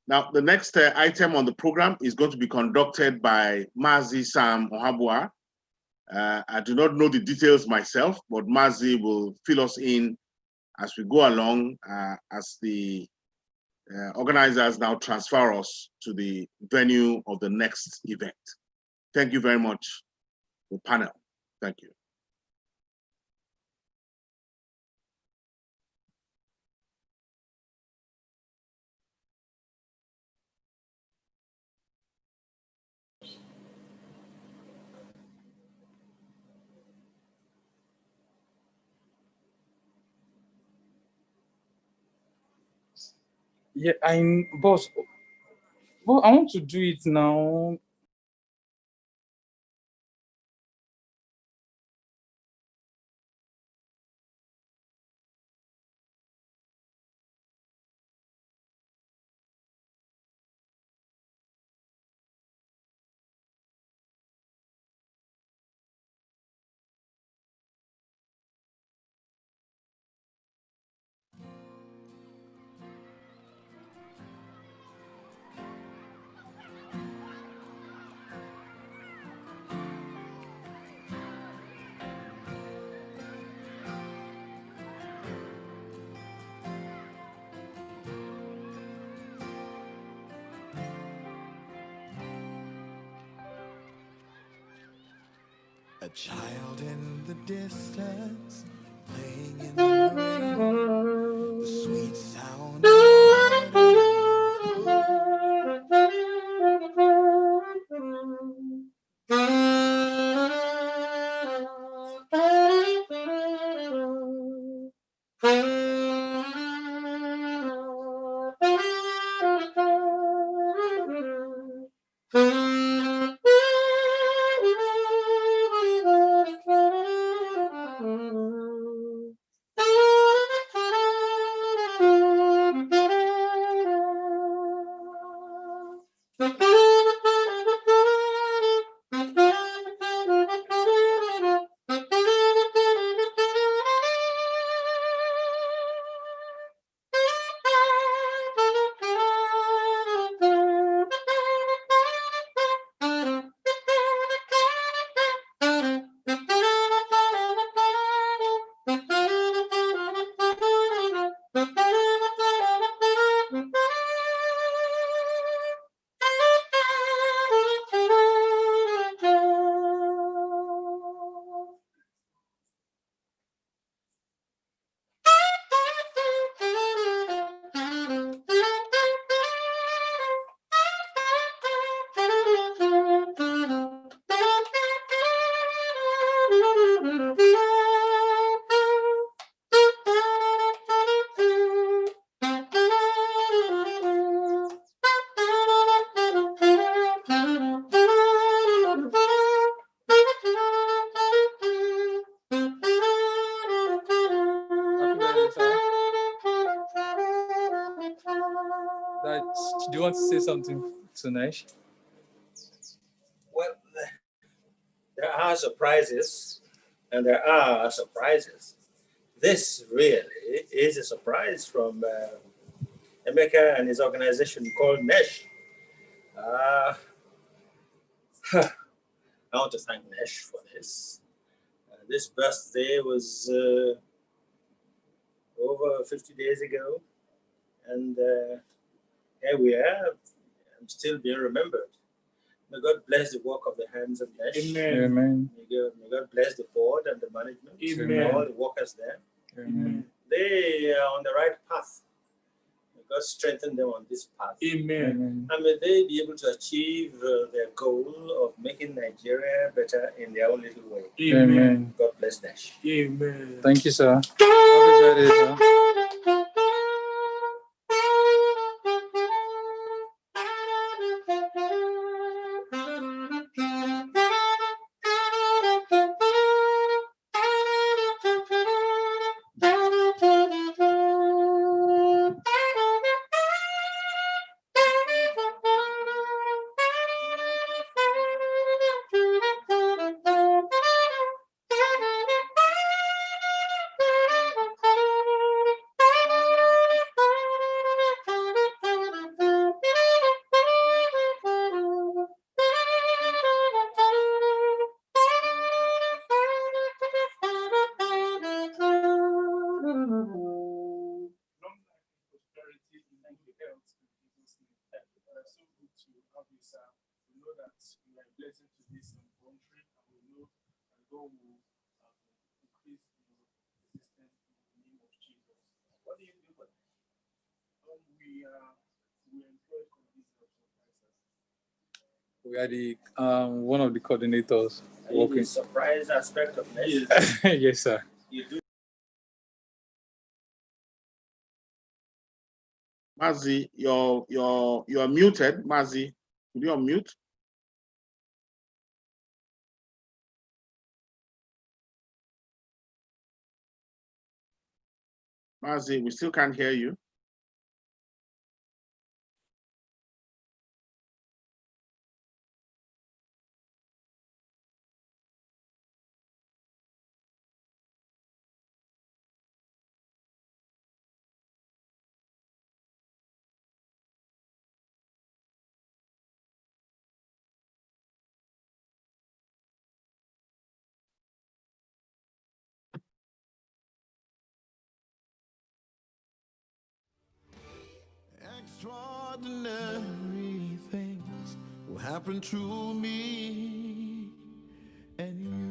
Now, the next item on the program is going to be conducted by Mazi Sam Ohabua. I do not know the details myself, but Mazi will fill us in as we go along, as the organizers now transfer us to the venue of the next event. Thank you very much, the panel. Thank you. Yeah, boss. Well, I want to do it now. A child in the distance, playing in the rain, the sweet sound of Do you want to say something to NESH? Well, there are surprises, and there are surprises. This really is a surprise from Emeka and his organization called NESH. I want to thank NESH for this. This birthday was over 50 days ago, and here we are. I'm still being remembered. May God bless the work of the hands of NESH. Amen. Amen. May God bless the board and the management, Amen. all the workers there. Amen. They are on the right path. May God strengthen them on this path. Amen. And may they be able to achieve their goal of making Nigeria better in their own little way. Amen. God bless NESH. Amen. Thank you, sir. Happy birthday, sir. God will increase resistance in the name of Jesus. What do you do for that? We employ community surprises. We are the one of the coordinators. The surprise aspect of NESH. Yes, sir. You do. Mazi, you're muted. Mazi, could you unmute? Mazi, we still can't hear you. Extraordinary things will happen to me and you.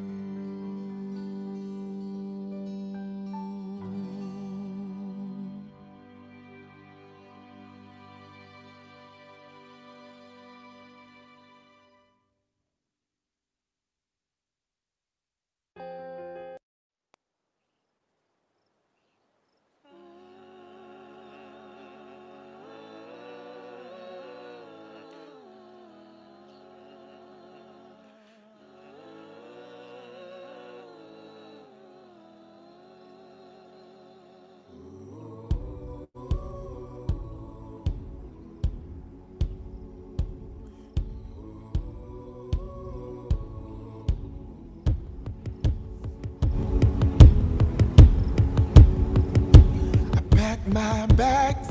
Pack my bags,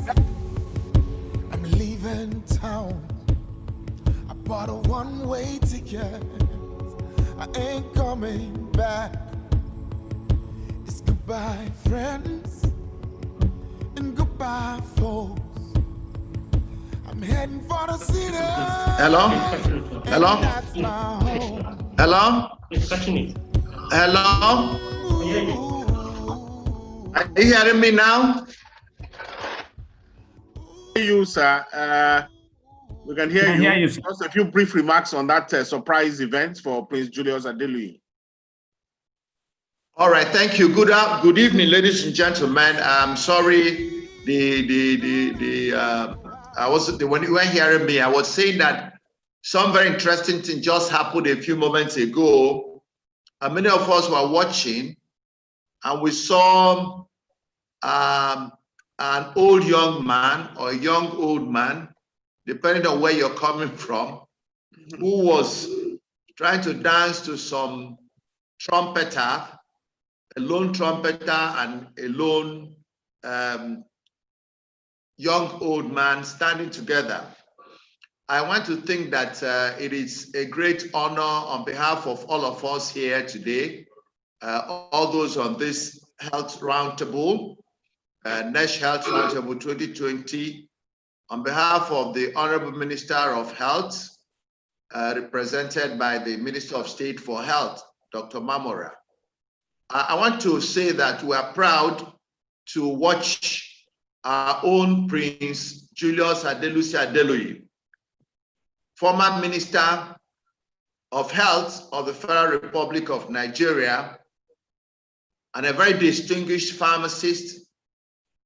I'm leaving town. I bought a one-way ticket, I ain't coming back. It's goodbye friends and goodbye folks. I'm heading for the city. Hello? Hello? That's my home. Hello? Hello? Are you hearing me now? You, sir. We can hear you. Just a few brief remarks on that surprise event for Prince Julius Adelui. All right, thank you. Good evening, ladies and gentlemen. I'm sorry. When you were hearing me, I was saying that some very interesting thing just happened a few moments ago. And many of us were watching, and we saw an old young man or a young old man, depending on where you're coming from, who was trying to dance to some trumpeter, a lone trumpeter and a lone young old man standing together. I want to think that it is a great honor on behalf of all of us here today, all those on this Health Roundtable, NESH Health Roundtable 2020, on behalf of the Honorable Minister of Health, represented by the Minister of State for Health, Dr. Mamora. I want to say that we are proud to watch our own Prince Julius Adelui, former Minister of Health of the Federal Republic of Nigeria, and a very distinguished pharmacist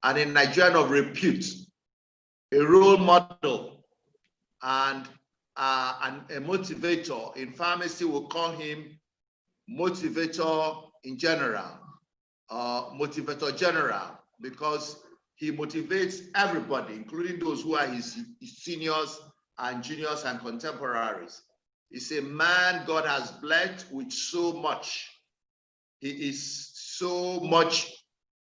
and a Nigerian of repute, a role model and a motivator. In pharmacy, we'll call him motivator in general, motivator general, because he motivates everybody, including those who are his seniors and juniors and contemporaries. He's a man God has blessed with so much. He is so much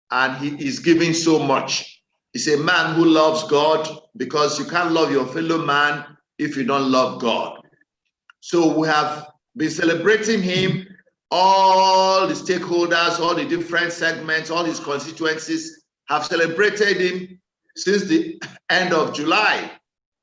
and he is giving so much. He's a man who loves God, because you can't love your fellow man if you don't love God. So we have been celebrating him. All the stakeholders, all the different segments, all his constituencies have celebrated him since the end of July.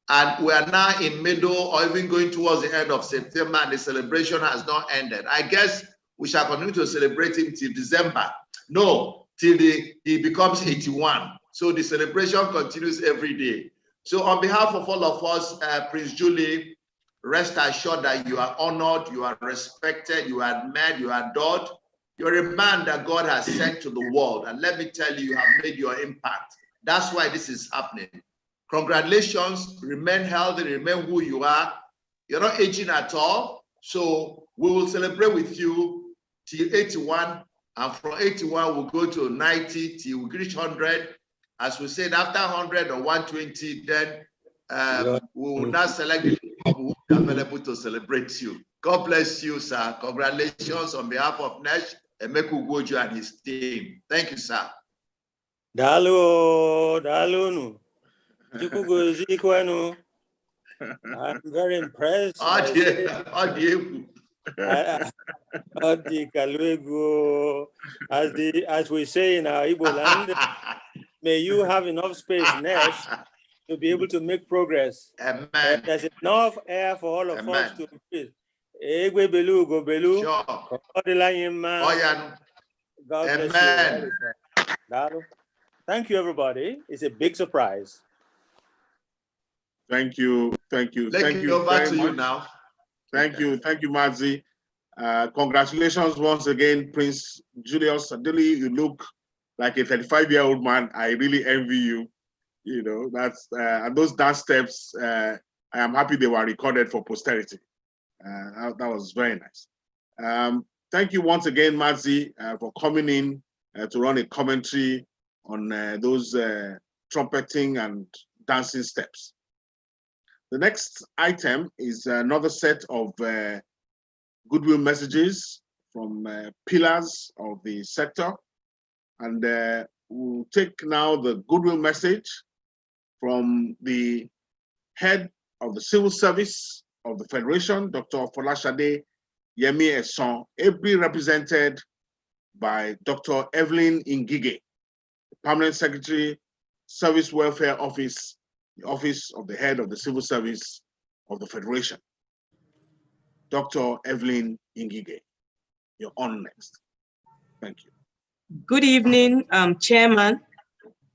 And we are now in middle or even going towards the end of September, and the celebration has not ended. I guess we shall continue to celebrate him till December. No, till he becomes 81. So the celebration continues every day. So on behalf of all of us, Prince Julie, rest assured that you are honored, you are respected, you are admired, you are adored. You're a man that God has sent to the world. And let me tell you, you have made your impact. That's why this is happening. Congratulations, remain healthy, remain who you are. You're not aging at all. So we will celebrate with you till 81. And from 81, we'll go to 90 till we reach 100. As we said, after 100 or 120, then we will now select the people who are available to celebrate you. God bless you, sir. Congratulations on behalf of NESH, Emeku Goju and his team. Thank you, sir. Dalunu. I'm very impressed. As we say in our Igbo land, may you have enough space, NESH, to be able to make progress. Amen. There's enough air for all of us to breathe. Egwe belu, go belu. Sure. God Amen. bless you. Thank you, everybody. It's a big surprise. Thank you. Thank you. Thank you very back to much. you now. Thank you. Thank you, Mazi. Congratulations once again, Prince Julius Adili. You look like a 35-year-old man. I really envy you. You know, that's and those dance steps, I am happy they were recorded for posterity. That was very nice. Thank you once again, Mazi, for coming in to run a commentary on those trumpeting and dancing steps. The next item is another set of goodwill messages from pillars of the sector. And we'll take now the goodwill message from the head of the civil service of the Federation, Dr. Folashade Yemi Eson, ably represented by Dr. Evelyn Ngige, Permanent Secretary, Service Welfare Office, the Office of the Head of the Civil Service of the Federation. Dr. Evelyn Ngige, you're on next. Thank you. Good evening, Chairman,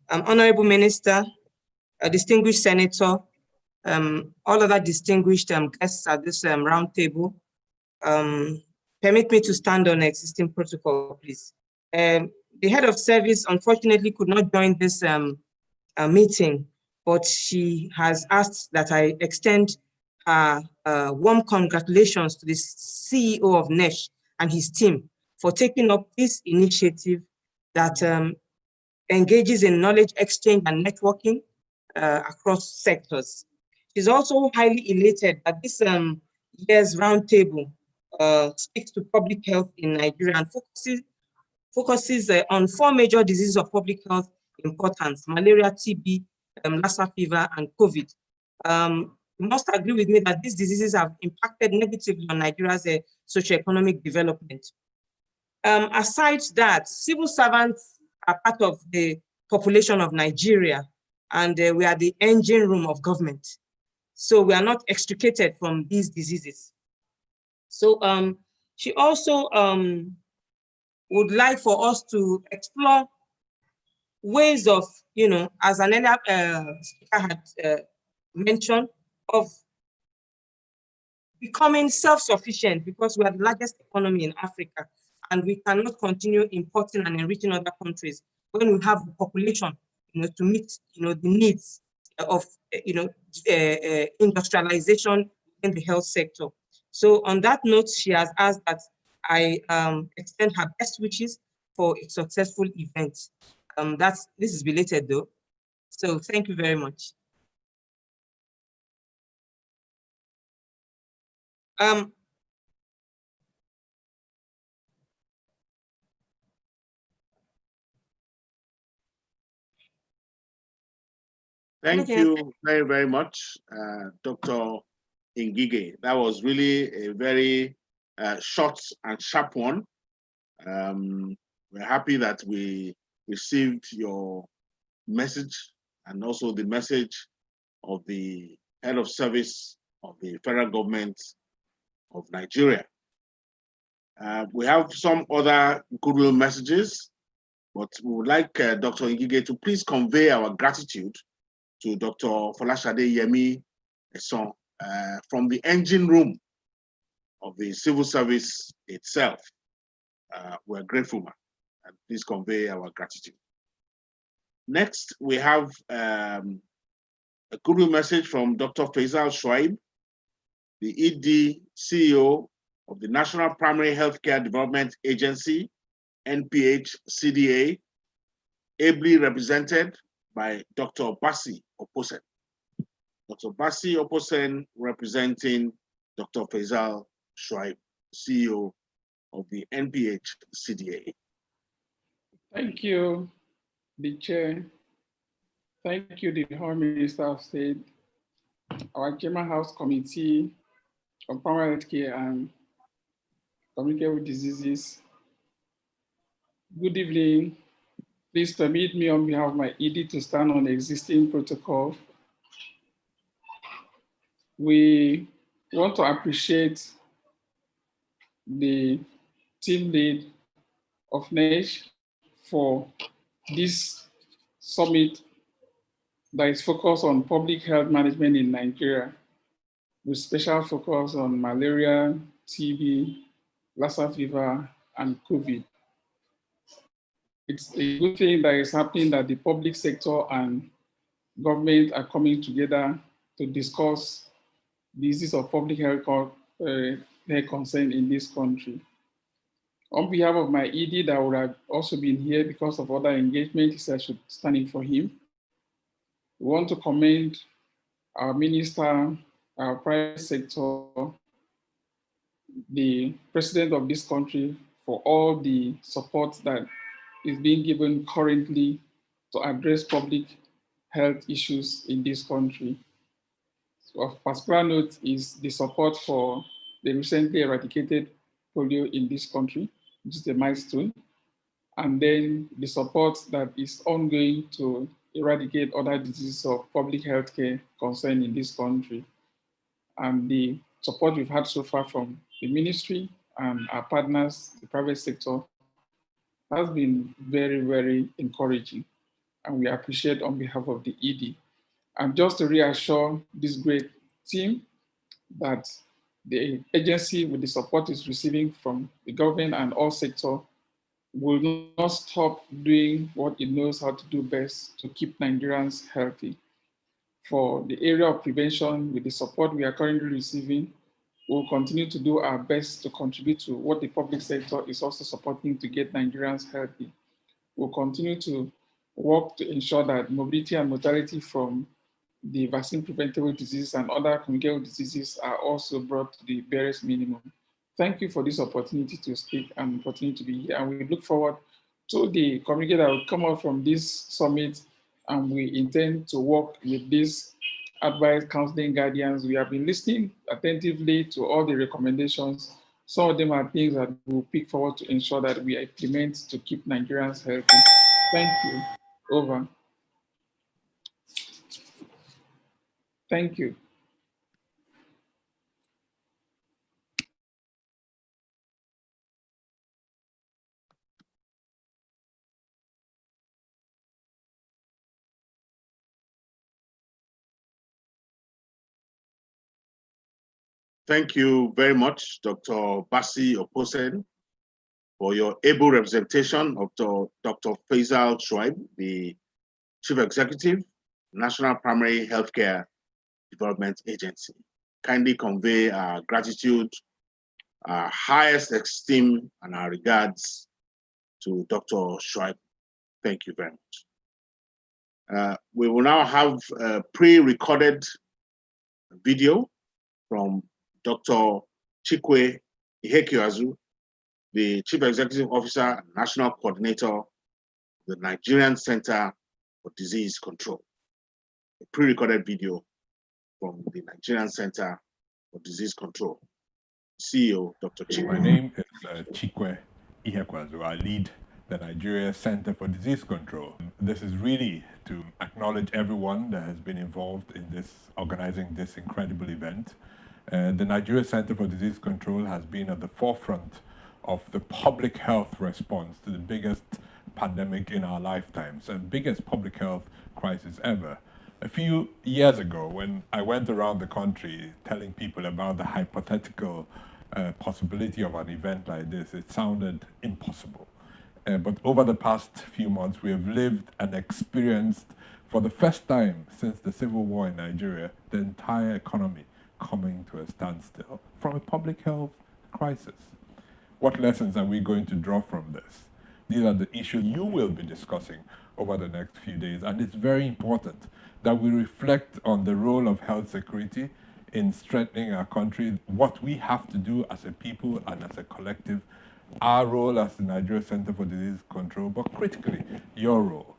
Honorable Minister, distinguished Senator, all other distinguished guests at this round table. Permit me to stand on existing protocol, please. The head of service unfortunately could not join this meeting, but she has asked that I extend warm congratulations to the CEO of NESH and his team for taking up this initiative that engages in knowledge exchange and networking across sectors. She's also highly elated that this year's roundtable speaks to public health in Nigeria and focuses on 4 major diseases of public health importance: malaria, TB, Lassa fever, and COVID. You must agree with me that these diseases have impacted negatively on Nigeria's socioeconomic development. Aside that, civil servants are part of the population of Nigeria, and we are the engine room of government. So we are not extricated from these diseases. So she also would like for us to explore ways of, as an earlier speaker had mentioned, of becoming self-sufficient, because we are the largest economy in Africa, and we cannot continue importing and enriching other countries when we have the population, to meet, the needs of, industrialization in the health sector. So on that note, she has asked that I extend her best wishes for a successful event. This is belated though. So thank you very much. Thank you very, very much, Dr. Ngige. That was really a very short and sharp one. We're happy that we received your message and also the message of the head of service of the federal government of Nigeria. We have some other goodwill messages, but we would like Dr. Ngige to please convey our gratitude to Dr. Folashade Yemi Eson from the engine room of the civil service itself. We're grateful, ma'am, and please convey our gratitude. Next, we have a goodwill message from Dr. Faisal Shuaib, the ED CEO of the National Primary Healthcare Development Agency, NPH CDA, ably represented by Dr. Bassi Oposen. Dr. Bassi Oposen representing Dr. Faisal Shuaib, CEO of the NPH CDA. Thank you, the chair. Thank you, the Home Minister of State, our Chairman House Committee on Primary Healthcare and Communicable Diseases. Good evening. Please permit me on behalf of my ED to stand on the existing protocol. We want to appreciate the team lead of NESH for this summit that is focused on public health management in Nigeria, with special focus on malaria, TB, Lassa fever, and COVID. It's a good thing that is happening that the public sector and government are coming together to discuss the issues of public health concern in this country. On behalf of my ED that would have also been here because of other engagements, I should stand in for him. We want to commend our minister, our private sector, the president of this country for all the support that is being given currently to address public health issues in this country. So of particular note is the support for the recently eradicated polio in this country, which is a milestone, and then the support that is ongoing to eradicate other diseases of public health care concern in this country. And the support we've had so far from the ministry and our partners, the private sector, has been very, very encouraging. And we appreciate on behalf of the ED. And just to reassure this great team that the agency with the support it's receiving from the government and all sector will not stop doing what it knows how to do best to keep Nigerians healthy. For the area of prevention, with the support we are currently receiving, we'll continue to do our best to contribute to what the public sector is also supporting to get Nigerians healthy. We'll continue to work to ensure that mobility and mortality from the vaccine preventable diseases and other communicable diseases are also brought to the barest minimum. Thank you for this opportunity to speak and opportunity to be here. And we look forward to the communique that will come out from this summit. And we intend to work with this advice, counseling, guidance. We have been listening attentively to all the recommendations. Some of them are things that we'll pick forward to ensure that we implement to keep Nigerians healthy. Thank you. Over. Thank you. Thank you very much, Dr. Bassi Oposen, for your able representation of Dr. Faisal Shuaib, the Chief Executive, National Primary Healthcare Development Agency. Kindly convey our gratitude, our highest esteem, and our regards to Dr. Shuaib. Thank you very much. We will now have a pre-recorded video from Dr. Chikwe Ihekioazu, the Chief Executive Officer and National Coordinator of the Nigerian Center for Disease Control. A pre-recorded video from the Nigerian Center for Disease Control. CEO, Dr. Chikwe. My name is Chikwe Ihekioazu. I lead the Nigeria Center for Disease Control. This is really to acknowledge everyone that has been involved in this, organizing this incredible event. The Nigeria Center for Disease Control has been at the forefront of the public health response to the biggest pandemic in our lifetimes and biggest public health crisis ever. A few years ago, when I went around the country telling people about the hypothetical possibility of an event like this, it sounded impossible. But over the past few months, we have lived and experienced, for the first time since the civil war in Nigeria, the entire economy coming to a standstill from a public health crisis. What lessons are we going to draw from this? These are the issues you will be discussing over the next few days, and it's very important that we reflect on the role of health security in strengthening our country, what we have to do as a people and as a collective, our role as the Nigeria Center for Disease Control, but critically, your role.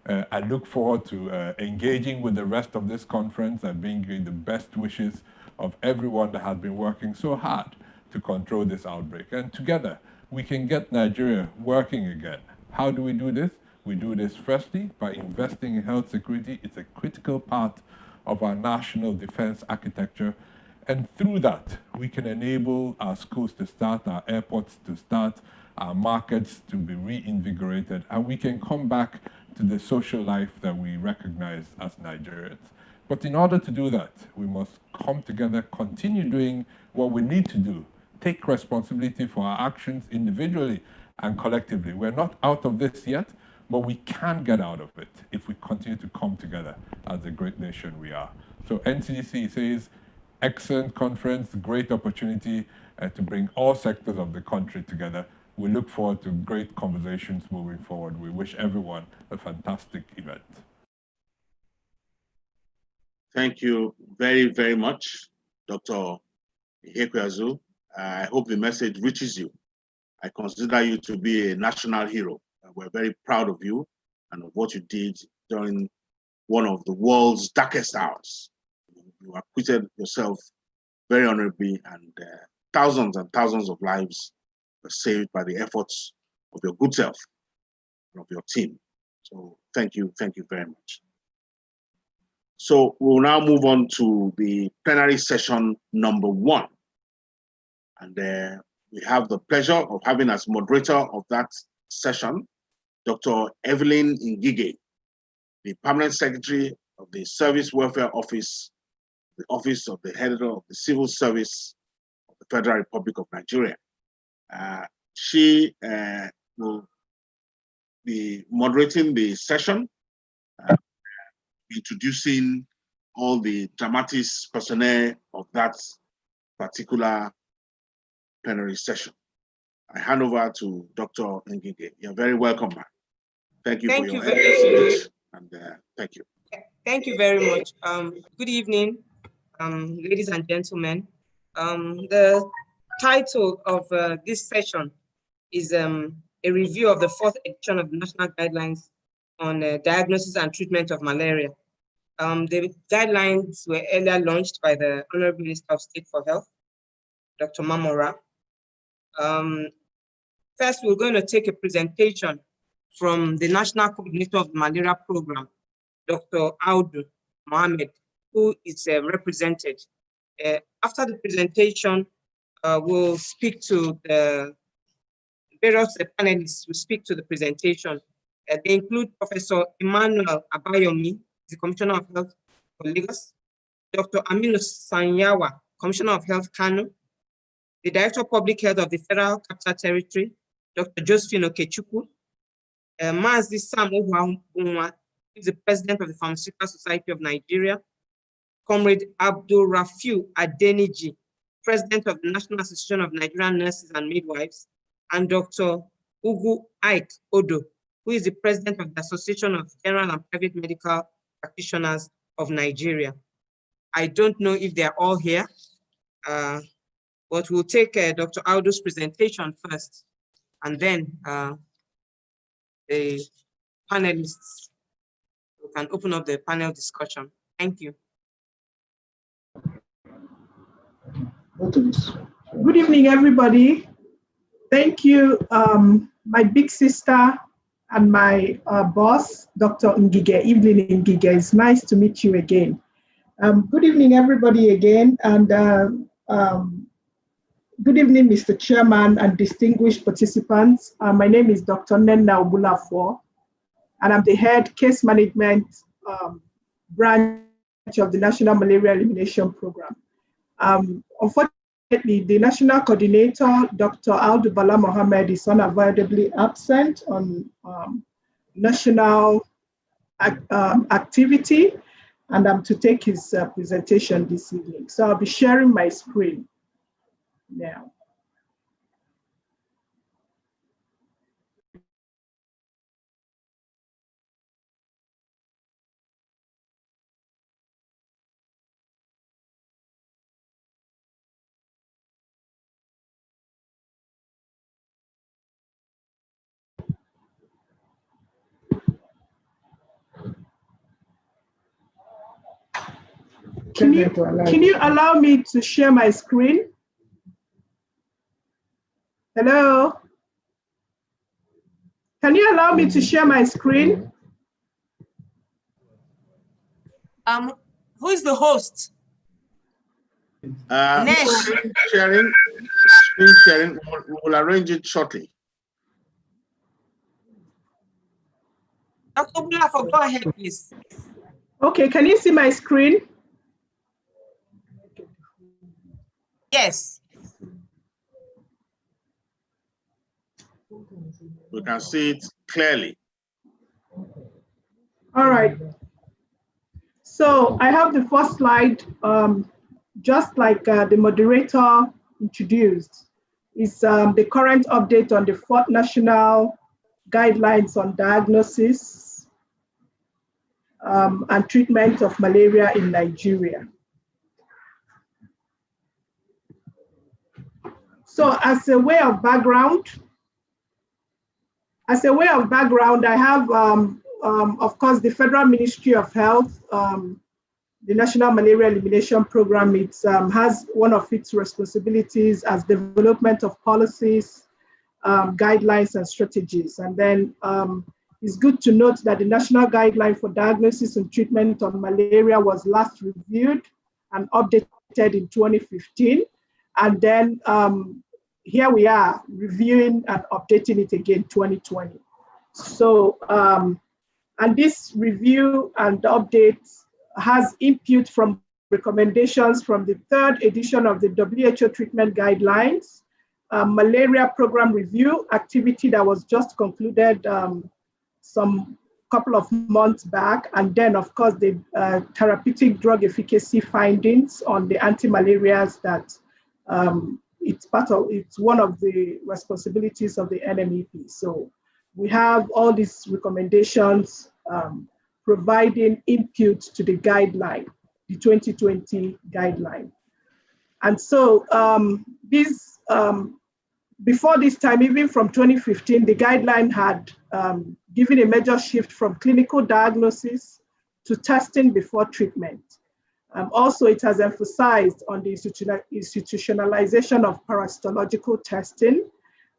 I look forward to engaging with the rest of this conference and bringing the best wishes of everyone that has been working so hard to control this outbreak. And together, we can get Nigeria working again. How do we do this? We do this firstly by investing in health security. It's a critical part of our national defense architecture. And through that, we can enable our schools to start, our airports to start, our markets to be reinvigorated, and we can come back to the social life that we recognize as Nigerians. But in order to do that, we must come together, continue doing what we need to do, take responsibility for our actions individually and collectively. We're not out of this yet, but we can get out of it if we continue to come together as the great nation we are. So NCDC says, excellent conference, great opportunity to bring all sectors of the country together. We look forward to great conversations moving forward. We wish everyone a fantastic event. Thank you very, very much, Dr. Ihekweazu. I hope the message reaches you. I consider you to be a national hero. We're very proud of you and of what you did during one of the world's darkest hours. You acquitted yourself very honorably, and thousands and thousands of lives were saved by the efforts of your good self and of your team. So thank you very much. So we'll now move on to the plenary session number 1. And we have the pleasure of having as moderator of that session, Dr. Evelyn Ngige, the Permanent Secretary of the Service Welfare Office, the Office of the Head of the Civil Service of the Federal Republic of Nigeria. She will be moderating the session, introducing all the dramatis personnel of that particular plenary session. I hand over to Dr. Ngige. You're very welcome, ma'am. Thank you for your speech, and thank you. Thank you very much. Good evening, ladies and gentlemen. The title of this session is a review of the 4th edition of the National Guidelines on Diagnosis and Treatment of Malaria. The guidelines were earlier launched by the Honorable Minister of State for Health, Dr. Mamora. First, we're going to take a presentation from the National Coordinator of the Malaria Program, Dr. Audu Mohammed, who is represented. After the presentation, we'll speak to the various panelists who speak to the presentation. They include Professor Emmanuel Abayomi, the Commissioner of Health for Lagos, Dr. Aminu Sanyawa, Commissioner of Health Kano, the Director of Public Health of the Federal Capital Territory, Dr. Josephine Okechukwu, Mazi Sam Ohuahunwa, who is the President of the Pharmaceutical Society of Nigeria, Comrade Abdul Rafiu Adeniji, President of the National Association of Nigerian Nurses and Midwives, and Dr. Ugu Ike Odo, who is the President of the Association of General and Private Medical Practitioners of Nigeria. I don't know if they're all here, but we'll take Dr. Audo's presentation first, and then the panelists can open up the panel discussion. Thank you. Good evening, everybody. Thank you, my big sister and my boss, Dr. Ngige, Evelyn Ngige. It's nice to meet you again. Good evening, everybody, again. And Good evening, Mr. Chairman and distinguished participants. My name is Dr. Nenna Obulafor, and I'm the head case management branch of the National Malaria Elimination Program. Unfortunately, the national coordinator, Dr. Aldubala Mohammed, is unavoidably absent on national activity, and I'm to take his presentation this evening. So I'll be sharing my screen now. Can you allow me to share my screen? Hello? Can you allow me to share my screen? Who is the host? NESH. Screen sharing, we will arrange it shortly. Dr. Obulafor, go ahead, please. Okay, can you see my screen? Yes. We can see it clearly. All right. So I have the first slide, just like the moderator introduced, is the current update on the 4th National Guidelines on Diagnosis and Treatment of Malaria in Nigeria. So as a way of background, I have, of course, the Federal Ministry of Health, the National Malaria Elimination Program. It has one of its responsibilities as development of policies, guidelines, and strategies. And then it's good to note that the National Guideline for Diagnosis and Treatment of Malaria was last reviewed and updated in 2015. And then here we are reviewing and updating it again 2020. So, and this review and updates has input from recommendations from the 3rd edition of the WHO treatment guidelines, malaria program review activity that was just concluded some couple of months back, and then of course the therapeutic drug efficacy findings on the anti-malarials that it's one of the responsibilities of the NMEP. So we have all these recommendations providing input to the guideline, the 2020 guideline. And so before this time, even from 2015, the guideline had given a major shift from clinical diagnosis to testing before treatment. Also, it has emphasized on the institutionalization of parasitological testing,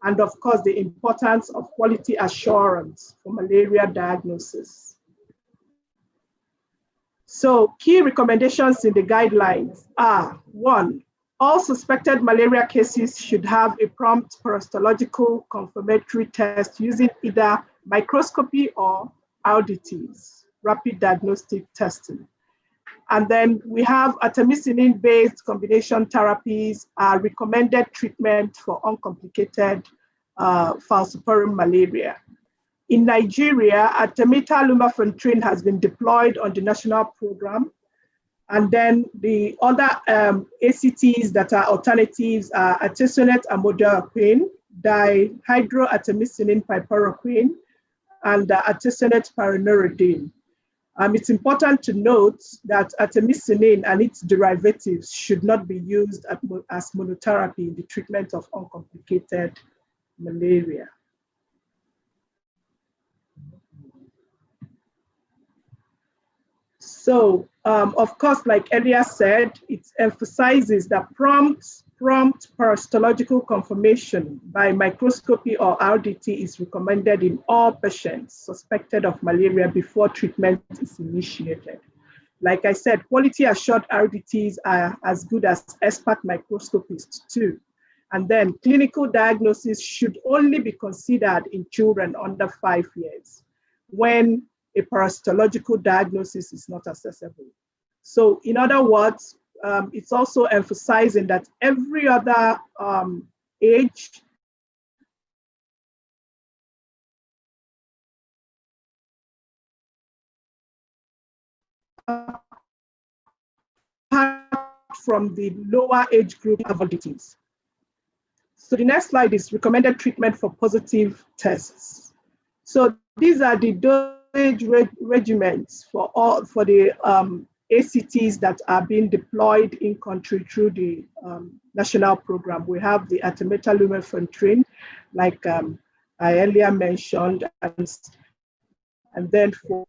and of course, the importance of quality assurance for malaria diagnosis. So key recommendations in the guidelines are: 1, all suspected malaria cases should have a prompt parasitological confirmatory test using either microscopy or RDTs, rapid diagnostic testing. And then we have artemisinin-based combination therapies are recommended treatment for uncomplicated falciparum malaria. In Nigeria, artemether-lumefantrine has been deployed on the national program. And then the other ACTs that are alternatives are artesunate amodiaquine, dihydroartemisinin piperaquine, and artesunate pyrinorridine. It's important to note that artemisinin and its derivatives should not be used as monotherapy in the treatment of uncomplicated malaria. So, of course, like earlier said, it emphasizes that prompt parasitological confirmation by microscopy or RDT is recommended in all patients suspected of malaria before treatment is initiated. Like I said, quality assured RDTs are as good as expert microscopists too. And then clinical diagnosis should only be considered in children under 5 years when a parasitological diagnosis is not accessible. So in other words, it's also emphasizing that every other age from the lower age group abilities. So the next slide is recommended treatment for positive tests. So these are the dosage regimens for the ACTs that are being deployed in country through the national program. We have the artemether-lumefantrine, like I earlier mentioned, and then for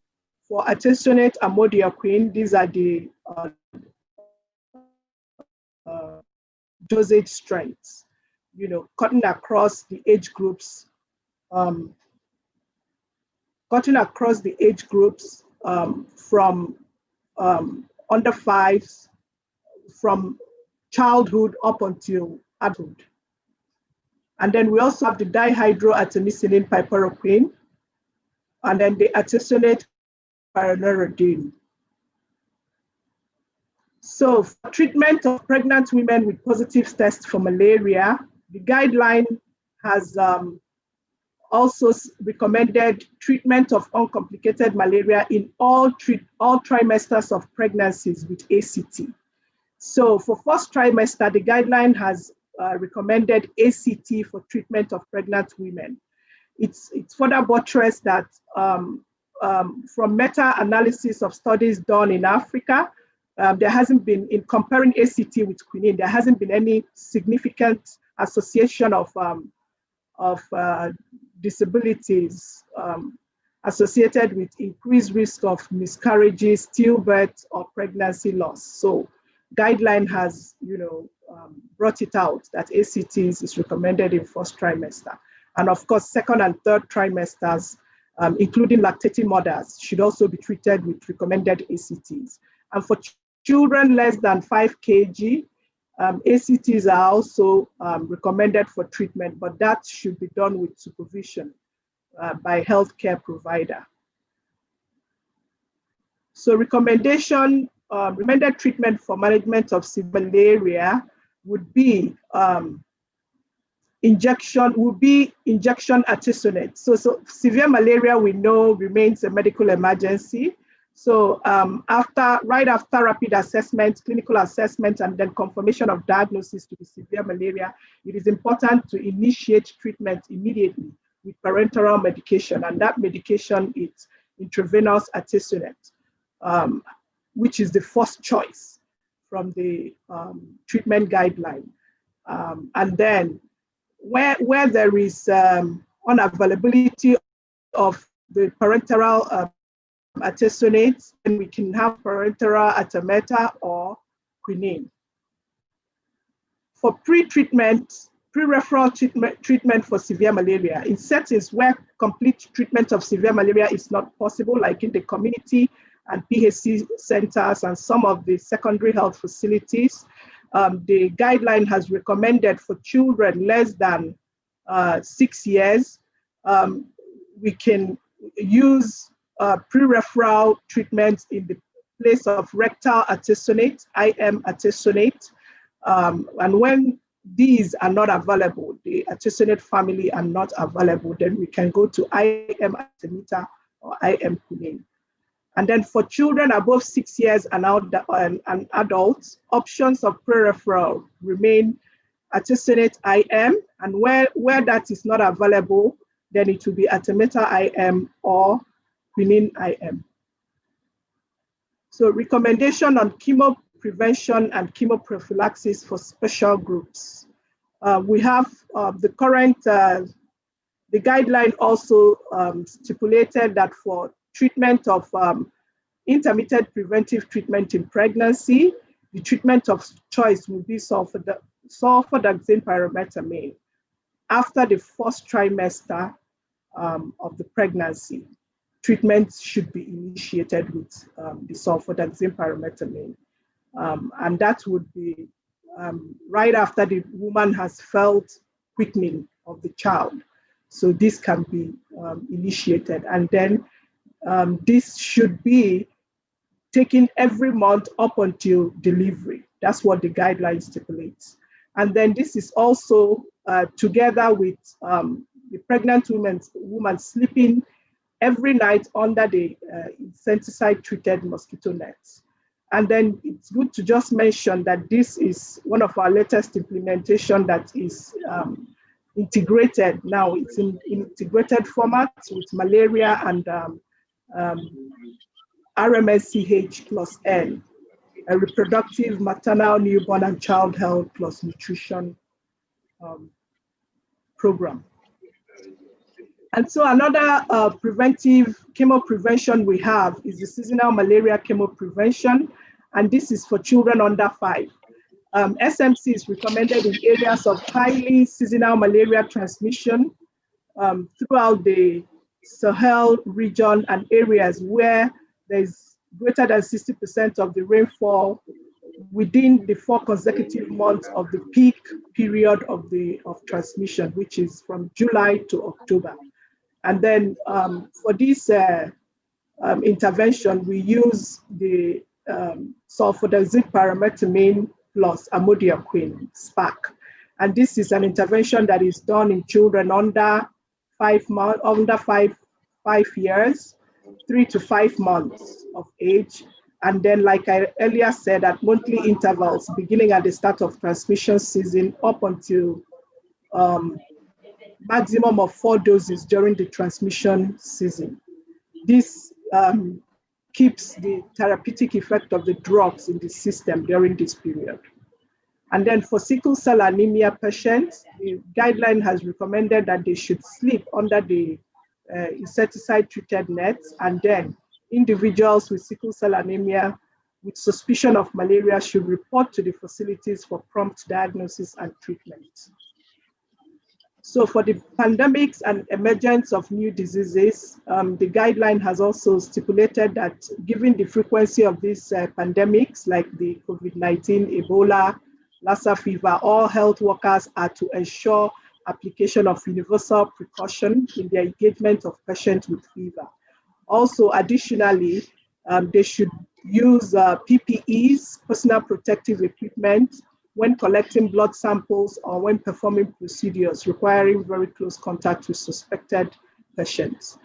artesunate amodiaquine, these are the dosage strengths, you know, cutting across the age groups, from under 5s, from childhood up until adulthood. And then we also have the dihydroartemisinin piperaquine, and then the artesunate pyrrolidine. So for treatment of pregnant women with positive tests for malaria, the guideline has also recommended treatment of uncomplicated malaria in all trimesters of pregnancies with ACT. So for first trimester, the guideline has recommended ACT for treatment of pregnant women. It's further buttressed that from meta-analysis of studies done in Africa, there hasn't been, in comparing ACT with quinine, there hasn't been any significant association of disabilities associated with increased risk of miscarriages, stillbirth, or pregnancy loss. So guideline has, you know, brought it out that ACTs is recommended in first trimester. And of course, second and third trimesters, including lactating mothers, should also be treated with recommended ACTs. And for children less than 5 kg, ACTs are also recommended for treatment, but that should be done with supervision by healthcare provider. So recommended treatment for management of severe malaria would be injection artesunate. So severe malaria, we know, remains a medical emergency. So right after rapid assessment, clinical assessment, and then confirmation of diagnosis to be severe malaria, it is important to initiate treatment immediately with parenteral medication, and that medication is intravenous artesunate, which is the first choice from the treatment guideline. And then where there is unavailability of the parenteral artesunate, and we can have parenteral artemether or quinine. For pre-referral treatment for severe malaria, in settings where complete treatment of severe malaria is not possible, like in the community and PHC centers and some of the secondary health facilities, the guideline has recommended for children less than 6 years, we can use pre-referral treatment in the place of rectal artesunate, IM artesunate. And when these are not available, the artesunate family are not available, then we can go to IM artemether or IM quinine. And then for children above 6 years and adults, options of pre-referral remain artesunate IM, and where that is not available, then it will be artemether IM or quinine IM. So recommendation on chemo prevention and chemoprophylaxis for special groups. We have the current, the guideline also stipulated that for treatment of intermittent preventive treatment in pregnancy, the treatment of choice will be sulfadoxine pyrimethamine after the first trimester of the pregnancy. Treatment should be initiated with the sulfadoxine pyrimethamine. And that would be right after the woman has felt quickening of the child. So this can be initiated. And then this should be taken every month up until delivery. That's what the guideline stipulates. And then this is also together with the pregnant woman sleeping every night under the insecticide-treated mosquito nets. And then it's good to just mention that this is one of our latest implementation that is integrated now. It's in integrated format with malaria and RMSCH plus N, a reproductive, maternal, newborn, and child health plus nutrition program. And so another preventive chemo prevention we have is the seasonal malaria chemo prevention, and this is for children under 5. SMC is recommended in areas of highly seasonal malaria transmission throughout the Sahel region and areas where there's greater than 60% of the rainfall within the 4 consecutive months of the peak period of transmission, which is from July to October. And then for this intervention, we use the sulfodiazide pyrimethamine plus amodiaquine, SPAC. And this is an intervention that is done in children under 5 years, 3 to 5 months of age. And then, like I earlier said, at monthly intervals, beginning at the start of transmission season up until maximum of 4 doses during the transmission season. This keeps the therapeutic effect of the drugs in the system during this period. And then for sickle cell anemia patients, the guideline has recommended that they should sleep under the insecticide-treated nets, and then individuals with sickle cell anemia with suspicion of malaria should report to the facilities for prompt diagnosis and treatment. So for the pandemics and emergence of new diseases, the guideline has also stipulated that given the frequency of these pandemics, like the COVID-19, Ebola, Lassa fever, all health workers are to ensure application of universal precaution in their engagement of patients with fever. Also, additionally, they should use PPEs, personal protective equipment, when collecting blood samples or when performing procedures requiring very close contact with suspected patients.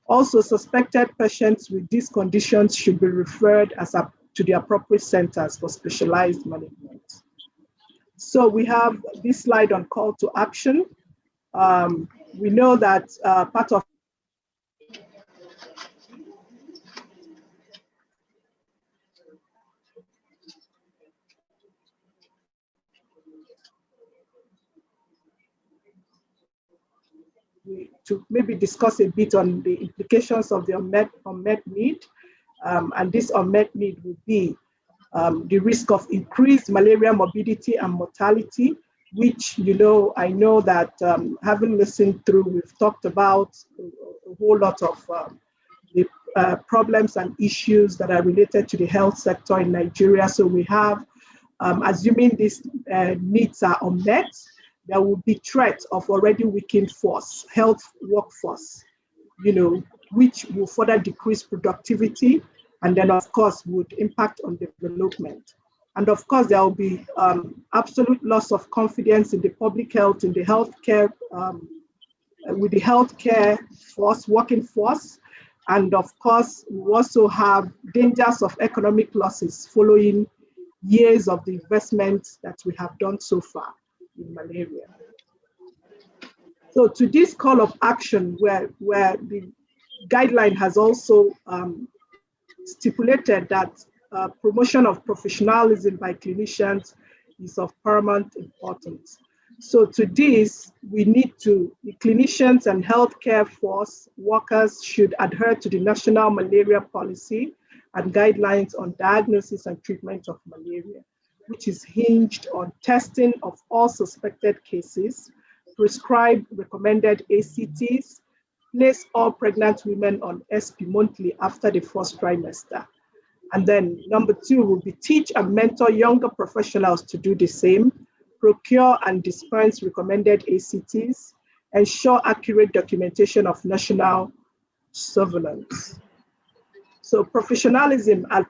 Also, suspected patients with these conditions should be referred to the appropriate centers for specialized management. So we have this slide on call to action. We know that part of to maybe discuss a bit on the implications of the unmet need. And this unmet need would be the risk of increased malaria morbidity and mortality, which, I know that having listened through, we've talked about a whole lot of the problems and issues that are related to the health sector in Nigeria. So we have, assuming these needs are unmet, there will be threat of already weakened health workforce, which will further decrease productivity, and then of course would impact on development. And of course, there will be absolute loss of confidence in the public health, in the healthcare, with the healthcare force, working force. And of course, we also have dangers of economic losses following years of the investments that we have done so far in malaria. So to this call of action, where the guideline has also stipulated that promotion of professionalism by clinicians is of paramount importance. So to this, we need the clinicians and healthcare force workers should adhere to the national malaria policy and guidelines on diagnosis and treatment of malaria, which is hinged on testing of all suspected cases, prescribe recommended ACTs, place all pregnant women on SP monthly after the first trimester, And then number 2 will be teach and mentor younger professionals to do the same, procure and dispense recommended ACTs, ensure accurate documentation of national surveillance. So professionalism at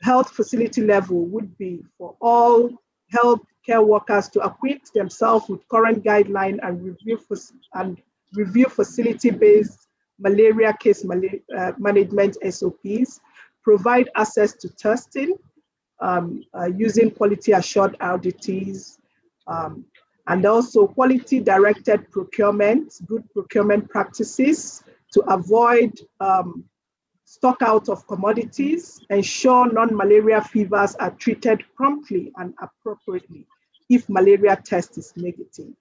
health facility level would be for all health care workers to acquaint themselves with current guideline and review facility-based malaria case management SOPs, provide access to testing using quality assured audits, and also quality directed procurement, good procurement practices to avoid stock out of commodities, ensure non-malaria fevers are treated promptly and appropriately if malaria test is negative.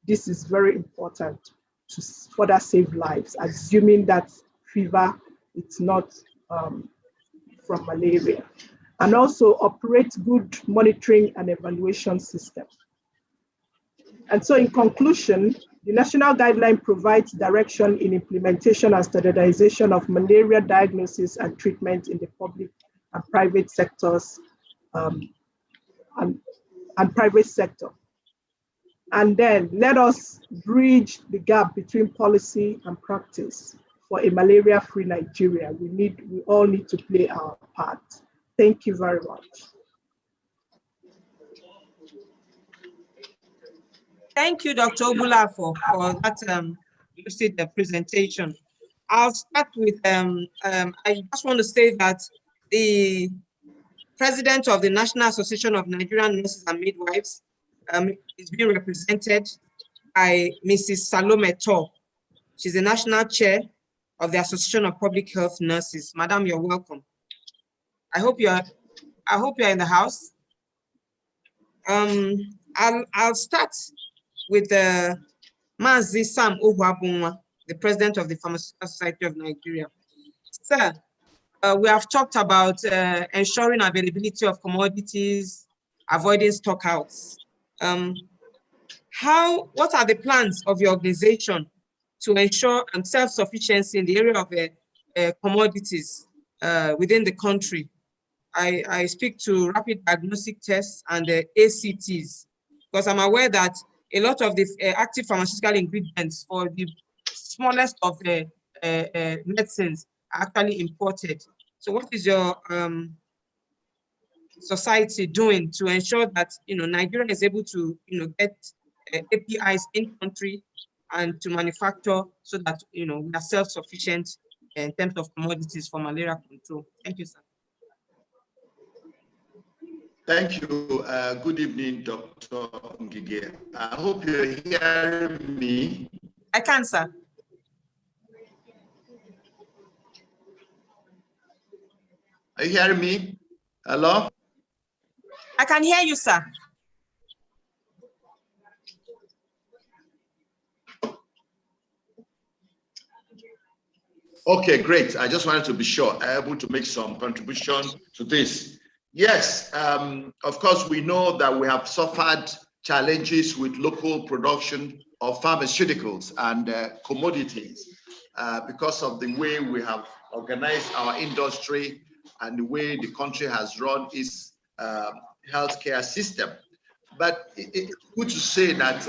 This is very important to further save lives, assuming that fever is not from malaria. And also operate good monitoring and evaluation system. And so in conclusion, the national guideline provides direction in implementation and standardization of malaria diagnosis and treatment in the public and private sectors and private sector. And then let us bridge the gap between policy and practice for a malaria-free Nigeria. We all need to play our part. Thank you very much. Thank you, Dr. Obula, for that lucid presentation. I'll start with, I just want to say that the president of the National Association of Nigerian Nurses and Midwives is being represented by Mrs. Salome Tor. She's the national chair of the Association of Public Health Nurses. Madam, you're welcome. I hope you're in the house. I'll start with Mazi Sam Ogwabunwa, the president of the Pharmaceutical Society of Nigeria. Sir, we have talked about ensuring availability of commodities, avoiding stockouts. What are the plans of your organization to ensure self-sufficiency in the area of commodities within the country? I speak to rapid diagnostic tests and ACTs, because I'm aware that a lot of the active pharmaceutical ingredients for the smallest of the medicines are actually imported. So what is your society doing to ensure that Nigeria is able to get APIs in country and to manufacture so that we are self-sufficient in terms of commodities for malaria control? Thank you, sir. Thank you. Good evening, Dr. Ngige. I hope you're hearing me. I can, sir. Are you hearing me? Hello? I can hear you, sir. Okay, great. I just wanted to be sure I'm able to make some contribution to this. Yes, of course, we know that we have suffered challenges with local production of pharmaceuticals and commodities because of the way we have organized our industry and the way the country has run its healthcare system. But it's good to say that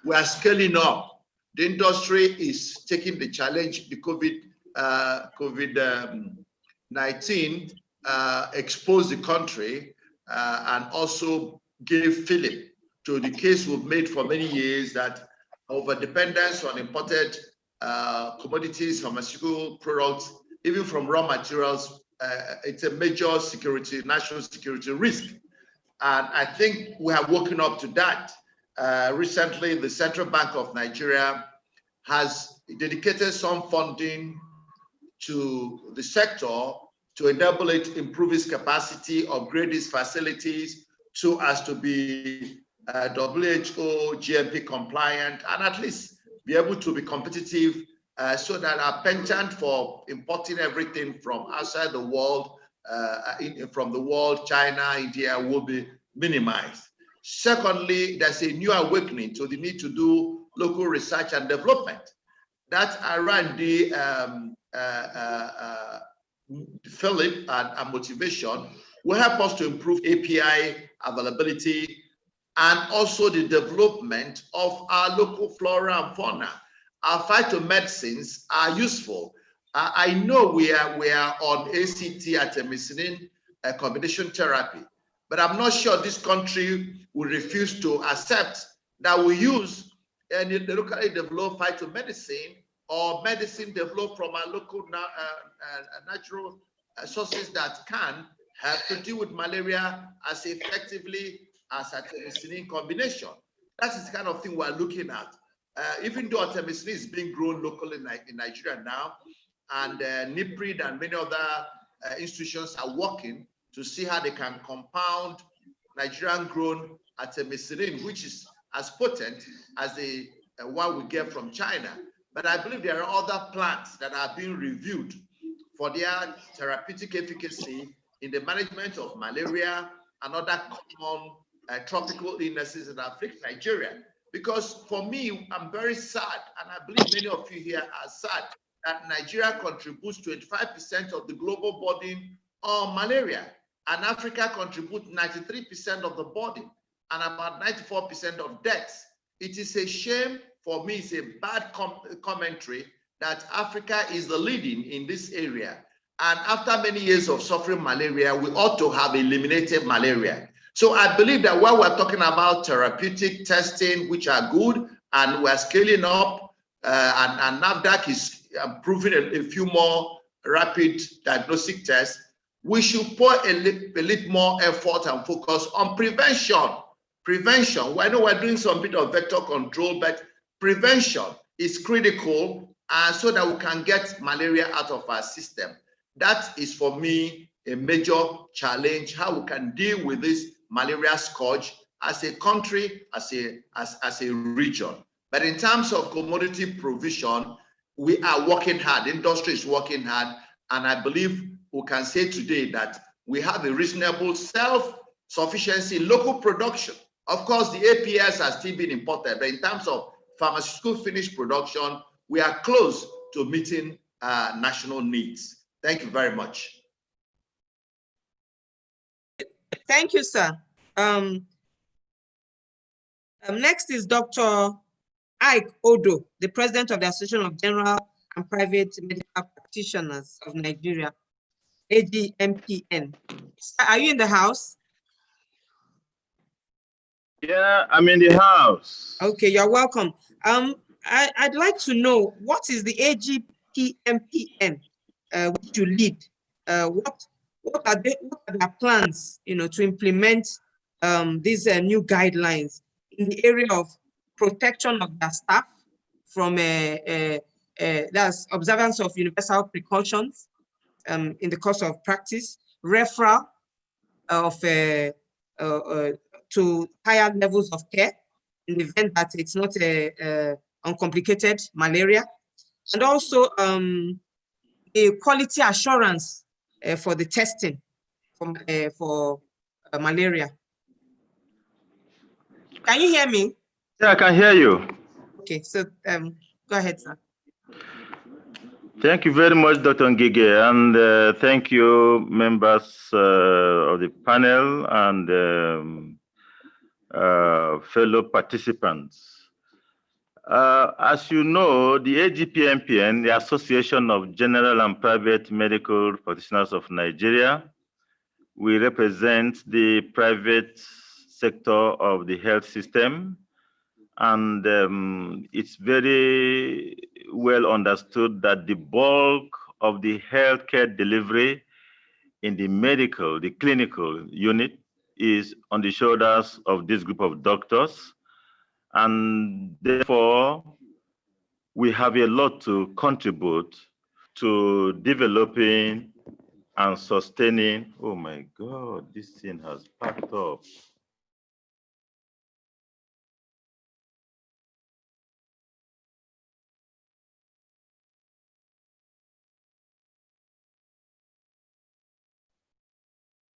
we are scaling up. The industry is taking the challenge. The COVID-19 exposed the country and also gave fillip to the case we've made for many years that over dependence on imported commodities, pharmaceutical products, even from raw materials, it's a major national security risk. And I think we have woken up to that. Recently, the Central Bank of Nigeria has dedicated some funding to the sector to enable it improve its capacity, upgrade its facilities so as to be WHO GMP compliant and at least be able to be competitive so that our penchant for importing everything from outside the world, China, India, will be minimized. Secondly, there's a new awakening to the need to do local research and development. That R&D Philip and motivation will help us to improve API availability and also the development of our local flora and fauna. Our phytomedicines are useful. I know we are on ACT artemisinin combination therapy, but I'm not sure this country will refuse to accept that we use any locally developed phytomedicine or medicine developed from our local natural sources that can help to deal with malaria as effectively as artemisinin combination. That is the kind of thing we're looking at. Even though artemisinin is being grown locally in Nigeria now, and NIPRID and many other institutions are working to see how they can compound Nigerian-grown artemisinin, which is as potent as the one we get from China. But I believe there are other plants that are being reviewed for their therapeutic efficacy in the management of malaria and other common tropical illnesses that afflict Nigeria. Because for me, I'm very sad, and I believe many of you here are sad, that Nigeria contributes 25% of the global burden on malaria, and Africa contributes 93% of the burden and about 94% of deaths. It is a shame for me, it's a bad commentary that Africa is the leading in this area. And after many years of suffering malaria, we ought to have eliminated malaria. So I believe that while we're talking about therapeutic testing, which are good, and we're scaling up, and NAFDAC is approving a few more rapid diagnostic tests, we should put a little more effort and focus on prevention. Prevention, I know we're doing some bit of vector control, but prevention is critical, so that we can get malaria out of our system. That is, for me, a major challenge, how we can deal with this malaria scourge as a country, as a region. But in terms of commodity provision, we are working hard. The industry is working hard, and I believe we can say today that we have a reasonable self-sufficiency in local production. Of course, the APIs are still being imported, but in terms of pharmaceutical finished production, we are close to meeting national needs. Thank you very much. Thank you, sir. Next is Dr. Ike Odo, the president of the Association of General and Private Medical Practitioners of Nigeria, AGMPN. Sir, are you in the house? Yeah, I'm in the house. Okay, you're welcome. I'd like to know, what is the AGPMPN which you lead? What are their plans, to implement these new guidelines in the area of protection of their staff from that's observance of universal precautions in the course of practice, referral of to higher levels of care in the event that it's not a uncomplicated malaria, and also a quality assurance for the testing for malaria. Can you hear me? Yeah, I can hear you. Okay, so go ahead, sir. Thank you very much, Dr. Ngige, and thank you, members of the panel and fellow participants. As you know, the AGPMPN, the Association of General and Private Medical Practitioners of Nigeria, we represent the private sector of the health system, and it's very well understood that the bulk of the healthcare delivery in the medical, the clinical unit is on the shoulders of this group of doctors. And therefore, we have a lot to contribute to developing and sustaining. Oh my God, this thing has packed up.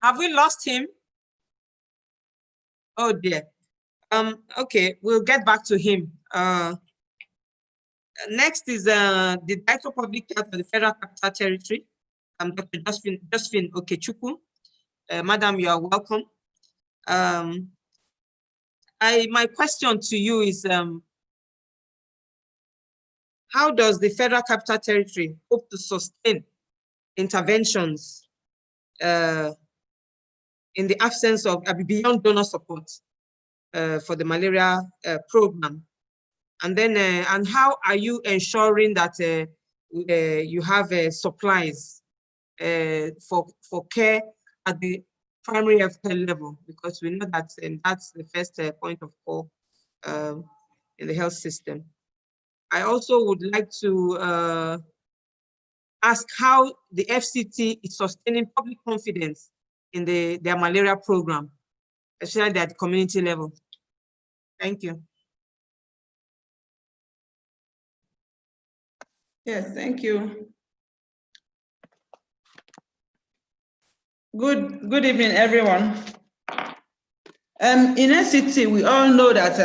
Have we lost him? Oh dear. Okay, we'll get back to him. Next is the Director of Public Health for the Federal Capital Territory, Dr. Josephine Okechukwu. Madam, you are welcome. My question to you is, how does the Federal Capital Territory hope to sustain interventions in the absence of beyond donor support for the malaria program? And then, and how are you ensuring that you have supplies for care at the primary health care level? Because we know that that's the first point of call in the health system. I also would like to ask how the FCT is sustaining public confidence in their malaria program, especially at the community level. Thank you. Yes, thank you. Good evening, everyone. In FCT, we all know that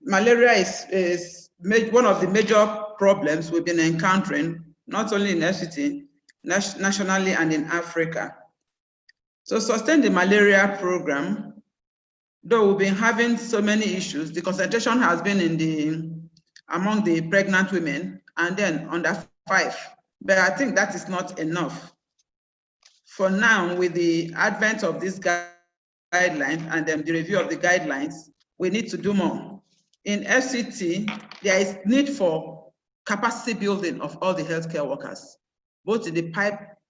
malaria is one of the major problems we've been encountering, not only in FCT, nationally and in Africa. So sustain the malaria program, though we've been having so many issues, the concentration has been among the pregnant women and then under 5. But I think that is not enough. For now, with the advent of this guidelines and the review of the guidelines, we need to do more. In FCT, there is need for capacity building of all the healthcare workers, both in the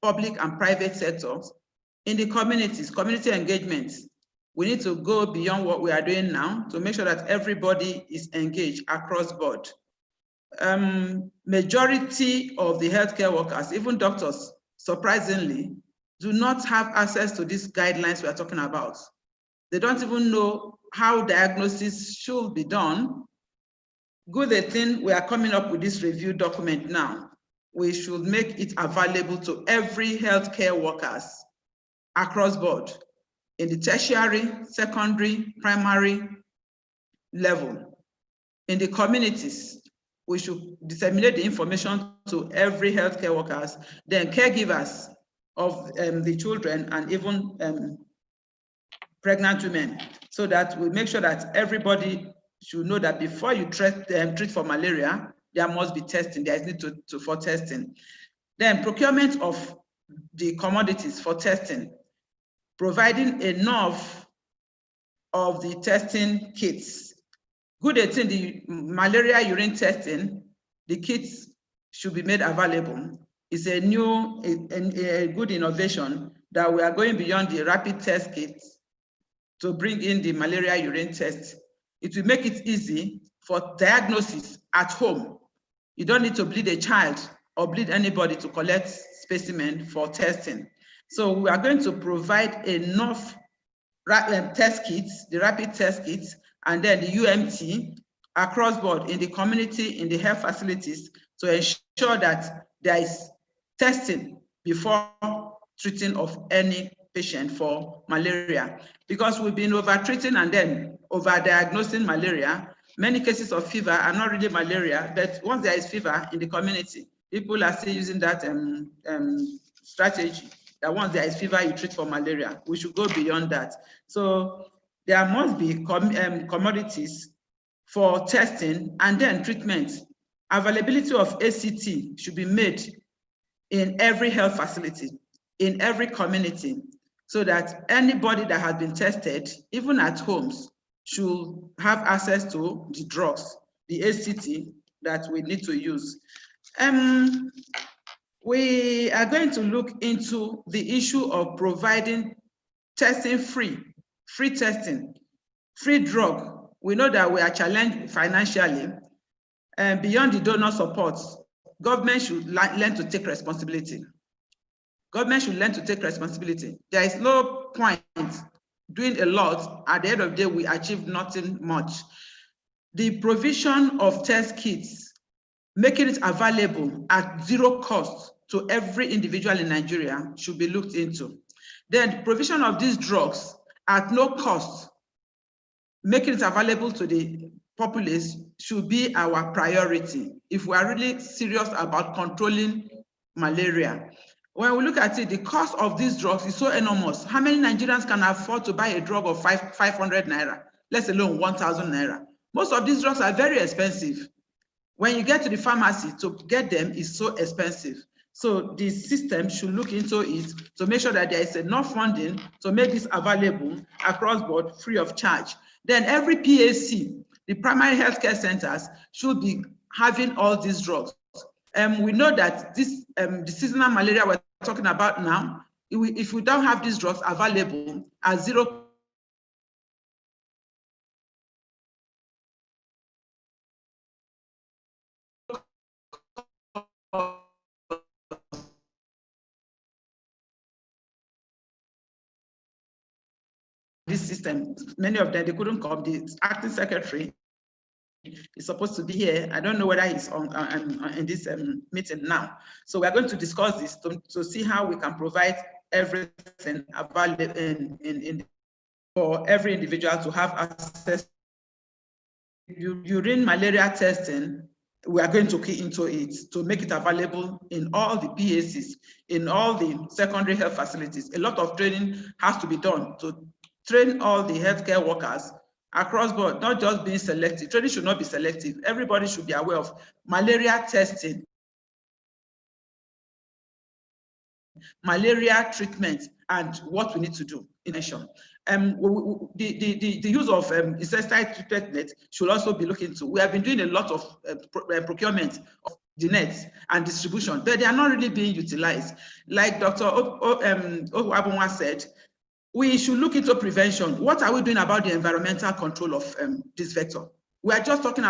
public and private sectors, in the communities, community engagements. We need to go beyond what we are doing now to make sure that everybody is engaged across board. Majority of the healthcare workers, even doctors, surprisingly, do not have access to these guidelines we are talking about. They don't even know how diagnosis should be done. Good thing we are coming up with this review document now. We should make it available to every healthcare workers across board in the tertiary, secondary, primary level. In the communities, we should disseminate the information to every healthcare workers, then caregivers of the children and even pregnant women, so that we make sure that everybody should know that before you treat for malaria, there must be testing, there is need for testing. Then procurement of the commodities for testing, providing enough of the testing kits. Good thing, the malaria urine testing, the kits should be made available. It's a new, a good innovation that we are going beyond the rapid test kits to bring in the malaria urine test. It will make it easy for diagnosis at home. You don't need to bleed a child or bleed anybody to collect specimen for testing. So we are going to provide enough test kits, the rapid test kits, and then the UMT across board in the community, in the health facilities, to ensure that there is testing before treating of any patient for malaria. Because we've been over-treating and then over-diagnosing malaria. Many cases of fever are not really malaria, but once there is fever in the community, people are still using that strategy, that once there is fever, you treat for malaria. We should go beyond that. So there must be commodities for testing and then treatment. Availability of ACT should be made in every health facility, in every community, so that anybody that has been tested, even at homes, should have access to the drugs, the ACT that we need to use. We are going to look into the issue of providing testing free testing, free drug. We know that we are challenged financially, and beyond the donor support, government should learn to take responsibility. Government should learn to take responsibility. There is no point doing a lot. At the end of the day, we achieve nothing much. The provision of test kits, making it available at zero cost to every individual in Nigeria, should be looked into. Then the provision of these drugs at no cost, making it available to the populace, should be our priority if we are really serious about controlling malaria. when we look at it, the cost of these drugs is so enormous. How many Nigerians can afford to buy a drug of 500 naira, let alone 1,000 naira? Most of these drugs are very expensive. When you get to the pharmacy, to get them is so expensive. So the system should look into it to make sure that there is enough funding to make this available across board free of charge. Then every PAC, the primary healthcare centers, should be having all these drugs. We know that this the seasonal malaria we're talking about now, if we don't have these drugs available at zero this system, many of them, they couldn't come. The acting secretary is supposed to be here. I don't know whether he's on in this meeting now. So we're going to discuss this to see how we can provide everything available for every individual to have access. Urine malaria testing, we are going to key into it to make it available in all the PACs, in all the secondary health facilities. A lot of training has to be done to train all the healthcare workers across board, not just being selective. Training should not be selective. Everybody should be aware of malaria testing, malaria treatment, and what we need to do in action. The use of insecticide treatment should also be looked into. We have been doing a lot of procurement of the nets and distribution, but they are not really being utilized. Like Dr. Ohuabunwa said, we should look into prevention. What are we doing about the environmental control of this vector? We are just talking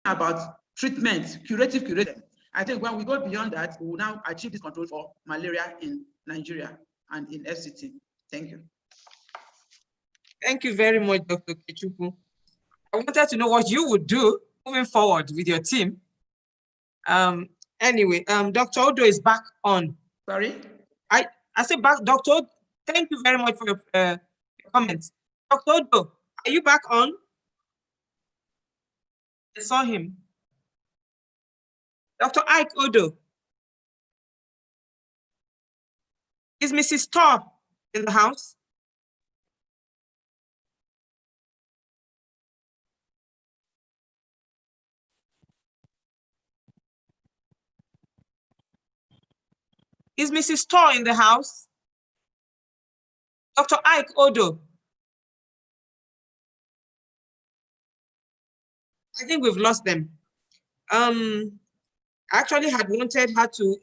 about treatment, curative. I think when we go beyond that, we will now achieve this control for malaria in Nigeria and in FCT. Thank you. Thank you very much, Dr. Kechuku. I wanted to know what you would do moving forward with your team. Anyway, Dr. Odo is back on. Sorry? I said back, Dr. Odo, thank you very much for your comments. Dr. Odo, are you back on? I saw him. Dr. Ike Odo. Is Mrs. Torr in the house? Is Mrs. Torr in the house? Dr. Ike Odo. I think we've lost them. I actually had wanted her to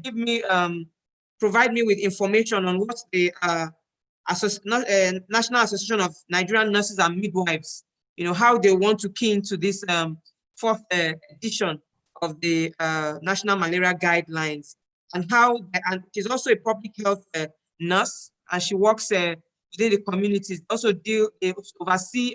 give me, provide me with information on what the National Association of Nigerian Nurses and Midwives, how they want to key into this fourth edition of the National Malaria Guidelines, and she's also a public health nurse, and she works within the communities, also oversee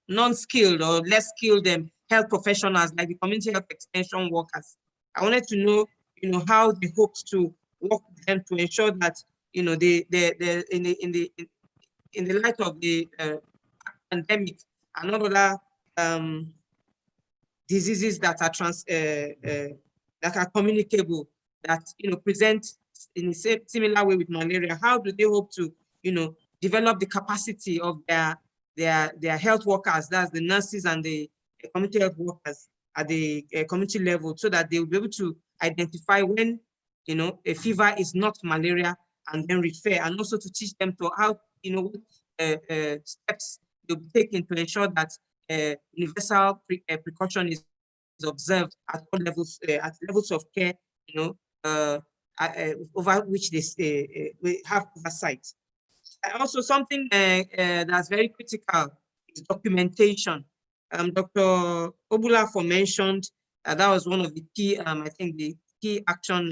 non-skilled or less skilled health professionals like the community health extension workers. I wanted to know, how they hoped to work with them to ensure that, in the light of the pandemic and other diseases that are communicable, that present in a similar way with malaria, how do they hope to, develop the capacity of their health workers, that's the nurses and the community health workers at the community level, so that they will be able to identify when, a fever is not malaria and then refer, and also to teach them to how, steps to be taken to ensure that universal precaution is observed at all levels, at levels of care, over which they have oversight. Also, something that's very critical is documentation. Dr. Obulafor mentioned that was one of the key, I think, the key action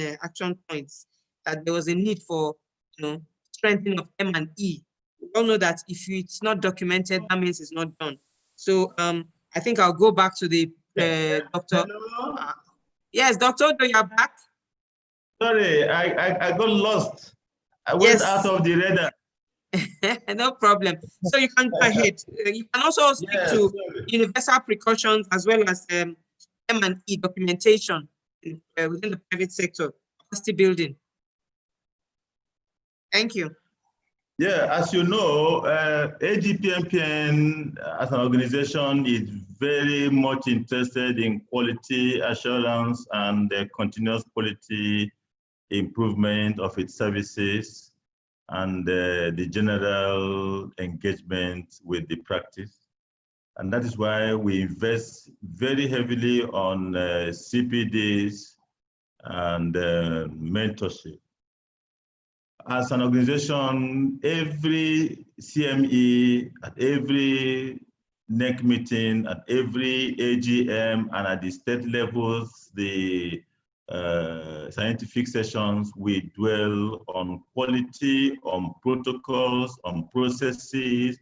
points, that there was a need for, strengthening of M&E. We all know that if it's not documented, that means it's not done. So I think I'll go back to the Dr. Yes, Dr. Odo, you're back. Sorry, I got lost. I went out of the radar. No problem. So you can go ahead. You can also speak to universal precautions as well as M&E documentation within the private sector, capacity building. Thank you. Yeah, as you know, AGPMPN as an organization is very much interested in quality assurance and continuous quality improvement of its services and the general engagement with the practice. And that is why we invest very heavily on CPDs and mentorship. As an organization, every CME, at every NEC meeting, at every AGM, and at the state levels, the scientific sessions, we dwell on quality, on protocols, on processes,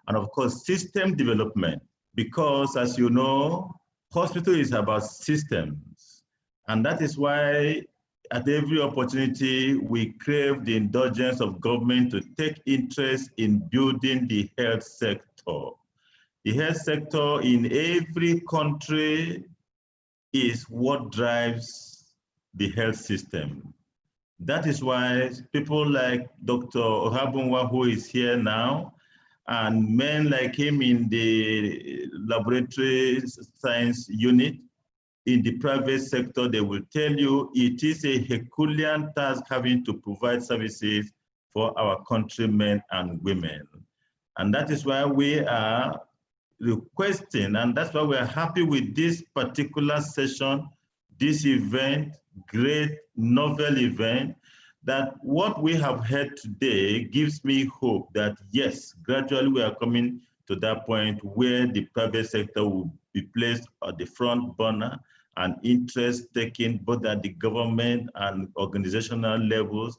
and of course, system development. Because as you know, hospital is about systems. And that is why at every opportunity, we crave the indulgence of government to take interest in building the health sector. The health sector in every country is what drives the health system. That is why people like Dr. Ohabunwa, who is here now, and men like him in the laboratory science unit, in the private sector, they will tell you it is a Herculean task having to provide services for our countrymen and women. And that is why we are requesting, and that's why we are happy with this particular session, this event, great novel event, that what we have heard today gives me hope that yes, gradually we are coming to that point where the private sector will be placed at the front burner and interest taken both at the government and organizational levels.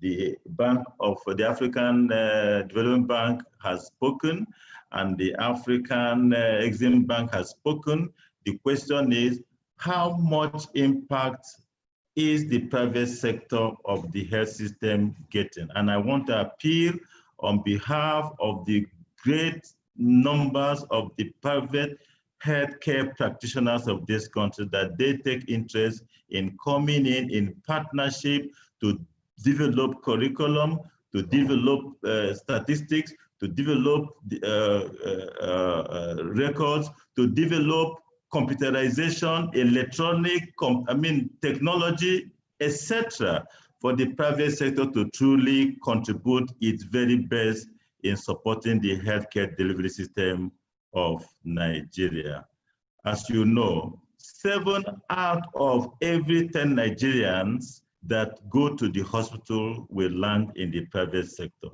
The African Development Bank has spoken, and the African Exim Bank has spoken. The question is, how much impact is the private sector of the health system getting? And I want to appeal on behalf of the great numbers of the private healthcare practitioners of this country that they take interest in coming in partnership to develop curriculum, to develop statistics, to develop records, to develop computerization, electronic, technology, etc., for the private sector to truly contribute its very best in supporting the healthcare delivery system of Nigeria. As you know, 7 out of every 10 Nigerians that go to the hospital will land in the private sector.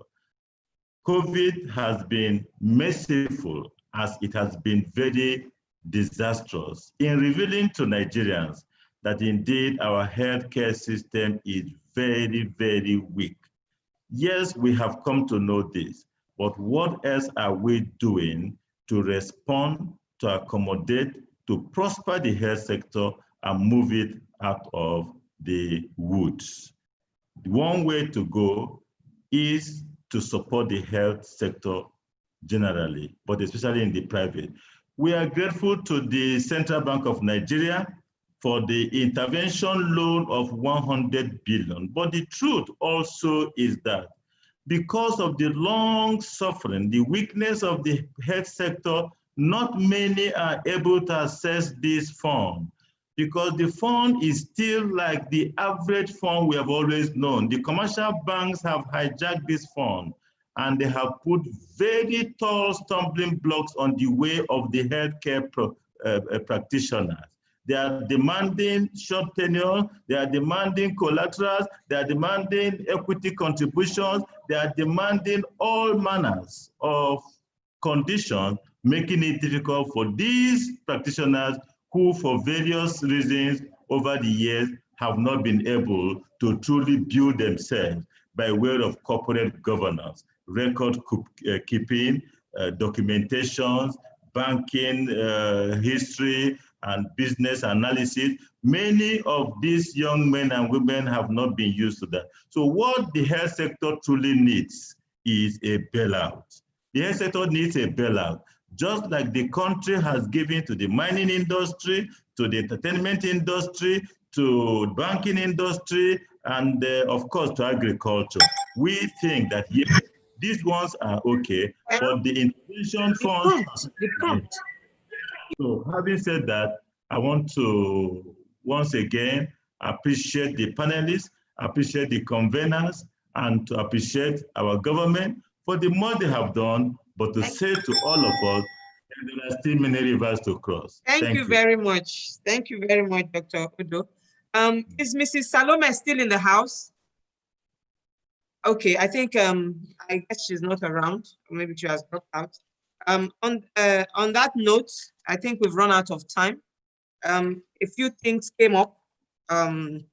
COVID has been merciful as it has been very disastrous in revealing to Nigerians that indeed our healthcare system is very, very weak. Yes, we have come to know this, but what else are we doing to respond, to accommodate, to prosper the health sector and move it out of the woods? One way to go is to support the health sector generally, but especially in the private. We are grateful to the Central Bank of Nigeria for the intervention loan of 100 billion. But the truth also is that because of the long suffering, the weakness of the health sector, not many are able to access this fund, because the fund is still like the average fund we have always known. The commercial banks have hijacked this fund, and they have put very tall stumbling blocks on the way of the healthcare practitioners. They are demanding short tenure, they are demanding collaterals, they are demanding equity contributions, they are demanding all manners of conditions, making it difficult for these practitioners who for various reasons over the years have not been able to truly build themselves by way of corporate governance, record keeping, documentations, banking history, and business analysis. Many of these young men and women have not been used to that. So what the health sector truly needs is a bailout. The health sector needs a bailout, just like the country has given to the mining industry, to the entertainment industry, to banking industry, and of course to agriculture. We think that yes, these ones are okay, but the intervention funds. So having said that, I want to once again appreciate the panelists, appreciate the conveners, and to appreciate our government for the more they have done, but to say to all of us, there are still many rivers to cross. Thank you very much. Thank you very much, Dr. Odo. Is Mrs. Salome still in the house? Okay, I think I guess she's not around, or maybe she has dropped out. On that note, I think we've run out of time. A few things came up. The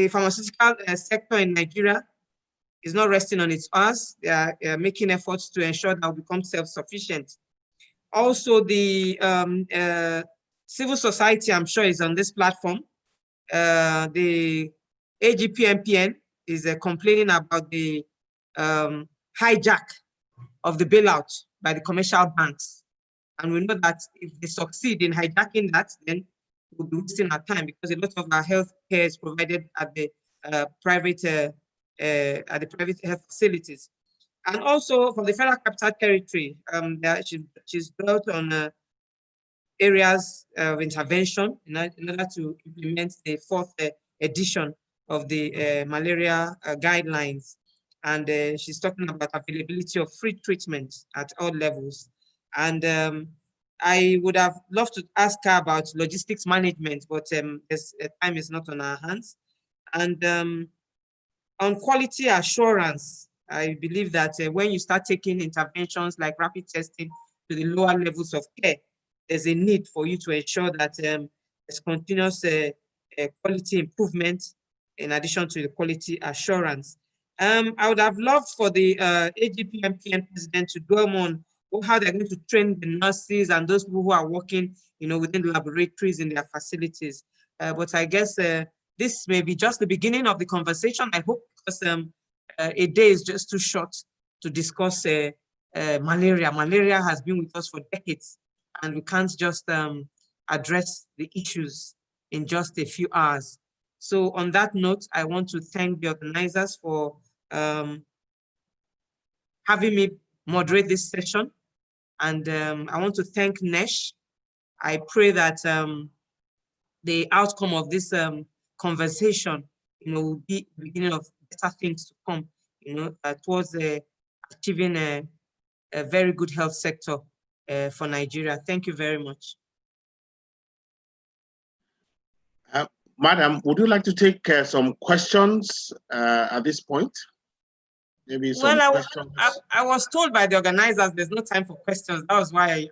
pharmaceutical sector in Nigeria is not resting on its arse. They are making efforts to ensure that we become self-sufficient. Also, the civil society, I'm sure, is on this platform. The AGPMPN is complaining about the hijack of the bailout by the commercial banks. And we know that if they succeed in hijacking that, then we'll be wasting our time, because a lot of our health care is provided at the private health facilities. And also for the Federal Capital Territory, she's built on areas of intervention in order to implement the 4th edition of the malaria guidelines. And she's talking about availability of free treatment at all levels. And I would have loved to ask her about logistics management, but time is not on our hands. And on quality assurance, I believe that when you start taking interventions like rapid testing to the lower levels of care, there's a need for you to ensure that there's continuous quality improvement in addition to the quality assurance. I would have loved for the AGPMPN president to go on how they're going to train the nurses and those people who are working, within the laboratories in their facilities. But I guess this may be just the beginning of the conversation. I hope, because a day is just too short to discuss malaria. Malaria has been with us for decades, and we can't just address the issues in just a few hours. So on that note, I want to thank the organizers for having me moderate this session. And I want to thank NESH. I pray that the outcome of this conversation, will be the beginning of better things to come, towards achieving a very good health sector for Nigeria. Thank you very much. Madam, would you like to take some questions at this point? Maybe some questions. I was told by the organizers there's no time for questions. That was why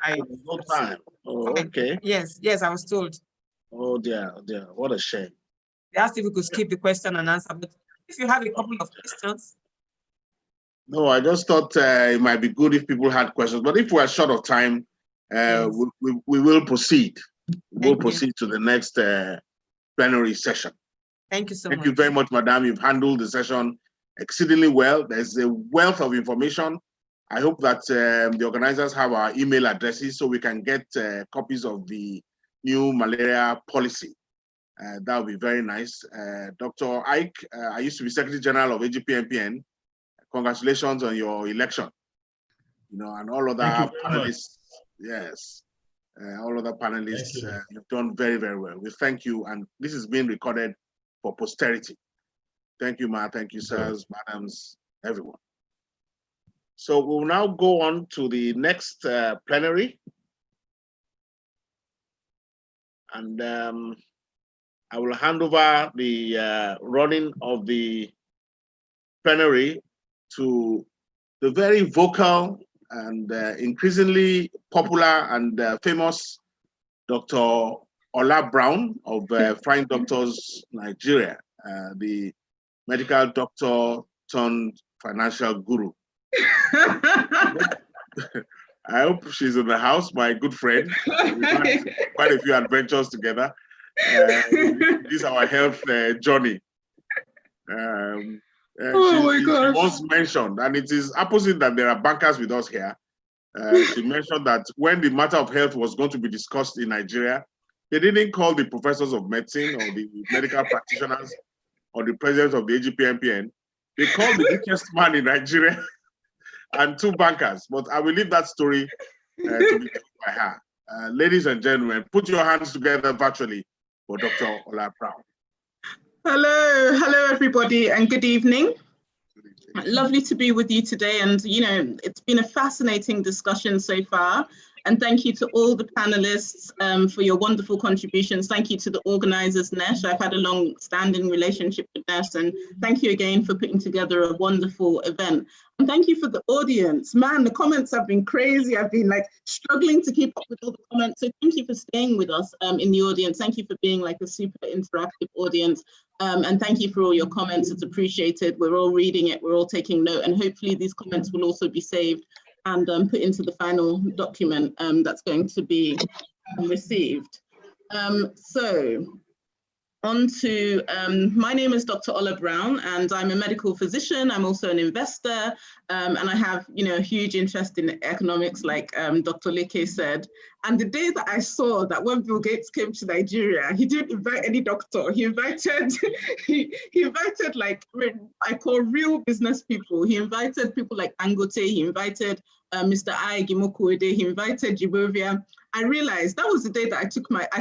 no time. Oh, okay. Yes, I was told. Oh dear, what a shame. They asked if we could skip the question and answer, but if you have a couple of questions. No, I just thought it might be good if people had questions, but if we're short of time, we will proceed. We'll proceed to the next plenary session. Thank you so much. Thank you very much, Madam. You've handled the session exceedingly well. There's a wealth of information. I hope that the organizers have our email addresses so we can get copies of the new malaria policy. That would be very nice. Dr. Ike, I used to be Secretary General of AGPMPN. Congratulations on your election. And all other panelists. Yes. All other panelists, you've done very, very well. We thank you. And this is being recorded for posterity. Thank you, Ma. Thank you, sirs, madams, everyone. So we'll now go on to the next plenary. And I will hand over the running of the plenary to the very vocal and increasingly popular and famous Dr. Ola Brown of Fine Doctors Nigeria, the medical doctor turned financial guru. I hope she's in the house, my good friend. We've had quite a few adventures together. This is our health journey. She once mentioned, and it is opposite that there are bankers with us here. She mentioned that when the matter of health was going to be discussed in Nigeria, they didn't call the professors of medicine or the medical practitioners or the president of the AGPMPN. They called the richest man in Nigeria and 2 bankers. But I will leave that story to be told by her. Ladies and gentlemen, put your hands together virtually for Dr. Ola Brown. Hello everybody, and good evening. Lovely to be with you today, and it's been a fascinating discussion so far. And thank you to all the panelists for your wonderful contributions. Thank you to the organizers, NESH. I've had a long-standing relationship with NESH, and thank you again for putting together a wonderful event. And thank you for the audience. Man, the comments have been crazy. I've been struggling to keep up with all the comments. So thank you for staying with us in the audience. Thank you for being a super interactive audience. And thank you for all your comments. It's appreciated. We're all reading it. We're all taking note. And hopefully these comments will also be saved and put into the final document that's going to be received. So on to, my name is Dr. Ola Brown, and I'm a medical physician. I'm also an investor, and I have, a huge interest in economics, like Dr. Leke said. And the day that I saw that when Bill Gates came to Nigeria, he didn't invite any doctor. He invited, he invited I call real business people. He invited people like Angote. He invited Mr. Ai Gimokuede. He invited Jibovia. I realized that was the day that I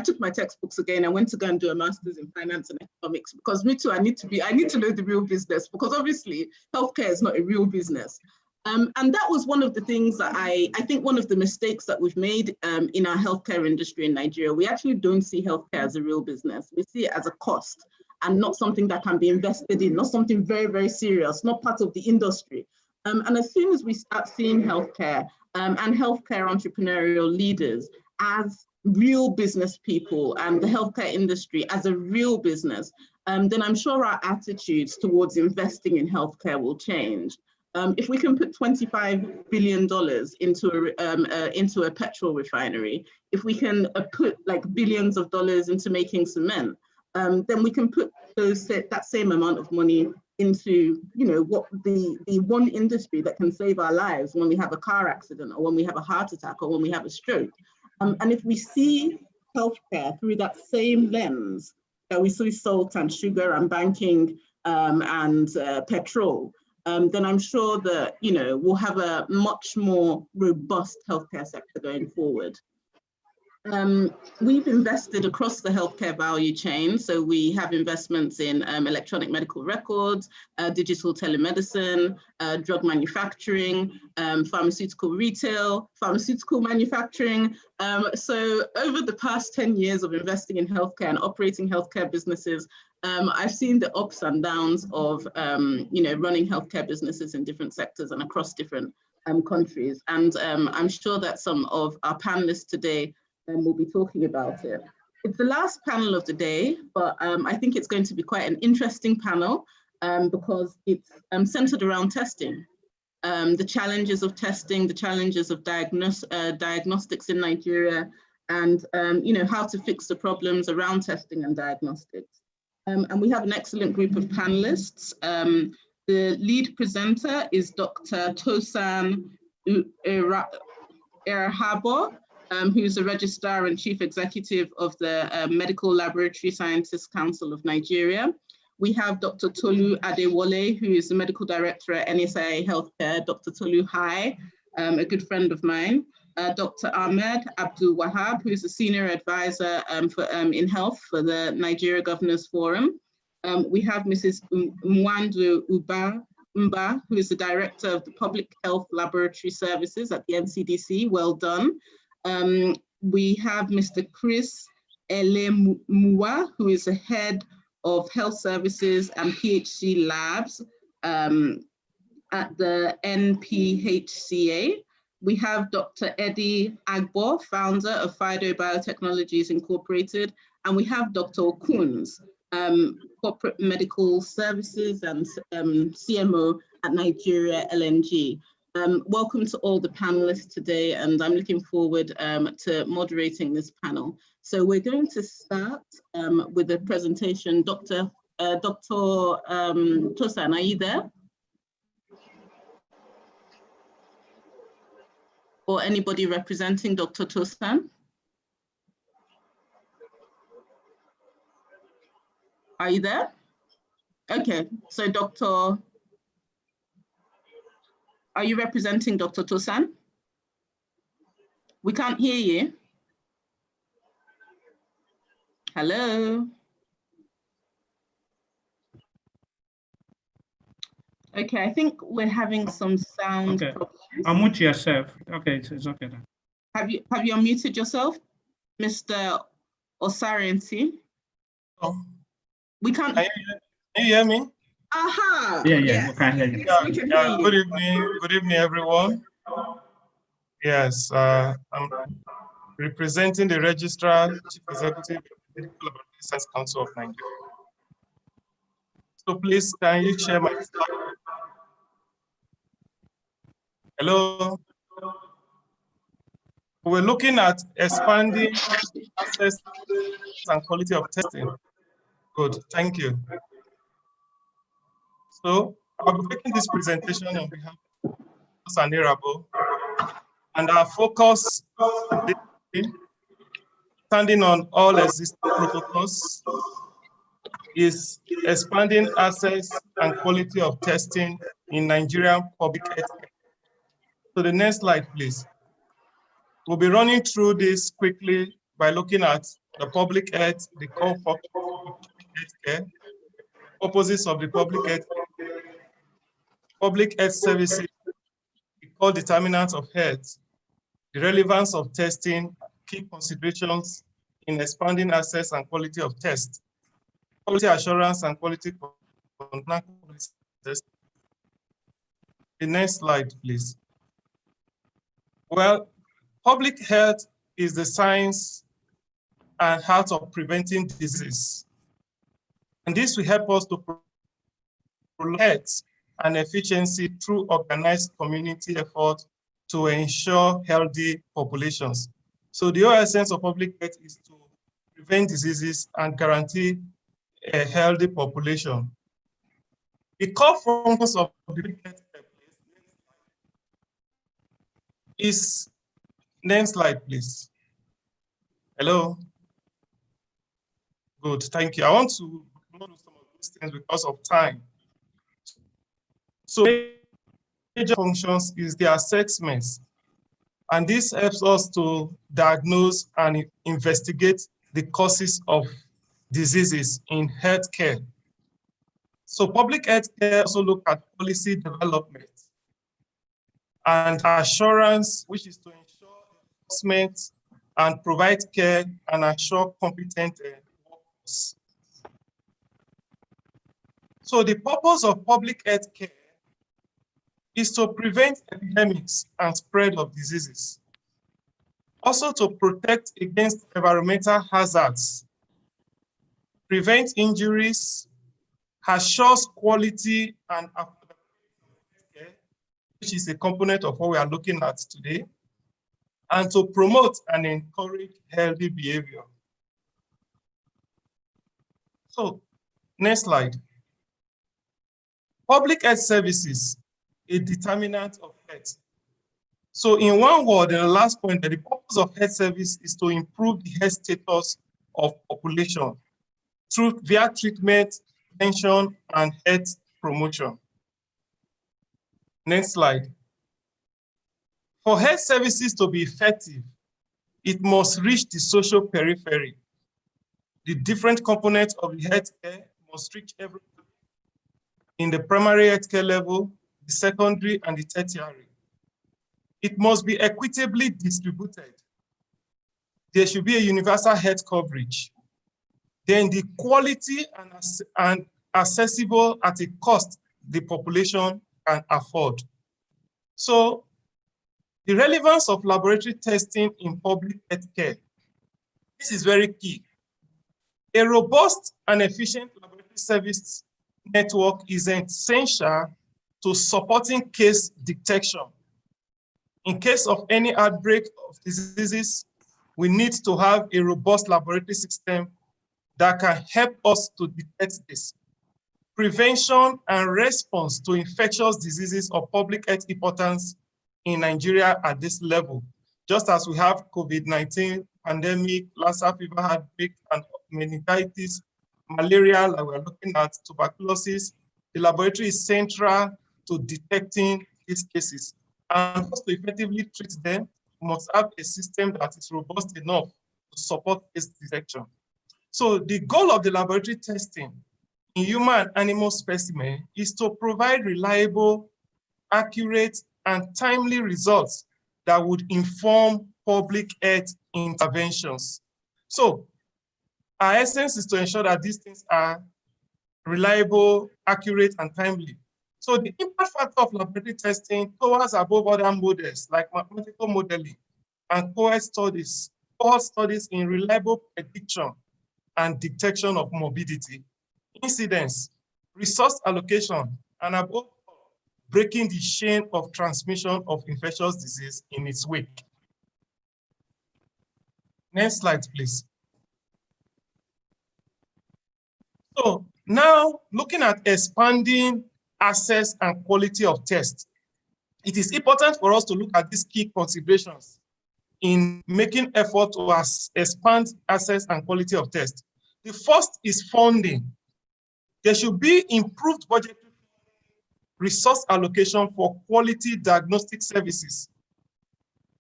took my textbooks again. I went to go and do a master's in finance and economics, because me too, I need to know the real business, because obviously healthcare is not a real business. And that was one of the things that I think one of the mistakes that we've made in our healthcare industry in Nigeria. We actually don't see healthcare as a real business. We see it as a cost and not something that can be invested in, not something very, very serious, not part of the industry. And as soon as we start seeing healthcare and healthcare entrepreneurial leaders as real business people and the healthcare industry as a real business, then I'm sure our attitudes towards investing in healthcare will change. If we can put $25 billion into a petrol refinery, if we can put billions of dollars into making cement, then we can put that same amount of money into what the one industry that can save our lives when we have a car accident, or when we have a heart attack, or when we have a stroke. And if we see healthcare through that same lens that we see salt and sugar and banking and petrol, then I'm sure that we'll have a much more robust healthcare sector going forward. We've invested across the healthcare value chain. So we have investments in electronic medical records, digital telemedicine, drug manufacturing, pharmaceutical retail, pharmaceutical manufacturing. So over the past 10 years of investing in healthcare and operating healthcare businesses, I've seen the ups and downs of running healthcare businesses in different sectors and across different countries. And I'm sure that some of our panelists today we'll be talking about it. It's the last panel of the day, but I think it's going to be quite an interesting panel because it's centered around testing. The challenges of testing, the challenges of diagnostics in Nigeria, and how to fix the problems around testing and diagnostics. And we have an excellent group of panelists. The lead presenter is Dr. Tosan Erhabo, who's the Registrar and Chief Executive of the Medical Laboratory Sciences Council of Nigeria. We have Dr. Tolu Adewole, who is the Medical Director at NSIA Healthcare. Dr. Tolu, hi, a good friend of mine. Dr. Ahmed Abdul Wahab, who is a Senior Advisor in Health for the Nigeria Governors Forum. We have Mrs. Mwandu Mba, who is the Director of the Public Health Laboratory Services at the NCDC. Well done. We have Mr. Chris Elemua, who is the Head of Health Services and PHC Labs at the NPHCA. We have Dr. Eddie Agbo, founder of Fido Biotechnologies Incorporated, and we have Dr. Okuns, Corporate Medical Services and CMO at Nigeria LNG. Welcome to all the panelists today, and I'm looking forward to moderating this panel. So we're going to start with a presentation. Dr. Tosan, are you there? Or anybody representing Dr. Tosan? Are you there? Okay, so are you representing Dr. Tosan? We can't hear you. Hello? Okay, I think we're having some sound problems. Unmute yourself. Okay, it's okay then. Have you unmuted yourself, Mr. Osariensi? Oh. We can't. Can you hear me? Aha! Yeah, yes. we can hear you. We can hear you. Good evening, everyone. Yes, I'm representing the Registrar, Chief Executive of the Medical Laboratory Science Council of Nigeria. So please, can you share my slide? Hello? We're looking at expanding access and quality of testing. Good, thank you. So I'll be making this presentation on behalf of Sanirabo, and our focus, standing on all existing protocols, is expanding access and quality of testing in Nigerian public health care. So the next slide, please. We'll be running through this quickly by looking at the public health, the core function of public health care, purposes of the public health services, the core determinants of health, the relevance of testing, key considerations in expanding access and quality of tests, quality assurance and quality control testing. The next slide, please. Well, public health is the science and art of preventing disease. And this will help us to promote health and efficiency through organized community effort to ensure healthy populations. So the whole essence of public health is to prevent diseases and guarantee a healthy population. The core functions of public health care is, next slide, please. Hello. Good, thank you. I want to go through some of those things because of time. So major functions is the assessments, and this helps us to diagnose and investigate the causes of diseases in healthcare. So public health care also look at policy development and assurance, which is to ensure enforcement and provide care and assure competent workforce. So the purpose of public health care is to prevent epidemics and spread of diseases. Also to protect against environmental hazards, prevent injuries, assures quality and affordability, which is a component of what we are looking at today, and to promote and encourage healthy behavior. So, next slide. Public health services, a determinant of health. So in one word, in the last point, the purpose of health service is to improve the health status of population via treatment, prevention, and health promotion. Next slide. For health services to be effective, it must reach the social periphery. The different components of the healthcare must reach everyone in the primary healthcare level, the secondary, and the tertiary. It must be equitably distributed. There should be a universal health coverage. Then the quality and accessible at a cost the population can afford. So the relevance of laboratory testing in public healthcare, this is very key. A robust and efficient laboratory service network is essential to supporting case detection In case of any outbreak of diseases, we need to have a robust laboratory system that can help us to detect this. Prevention and response to infectious diseases of public health importance in Nigeria at this level. Just as we have COVID-19 pandemic, Lassa fever outbreak, and meningitis, malaria, like we're looking at tuberculosis, the laboratory is central to detecting these cases. And for us to effectively treat them, we must have a system that is robust enough to support this detection. So the goal of the laboratory testing in human and animal specimen is to provide reliable, accurate, and timely results that would inform public health interventions. So our essence is to ensure that these things are reliable, accurate, and timely. So the impact factor of laboratory testing towards above other models like mathematical modeling and cohort studies in reliable prediction and detection of morbidity, incidence, resource allocation, and above all, breaking the chain of transmission of infectious disease in its wake. Next slide, please. So now looking at expanding access and quality of tests, it is important for us to look at these key considerations in making effort to expand access and quality of tests. The first is funding. There should be improved budget resource allocation for quality diagnostic services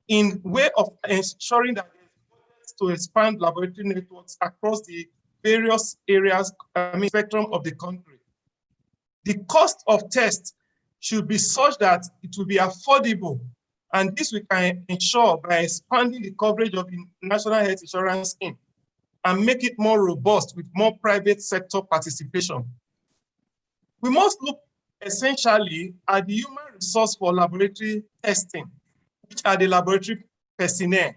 in way of ensuring that to expand laboratory networks across the various areas, spectrum of the country. The cost of tests should be such that it will be affordable, and this we can ensure by expanding the coverage of the National Health Insurance Scheme and make it more robust with more private sector participation. We must look essentially at the human resource for laboratory testing, which are the laboratory personnel.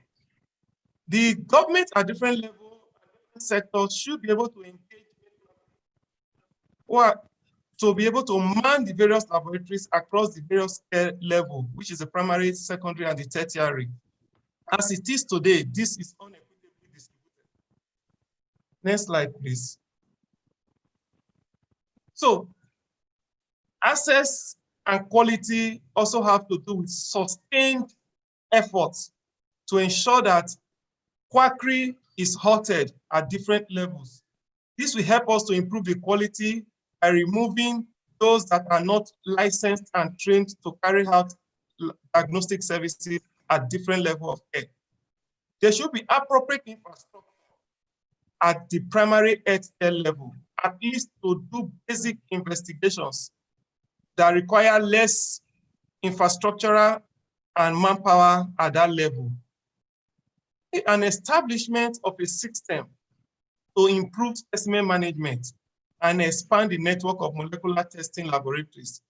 The government at different levels, sectors should be able to engage or to be able to man the various laboratories across the various care level, which is the primary, secondary, and the tertiary. As it is today, this is unequitably distributed. Next slide, please. So, access and quality also have to do with sustained efforts to ensure that quackery is halted at different levels. This will help us to improve the quality by removing those that are not licensed and trained to carry out diagnostic services at different levels of care. There should be appropriate infrastructure at the primary health care level, at least to do basic investigations that require less infrastructural and manpower at that level. An establishment of a system to improve specimen management and expand the network of molecular testing laboratories.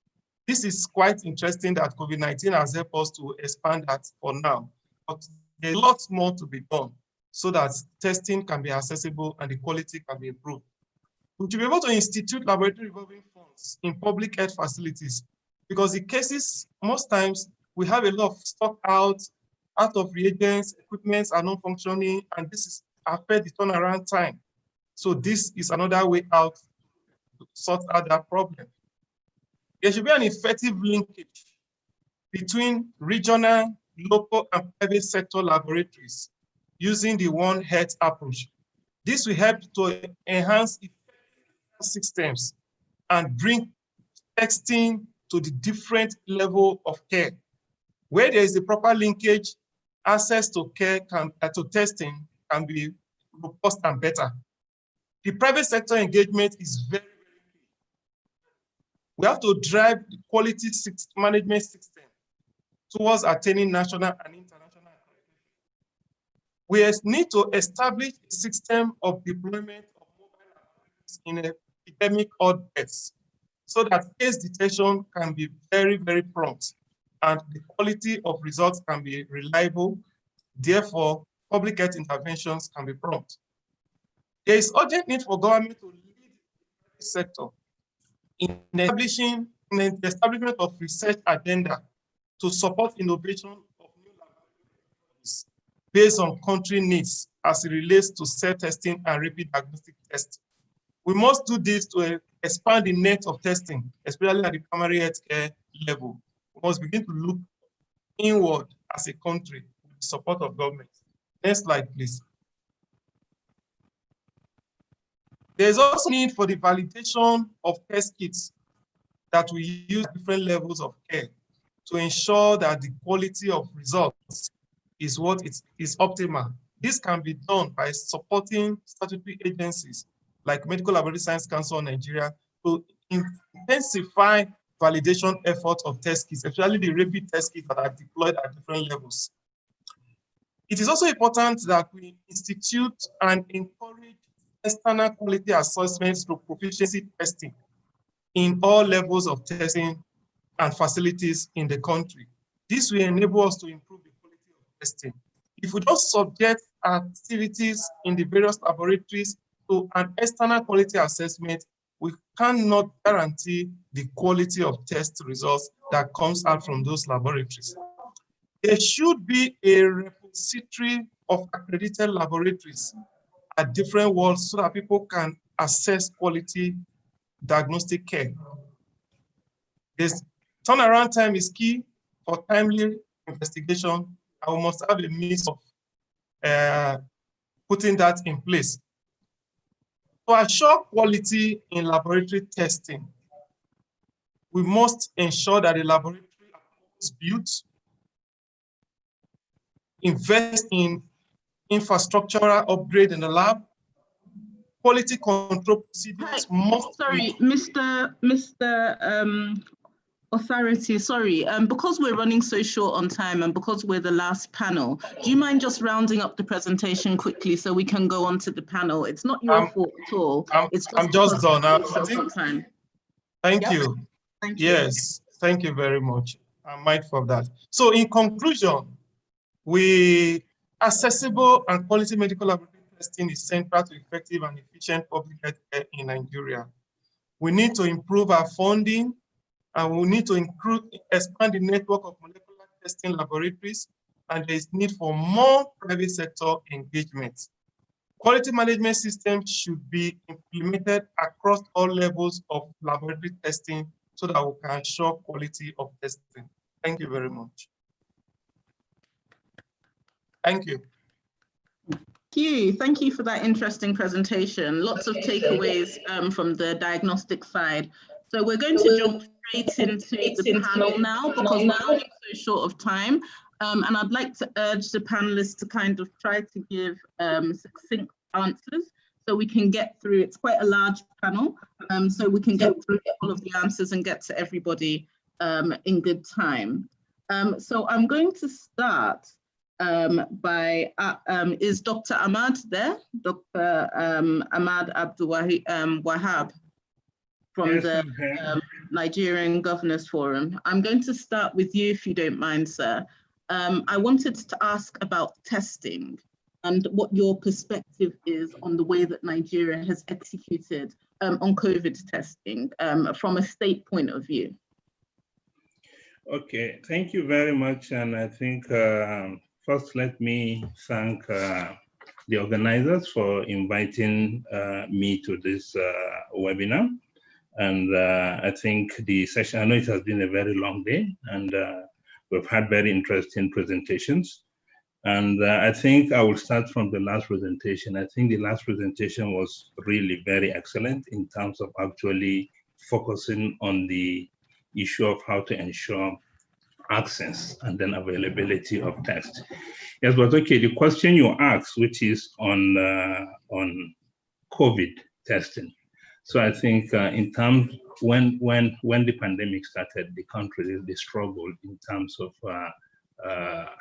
This is quite interesting that COVID-19 has helped us to expand that for now, but there's lots more to be done so that testing can be accessible and the quality can be improved. We should be able to institute laboratory revolving funds in public health facilities because the cases, most times, we have a lot of stock out of reagents, equipments are not functioning, and this is affect the turnaround time. So this is another way out to sort out that problem. There should be an effective linkage between regional, local, and private sector laboratories using the One Health approach. This will help to enhance systems and bring testing to the different level of care. Where there is a proper linkage, access to care to testing can be robust and better. The private sector engagement is very, very key. We have to drive the quality management system towards attaining national and international accreditation. We need to establish a system of deployment of mobile laboratories in epidemic outbreaks so that case detection can be very, very prompt and the quality of results can be reliable. Therefore, public health interventions can be prompt. There is urgent need for government to lead the sector in the establishment of research agenda to support innovation of laboratories based on country needs as it relates to self-testing and rapid diagnostic testing. We must do this to expand the net of testing, especially at the primary healthcare level. We must begin to look inward as a country with the support of government. Next slide, please. There's also need for the validation of test kits that we use at different levels of care to ensure that the quality of results is what is optimal. This can be done by supporting statutory agencies like Medical Laboratory Science Council of Nigeria to intensify validation efforts of test kits, especially the rapid test kits that are deployed at different levels. It is also important that we institute and encourage external quality assessments through proficiency testing in all levels of testing and facilities in the country. This will enable us to improve the quality of testing. If we don't subject activities in the various laboratories to an external quality assessment, we cannot guarantee the quality of test results that comes out from those laboratories. There should be a repository of accredited laboratories at different worlds so that people can assess quality diagnostic care. This turnaround time is key for timely investigation, and we must have a means of putting that in place. To assure quality in laboratory testing, we must ensure that the laboratory is built, invest in infrastructural upgrade in the lab, quality control procedures must. Sorry, Mr. Authority, sorry, because we're running so short on time and because we're the last panel, do you mind just rounding up the presentation quickly so we can go on to the panel? It's not your fault at all. I'm just done. I think, time. Thank you. Thank you. Yes, thank you very much. I'm mindful of that. So in conclusion, accessible and quality medical laboratory testing is central to effective and efficient public health care in Nigeria. We need to improve our funding, and we need to expand the network of molecular testing laboratories, and there is need for more private sector engagement. Quality management systems should be implemented across all levels of laboratory testing so that we can ensure quality of testing. Thank you very much. Thank you. Thank you for that interesting presentation. Lots of takeaways from the diagnostic side. So we're going to jump straight into the panel now because we're running so short of time. And I'd like to urge the panelists to kind of try to give succinct answers so we can get through. It's quite a large panel, so we can get through all of the answers and get to everybody in good time. So I'm going to start is Dr. Ahmad there? Dr. Ahmad Abdul Wahab from the Nigerian Governors Forum. I'm going to start with you if you don't mind, sir. I wanted to ask about testing and what your perspective is on the way that Nigeria has executed on COVID testing from a state point of view. Okay, thank you very much. And I think first let me thank the organizers for inviting me to this webinar. And I think the session, I know it has been a very long day, and we've had very interesting presentations. And I think I will start from the last presentation. I think the last presentation was really very excellent in terms of actually focusing on the issue of how to ensure access and then availability of tests. Yes, but okay, the question you asked, which is on COVID testing. So I think in terms, when the pandemic started, the country really struggled in terms of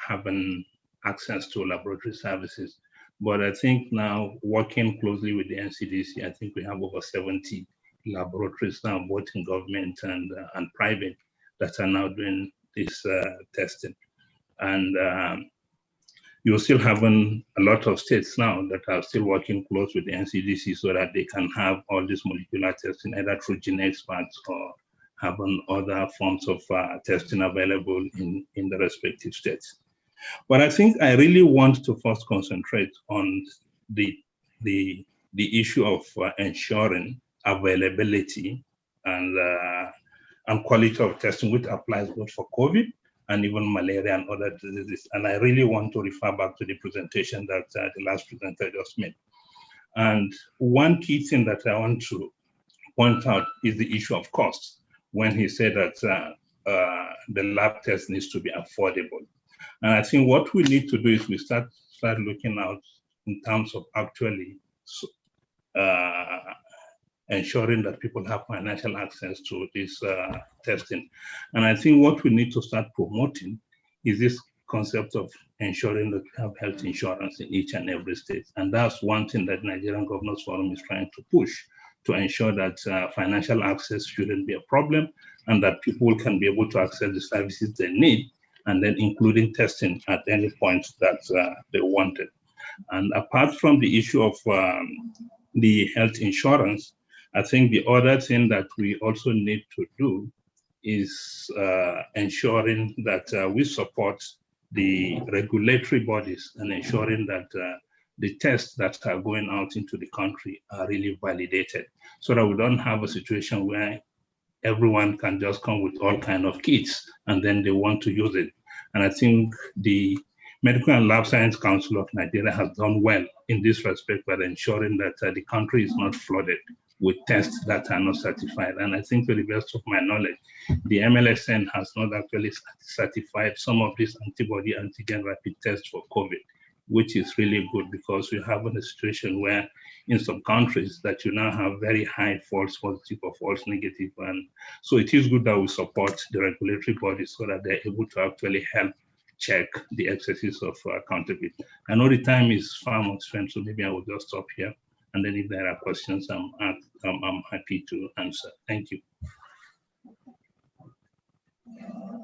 having access to laboratory services. But I think now working closely with the NCDC, I think we have over 70 laboratories now, both in government and private, that are now doing this testing. And you're still having a lot of states now that are still working close with the NCDC so that they can have all this molecular testing either through GeneXperts or having other forms of testing available in the respective states. But I think I really want to first concentrate on the issue of ensuring availability and quality of testing, which applies both for COVID and even malaria and other diseases. And I really want to refer back to the presentation that the last presenter just made. And one key thing that I want to point out is the issue of cost, when he said that the lab test needs to be affordable. And I think what we need to do is we start looking out in terms of actually ensuring that people have financial access to this testing. And I think what we need to start promoting is this concept of ensuring that we have health insurance in each and every state. And that's one thing that Nigerian Governors Forum is trying to push, to ensure that financial access shouldn't be a problem and that people can be able to access the services they need, and then including testing at any point that they wanted. And apart from the issue of the health insurance, I think the other thing that we also need to do is ensuring that we support the regulatory bodies and ensuring that the tests that are going out into the country are really validated, so that we don't have a situation where everyone can just come with all kind of kits and then they want to use it. And I think the Medical and Lab Science Council of Nigeria has done well in this respect by ensuring that the country is not flooded with tests that are not certified. And I think to the best of my knowledge, the MLSN has not actually certified some of these antibody antigen rapid tests for COVID, which is really good, because we have a situation where in some countries that you now have very high false positive or false negative. And so it is good that we support the regulatory bodies so that they're able to actually help check the excesses of counterfeit. I know the time is far more spent, so maybe I will just stop here. And then if there are questions, I'm happy to answer. Thank you.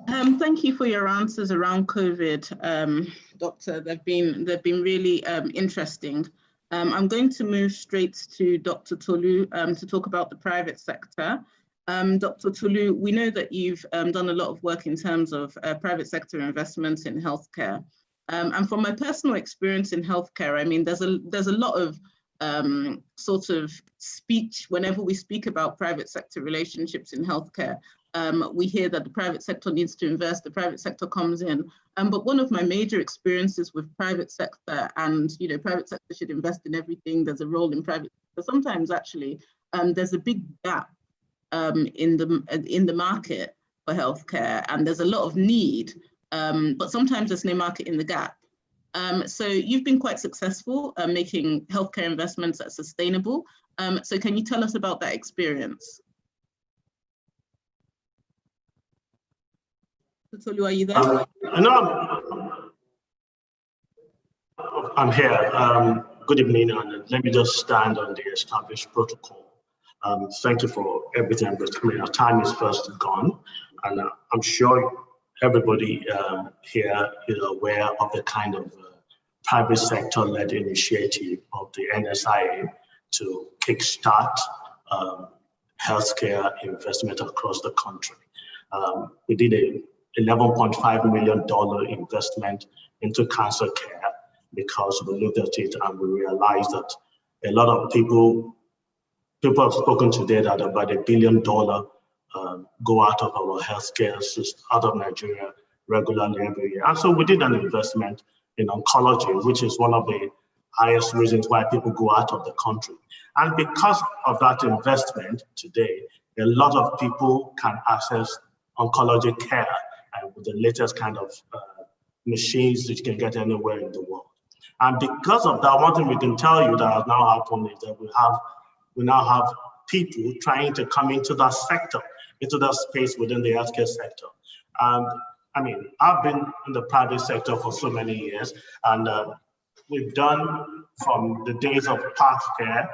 Thank you for your answers around COVID, Doctor. They've been really interesting. I'm going to move straight to Dr. Tolu to talk about the private sector. Dr. Tolu, we know that you've done a lot of work in terms of private sector investments in healthcare. And from my personal experience in healthcare, I mean, there's a lot of sort of speech whenever we speak about private sector relationships in healthcare. We hear that the private sector needs to invest, the private sector comes in. But one of my major experiences with private sector, and private sector should invest in everything, there's a role in private sector. Sometimes actually, there's a big gap in the market for healthcare, and there's a lot of need, but sometimes there's no market in the gap. So you've been quite successful making healthcare investments that are sustainable. So can you tell us about that experience? Tolu, are you there? I'm here. Good evening, and let me just stand on the established protocol. Thank you for everything, but our time is first gone, and I'm sure everybody here is aware of the kind of private sector-led initiative of the NSIA to kickstart healthcare investment across the country. We did a $11.5 million investment into cancer care because we looked at it and we realized that a lot of people have spoken today that about $1 billion go out of our healthcare system, out of Nigeria regularly every year. And so we did an investment in oncology, which is one of the highest reasons why people go out of the country. And because of that investment today, a lot of people can access oncology care and with the latest kind of machines that you can get anywhere in the world. And because of that, one thing we can tell you that has now happened is that we now have people trying to come into that sector, into that space within the healthcare sector. I mean, I've been in the private sector for so many years, and we've done from the days of path care,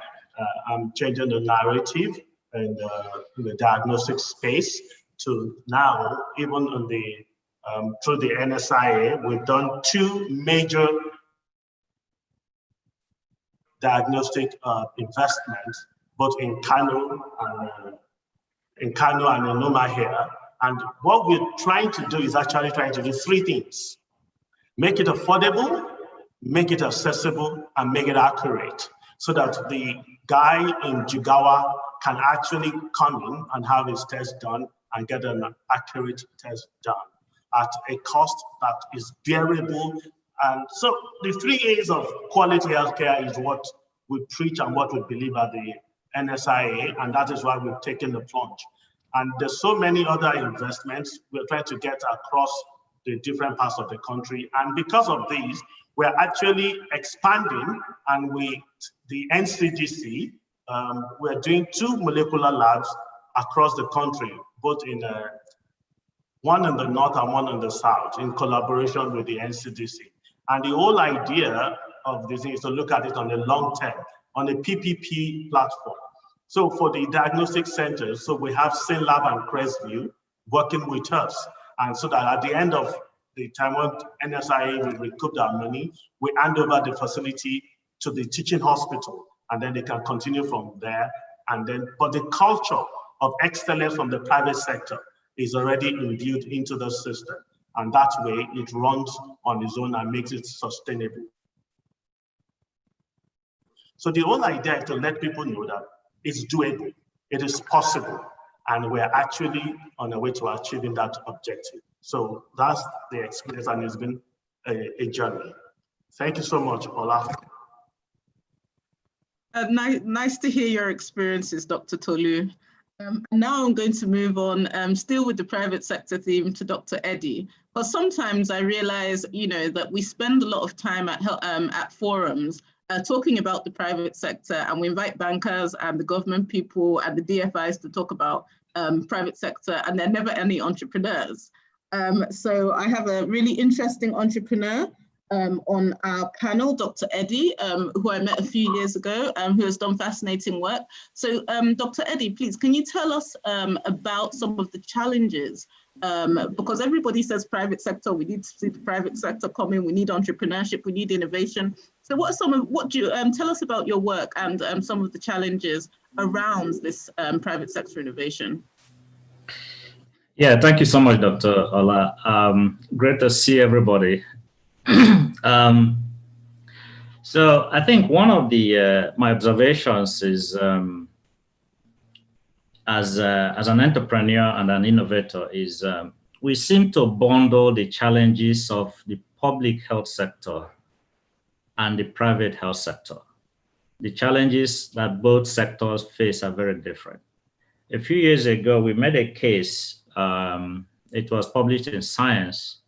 I'm changing the narrative in the diagnostic space to now, even in the through the NSIA, we've done 2 major diagnostic investments, both in Kano and in Noma here. And what we're trying to do is actually trying to do 3 things. Make it affordable, make it accessible, and make it accurate so that the guy in Jigawa can actually come in and have his test done and get an accurate test done at a cost that is bearable. And so the 3 A's of quality healthcare is what we preach and what we believe at the NSIA, and that is why we've taken the plunge. And there's so many other investments we're trying to get across the different parts of the country. And because of these, we're actually expanding, and the NCDC, we're doing 2 molecular labs across the country, both in one in the north and one in the south, in collaboration with the NCDC. And the whole idea of this is to look at it on the long term, on a PPP platform. So for the diagnostic centers, so we have SynLab and Crestview working with us. And so that at the end of the time when NSIA will recoup our money, we hand over the facility to the teaching hospital, and then they can continue from there. And then, but the culture of excellence from the private sector is already imbued into the system. And that way it runs on its own and makes it sustainable. So the whole idea is to let people know that it's doable, it is possible, and we're actually on the way to achieving that objective. So that's the experience, and it's been a journey. Thank you so much, Ola. Nice to hear your experiences, Dr. Tolu. Now I'm going to move on, still with the private sector theme, to Dr. Eddie. But sometimes I realize, that we spend a lot of time at forums talking about the private sector, and we invite bankers and the government people and the DFIs to talk about private sector, and there are never any entrepreneurs. So I have a really interesting entrepreneur on our panel, Dr. Eddie, who I met a few years ago, who has done fascinating work. So Dr. Eddie, please, can you tell us about some of the challenges? Because everybody says private sector, we need to see the private sector come in, we need entrepreneurship, we need innovation. So what do you tell us about your work and some of the challenges around this private sector innovation? Yeah, thank you so much, Dr. Ola. Great to see everybody. So I think one of the my observations is as an entrepreneur and an innovator is we seem to bundle the challenges of the public health sector and the private health sector. The challenges that both sectors face are very different. A few years ago, we made a case, it was published in Science,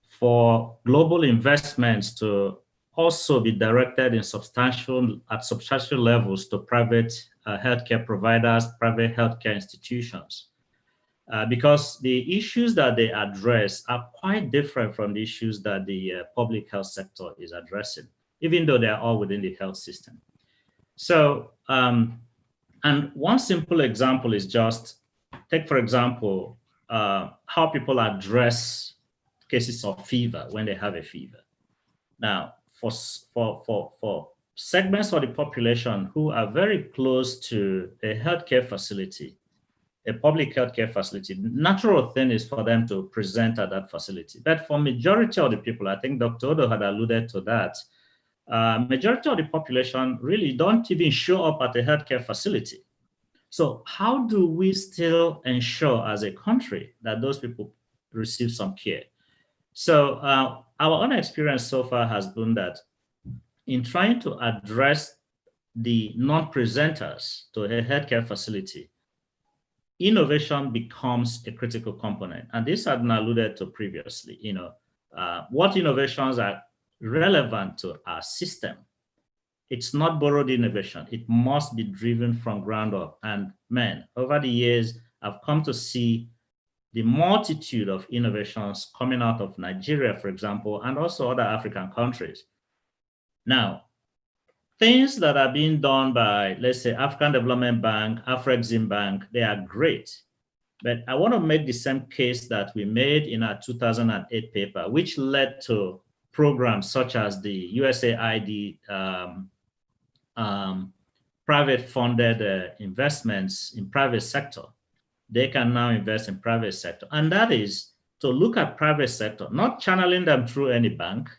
for global investments to also be directed at substantial levels to private healthcare providers, private healthcare institutions, because the issues that they address are quite different from the issues that the public health sector is addressing, even though they are all within the health system. So, and one simple example is just, take for example, how people address cases of fever when they have a fever. Now, for segments of the population who are very close to a healthcare facility, a public healthcare facility, the natural thing is for them to present at that facility. But for majority of the people, I think Dr. Odo had alluded to that, majority of the population really don't even show up at a healthcare facility. So how do we still ensure as a country that those people receive some care? So our own experience so far has been that in trying to address the non-presenters to a healthcare facility, innovation becomes a critical component. And this had been alluded to previously, what innovations are relevant to our system. It's not borrowed innovation. It must be driven from ground up. And man, over the years, I've come to see the multitude of innovations coming out of Nigeria, for example, and also other African countries. Now, things that are being done by, let's say, African Development Bank, Afrexim Bank, they are great. But I want to make the same case that we made in our 2008 paper, which led to programs such as the USAID private funded investments in private sector. They can now invest in private sector. And that is to look at private sector, not channeling them through any bank,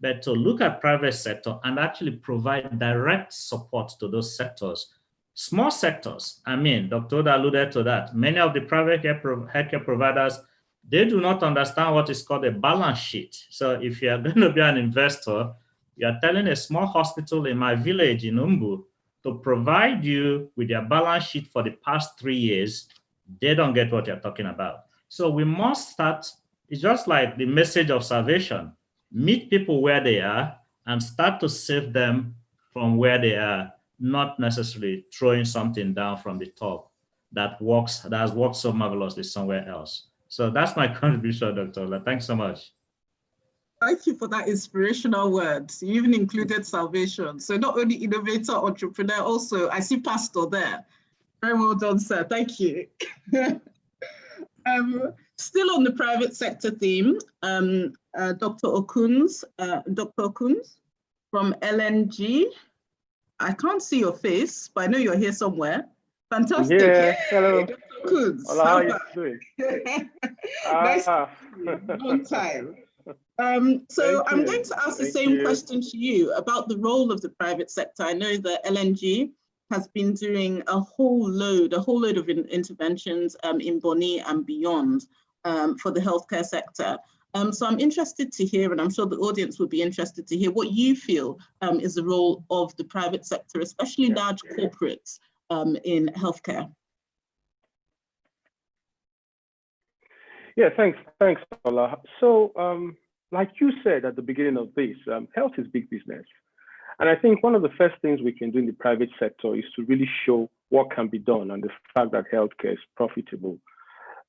but to look at private sector and actually provide direct support to those sectors. Small sectors, I mean, Dr. Oda alluded to that. Many of the private healthcare providers, they do not understand what is called a balance sheet. So if you are going to be an investor, you are telling a small hospital in my village in Umbu to provide you with their balance sheet for the past 3 years, they don't get what you're talking about. So we must start, it's just like the message of salvation. Meet people where they are and start to save them from where they are, not necessarily throwing something down from the top that has worked so marvelously somewhere else. So that's my contribution, Dr. Ola. Thanks so much. Thank you for that inspirational words. You even included salvation. So not only innovator, entrepreneur, also I see pastor there. Very well done, sir. Thank you. Still on the private sector theme, Dr. Okuns from LNG. I can't see your face, but I know you're here somewhere. Fantastic. Yeah, hello. Dr. Okuns. Hola, how are you doing? Nice to see you. Long time. So I'm going to ask the same question to you about the role of the private sector. I know that LNG has been doing a whole load of interventions in Bonny and beyond for the healthcare sector. So I'm interested to hear, and I'm sure the audience would be interested to hear what you feel is the role of the private sector, especially large corporates in healthcare. Yeah, thanks, Ola. So, like you said at the beginning of this, health is big business. And I think one of the first things we can do in the private sector is to really show what can be done and the fact that healthcare is profitable.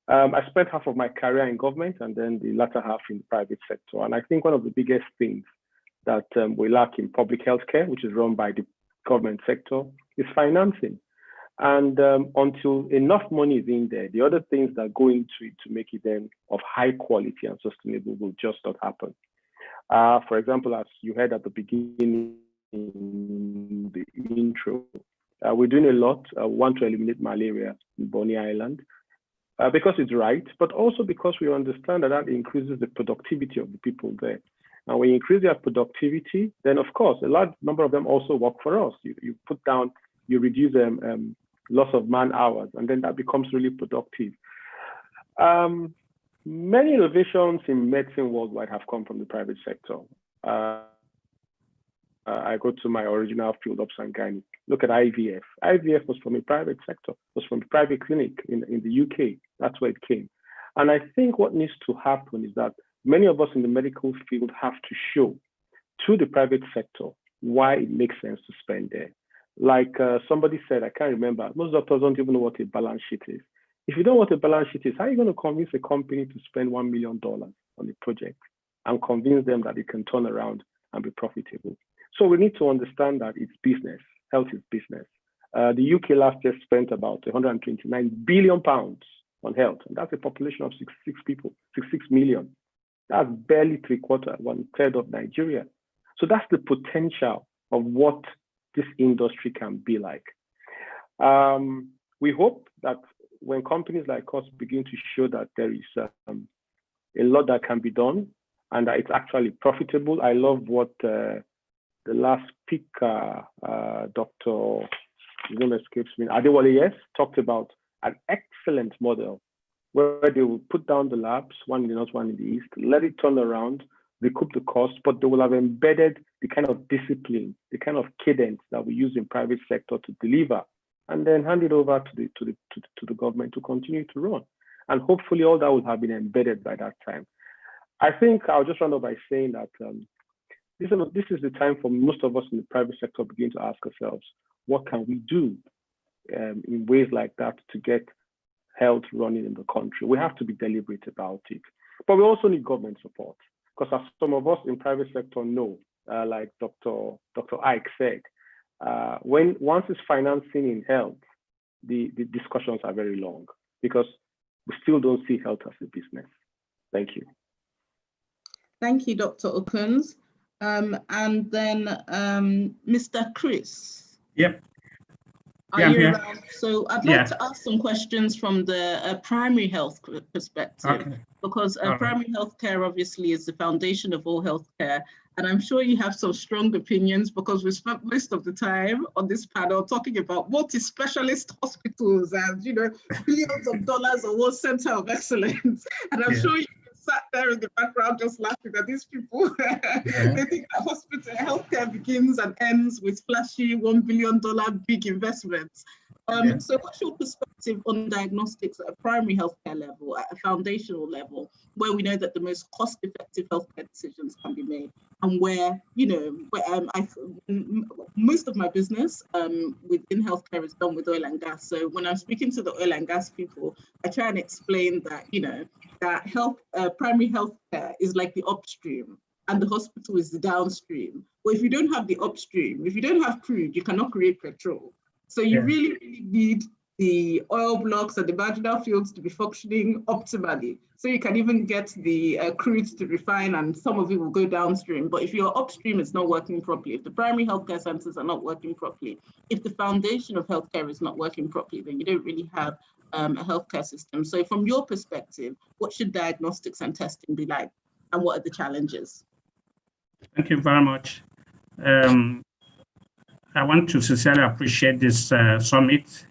I spent half of my career in government and then the latter half in the private sector. And I think one of the biggest things that we lack in public healthcare, which is run by the government sector, is financing. And until enough money is in there, the other things that go into it to make it then of high quality and sustainable will just not happen. For example, as you heard at the beginning in the intro, we're doing a lot. We want to eliminate malaria in Bonny Island because it's right, but also because we understand that that increases the productivity of the people there. And when you increase their productivity, then of course, a large number of them also work for us. You put down, you reduce loss of man hours, and then that becomes really productive. Many innovations in medicine worldwide have come from the private sector. I go to my original field of Sangani. Look at IVF. IVF was from a private sector, was from a private clinic in the UK. That's where it came. And I think what needs to happen is that many of us in the medical field have to show to the private sector why it makes sense to spend there. Like somebody said, I can't remember, most doctors don't even know what a balance sheet is. If you don't know what a balance sheet is, how are you going to convince a company to spend $1 million on a project and convince them that it can turn around and be profitable? So we need to understand that it's business. Health is business. The UK last year spent about £129 billion on health, and that's a population of 66 million. That's barely 1/3 of Nigeria. So that's the potential of what this industry can be like. We hope that when companies like us begin to show that there is a lot that can be done and that it's actually profitable. I love what the last speaker, Dr. his name escapes me, Adewale, yes, talked about an excellent model where they will put down the labs, one in the north, one in the east, let it turn around, recoup the cost, but they will have embedded the kind of discipline, the kind of cadence that we use in private sector to deliver, and then hand it over to the government to continue to run. And hopefully all that will have been embedded by that time. I think I'll just round up by saying that this is the time for most of us in the private sector begin to ask ourselves, what can we do in ways like that to get health running in the country? We have to be deliberate about it. But we also need government support, because as some of us in private sector know, like Dr. Ike said, once it's financing in health, the discussions are very long because we still don't see health as a business. Thank you. Thank you, Dr. Okuns. And then Mr. Chris. Yep. Are you around? So I'd like to ask some questions from the primary health perspective, because primary health care obviously is the foundation of all healthcare. And I'm sure you have some strong opinions, because we spent most of the time on this panel talking about multi-specialist hospitals and, you know, billions of dollars on one center of excellence. And I'm sure you sat there in the background just laughing at these people. They think that hospital healthcare begins and ends with flashy $1 billion big investments. So what's your perspective on diagnostics at a primary healthcare level, at a foundational level, where we know that the most cost-effective healthcare decisions can be made, and where, you know, most of my business within healthcare is done with oil and gas. So when I'm speaking to the oil and gas people, I try and explain that, you know, that primary healthcare is like the upstream and the hospital is the downstream. Well, if you don't have the upstream, if you don't have crude, you cannot create petrol. So you really, really need the oil blocks and the marginal fields to be functioning optimally. So you can even get the crude to refine, and some of it will go downstream. But if your upstream is not working properly, if the primary healthcare centers are not working properly, if the foundation of healthcare is not working properly, then you don't really have a healthcare system. So from your perspective, what should diagnostics and testing be like, and what are the challenges? Thank you very much. I want to sincerely appreciate this summit.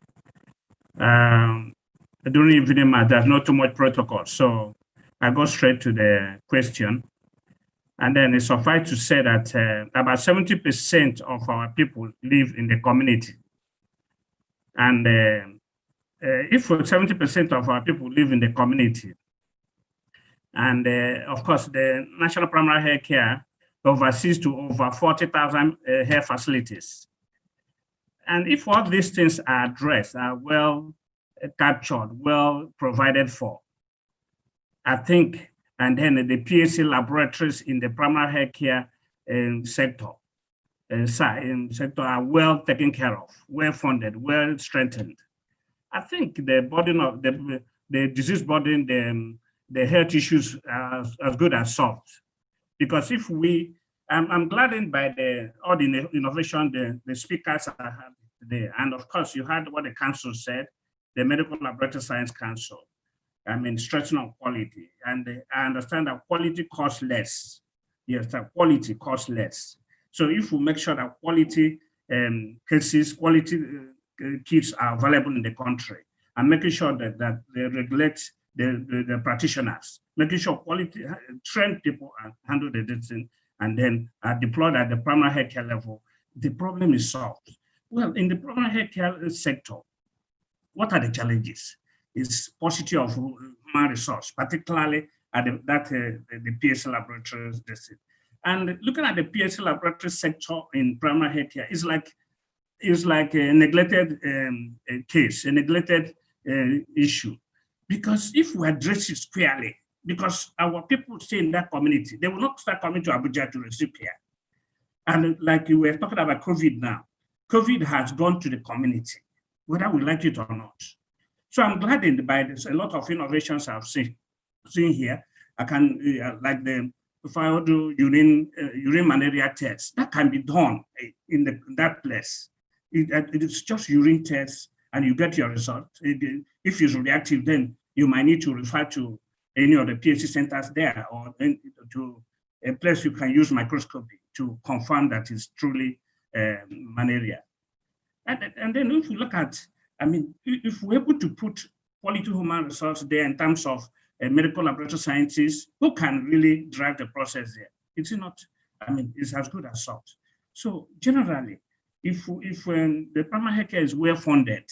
During evening, there's not too much protocol, so I go straight to the question. And then it's suffice to say that about 70% of our people live in the community. And if 70% of our people live in the community, and of course, the National Primary Health Care oversees to over 40,000 health facilities. And if all these things are addressed, are well captured, well provided for, I think, and then the PAC laboratories in the primary health care sector are well taken care of, well funded, well strengthened. I think the burden of the disease burden, the health issues are as good as solved. Because if we, I'm gladdened by all the innovation the speakers are having today. And of course, you heard what the council said, the Medical Laboratory Science Council. I mean, stressing on quality. And I understand that quality costs less. Yes, that quality costs less. So if we make sure that quality cases, quality kits are available in the country, and making sure that they regulate the practitioners, making sure quality, trained people handle the distance, and then are deployed at the primary healthcare level, the problem is solved. Well, in the primary healthcare sector, what are the challenges? It's paucity of human resource, particularly at the PAC laboratories. And looking at the PAC laboratory sector in primary healthcare is like a neglected case, a neglected issue. Because if we address it squarely, because our people stay in that community, they will not start coming to Abuja to receive care. And like we were talking about COVID now, COVID has gone to the community, whether we like it or not. So I'm gladdened by this. A lot of innovations I've seen here. I can, like if I do urine malaria tests, that can be done in that place. It is just urine tests and you get your result. If it's reactive, then you might need to refer to any of the PAC centers there or to a place you can use microscopy to confirm that it's truly malaria. And then if we look at, I mean, if we're able to put quality human resource there in terms of medical laboratory scientists, who can really drive the process there? It's not, I mean, it's as good as salt. So generally, if the primary health care is well funded,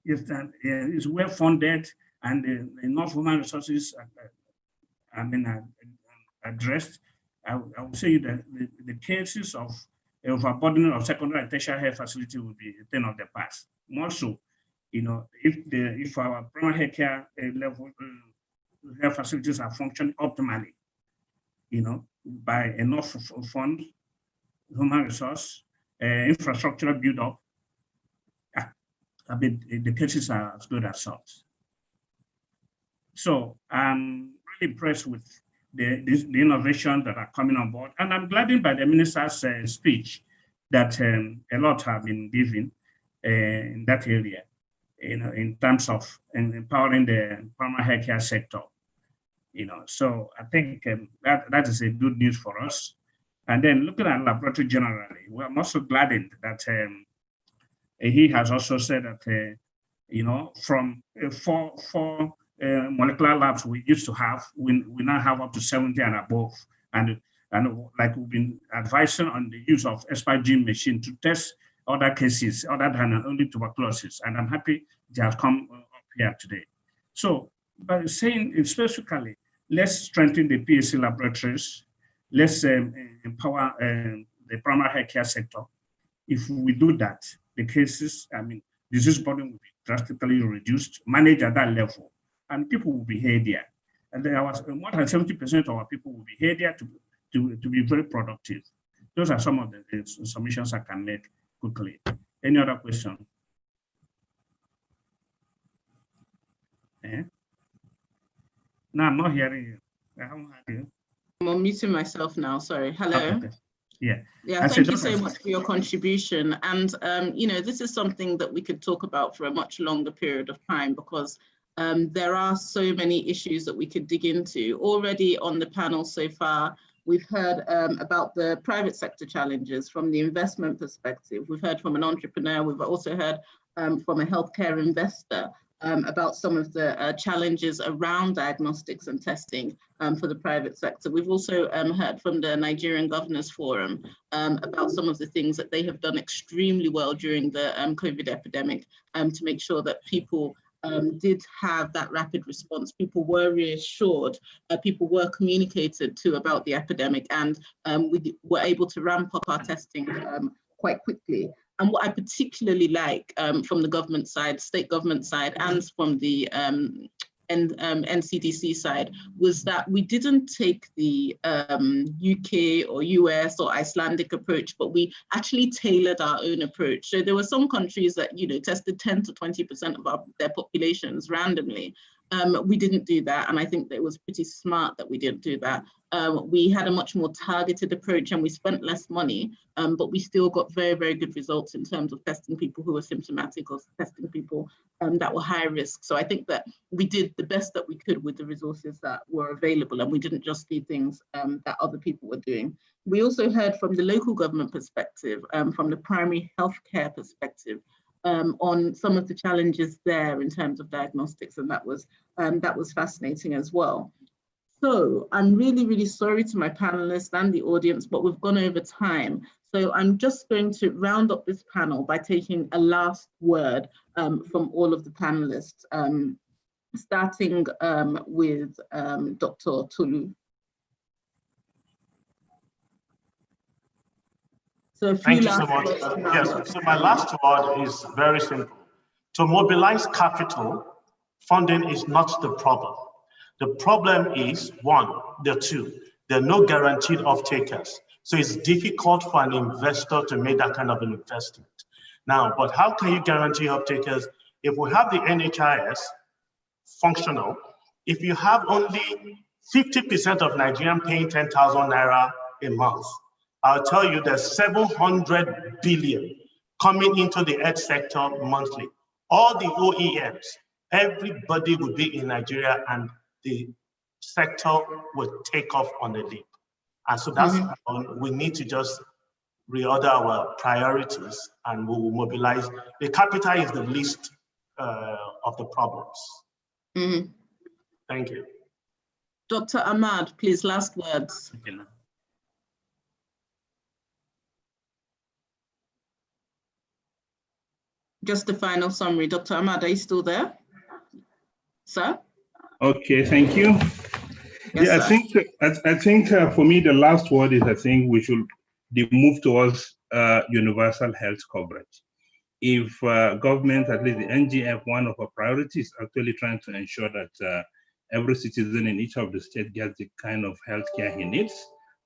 is well funded and enough human resources addressed, I would say that the cases of overburdening of secondary and tertiary health facility will be a thing of the past. More so, if our primary health care level health facilities are functioning optimally, by enough fund, human resource, infrastructure build up, I mean, the cases are as good as salt. So I'm really impressed with the innovation that are coming on board. And I'm gladdened by the minister's speech that a lot have been given. in that area, in terms of empowering the primary healthcare sector. So I think that is a good news for us. And then looking at laboratory generally, well, I'm also gladdened that he has also said that from four molecular labs we used to have, we now have up to 70 and above, and like we've been advising on the use of expert gene machine to test other cases other than only tuberculosis, and I'm happy it has come up here today. So, by saying specifically, let's strengthen the PSC laboratories, let's empower the primary healthcare sector. If we do that, the cases, disease burden will be drastically reduced, managed at that level, and people will be healthier. And there was more than 70% of our people will be healthier to be very productive. Those are some of the submissions I can make quickly. Any other question? No, I'm not hearing you. I haven't heard you. I'm unmuting myself now. Sorry. Hello. Okay. Yeah. Yeah, thank you so much for your contribution. And, this is something that we could talk about for a much longer period of time, because there are so many issues that we could dig into. Already on the panel so far, we've heard about the private sector challenges from the investment perspective. We've heard from an entrepreneur. We've also heard from a healthcare investor about some of the challenges around diagnostics and testing for the private sector. We've also heard from the Nigerian Governors Forum about some of the things that they have done extremely well during the COVID epidemic to make sure that people did have that rapid response. People were reassured, people were communicated to about the epidemic, and we were able to ramp up our testing quite quickly. And what I particularly like from the government side, state government side, and from the NCDC side, was that we didn't take the UK or US or Icelandic approach, but we actually tailored our own approach. So there were some countries that tested 10 to 20% of their populations randomly. We didn't do that, and I think that it was pretty smart that we didn't do that. We had a much more targeted approach, and we spent less money, but we still got very, very good results in terms of testing people who were symptomatic or testing people that were high risk. So I think that we did the best that we could with the resources that were available, and we didn't just do things that other people were doing. We also heard from the local government perspective, from the primary healthcare perspective, on some of the challenges there in terms of diagnostics, and that was fascinating as well. So I'm really, really sorry to my panelists and the audience, but we've gone over time. So I'm just going to round up this panel by taking a last word from all of the panelists, starting with Dr. Tolu. So thank you so much. Yes, so my last word is very simple. To mobilize capital, funding is not the problem. The problem is, one, there are no guaranteed off-takers. So it's difficult for an investor to make that kind of an investment. Now, but how can you guarantee off-takers? If we have the NHIS functional, if you have only 50% of Nigerian paying 10,000 naira a month, I'll tell you there's 700 billion coming into the health sector monthly. All the OEMs, everybody will be in Nigeria, and the sector will take off on a leap. And so that's we need to just reorder our priorities, and we will mobilize. The capital is the least of the problems. Thank you. Dr. Ahmad, please, last words. Just the final summary. Dr. Ahmad, are you still there? Sir? Okay, thank you. Yes, I think for me, the last word is I think we should move towards universal health coverage. If government, at least the NGF, one of our priorities, actually trying to ensure that every citizen in each of the states gets the kind of healthcare he needs,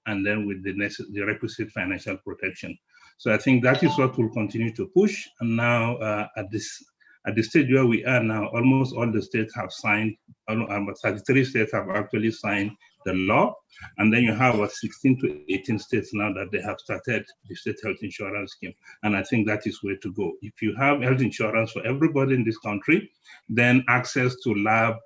and then with the requisite financial protection. So I think that is what we'll continue to push. And now at the stage where we are now, almost all the states have signed, 33 states have actually signed the law. And then you have 16 to 18 states now that they have started the state health insurance scheme. And I think that is where to go. If you have health insurance for everybody in this country, then access to lab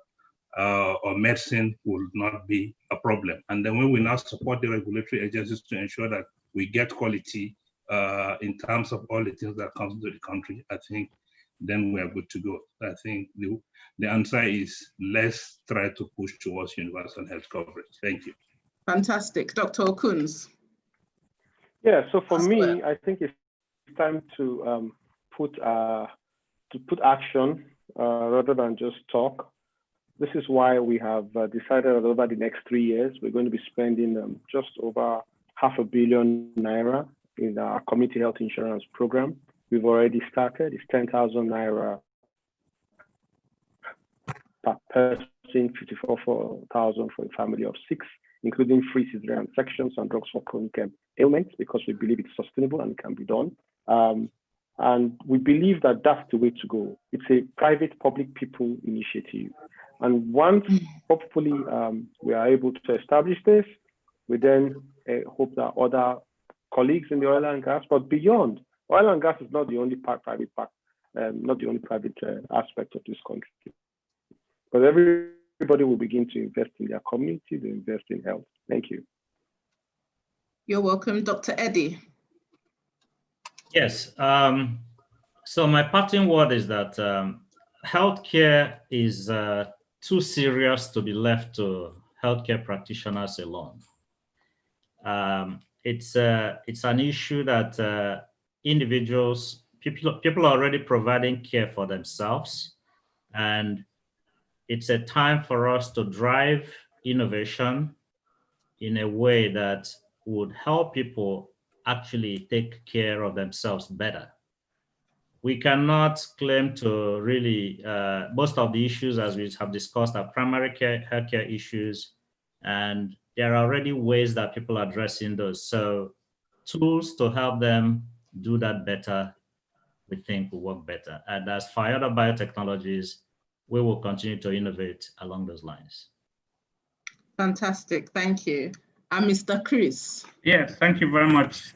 or medicine will not be a problem. And then when we now support the regulatory agencies to ensure that we get quality in terms of all the things that comes into the country, I think then we are good to go. I think the answer is let's try to push towards universal health coverage. Thank you. Fantastic. Dr. Okuns. Yeah, so for me, I think it's time to put action rather than just talk. This is why we have decided that over the next 3 years, we're going to be spending just over £500 million in our community health insurance program. We've already started. It's 10,000 naira per person, 54,000 for a family of 6, including free cesarean sections and drugs for chronic ailments, because we believe it's sustainable and it can be done. And we believe that that's the way to go. It's a private public people initiative. And once, hopefully, we are able to establish this, we then hope that other colleagues in the oil and gas, but beyond, oil and gas is not the only private aspect of this country. But everybody will begin to invest in their community, to invest in health. Thank you. You're welcome. Dr. Eddie. Yes. So my parting word is that healthcare is too serious to be left to healthcare practitioners alone. It's an issue that people are already providing care for themselves, and it's a time for us to drive innovation in a way that would help people actually take care of themselves better. We cannot claim to really, most of the issues, as we have discussed, are primary care, healthcare issues, and there are already ways that people are addressing those. So tools to help them do that better, we think will work better. And as for other biotechnologies, we will continue to innovate along those lines. Fantastic, thank you. And Mr. Chris. Yes, thank you very much.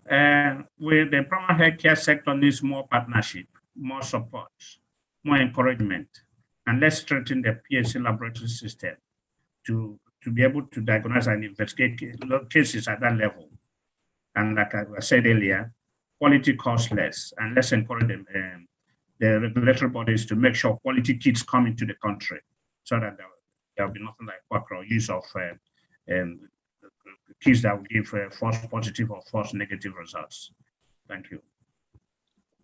With the primary healthcare sector needs more partnership, more support, more encouragement, and let's strengthen the PSC laboratory system to be able to diagnose and investigate cases at that level. And like I said earlier, quality costs less, and let's encourage them, the regulatory bodies to make sure quality kits come into the country so that there will be nothing like quack or use of kits that will give false positive or false negative results. Thank you.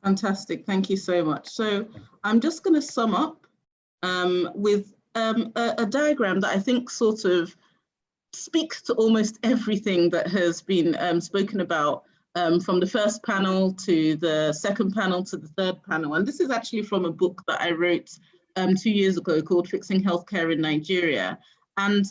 Fantastic, thank you so much. So I'm just going to sum up with a diagram that I think sort of speaks to almost everything that has been spoken about from the first panel to the second panel to the third panel. And this is actually from a book that I wrote 2 years ago called Fixing Healthcare in Nigeria. And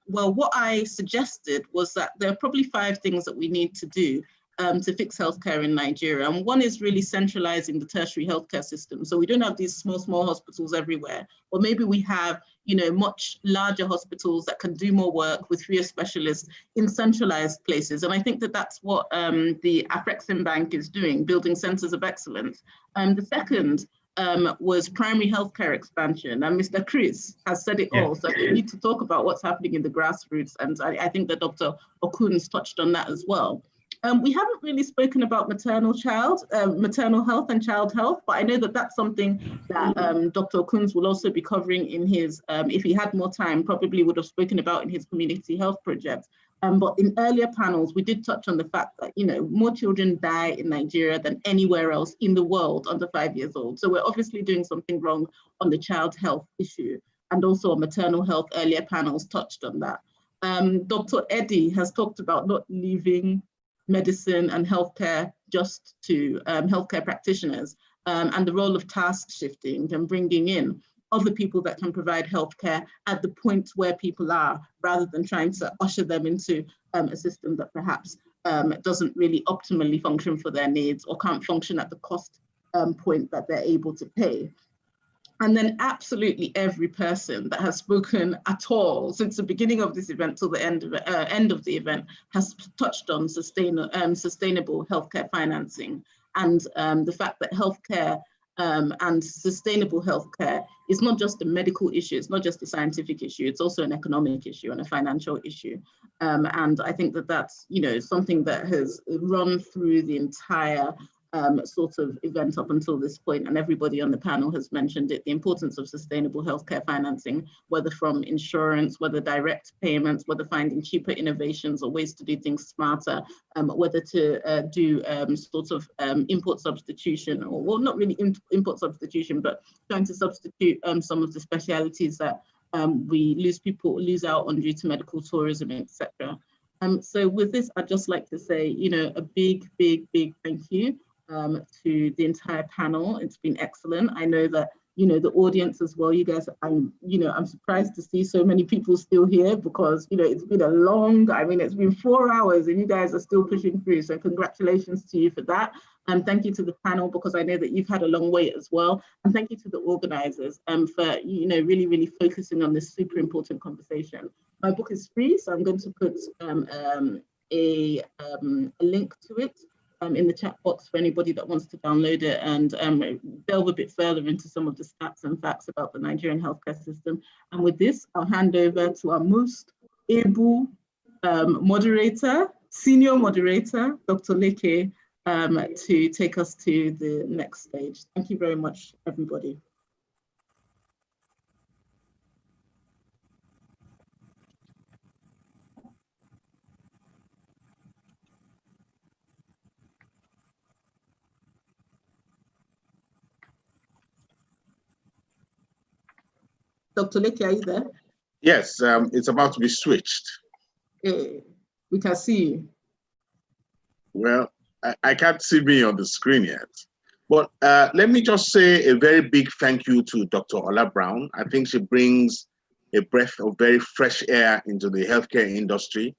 well, what I suggested was that there are probably 5 things that we need to do to fix healthcare in Nigeria. And one is really centralizing the tertiary healthcare system. So we don't have these small hospitals everywhere, or maybe we have, you know, much larger hospitals that can do more work with fewer specialists in centralized places. And I think that that's what the Afrexim Bank is doing, building centers of excellence. The second was primary healthcare expansion. And Mr. Chris has said it all. So we need to talk about what's happening in the grassroots. And I think that Dr. Okuns touched on that as well. We haven't really spoken about maternal health and child health, but I know that that's something that Dr. Okuns will also be covering in his, if he had more time, probably would have spoken about in his community health project. But in earlier panels, we did touch on the fact that, you know, more children die in Nigeria than anywhere else in the world under 5 years old. So we're obviously doing something wrong on the child health issue, and also on maternal health. Earlier panels touched on that. Dr. Eddie has talked about not leaving medicine and healthcare just to healthcare practitioners, and the role of task shifting and bringing in other people that can provide healthcare at the point where people are, rather than trying to usher them into a system that perhaps doesn't really optimally function for their needs or can't function at the cost point that they're able to pay. And then absolutely every person that has spoken at all since the beginning of this event till the end of the event has touched on sustainable healthcare financing and the fact that healthcare and sustainable healthcare is not just a medical issue, it's not just a scientific issue, it's also an economic issue and a financial issue. And I think that that's, you know, something that has run through the entire sort of event up until this point, and everybody on the panel has mentioned it, the importance of sustainable healthcare financing, whether from insurance, whether direct payments, whether finding cheaper innovations or ways to do things smarter, whether to do sort of import substitution, or well, not really import substitution, but trying to substitute some of the specialities that we lose out on due to medical tourism, etc. So with this, I'd just like to say, you know, a big thank you to the entire panel. It's been excellent. I know that, you know, the audience as well, you guys, I'm surprised to see so many people still here because, you know, it's been a long, I mean, it's been 4 hours and you guys are still pushing through. So congratulations to you for that. And thank you to the panel because I know that you've had a long wait as well. And thank you to the organizers for, you know, really focusing on this super important conversation. My book is free, so I'm going to put a link to it in the chat box for anybody that wants to download it and delve a bit further into some of the stats and facts about the Nigerian healthcare system. And with this, I'll hand over to our most able moderator, senior moderator, Dr. Leke, to take us to the next stage. Thank you very much, everybody. Dr. Leke, are you there? Yes, it's about to be switched. We can see you. Well, I can't see me on the screen yet. But let me just say a very big thank you to Dr. Ola Brown. I think she brings a breath of very fresh air into the healthcare industry.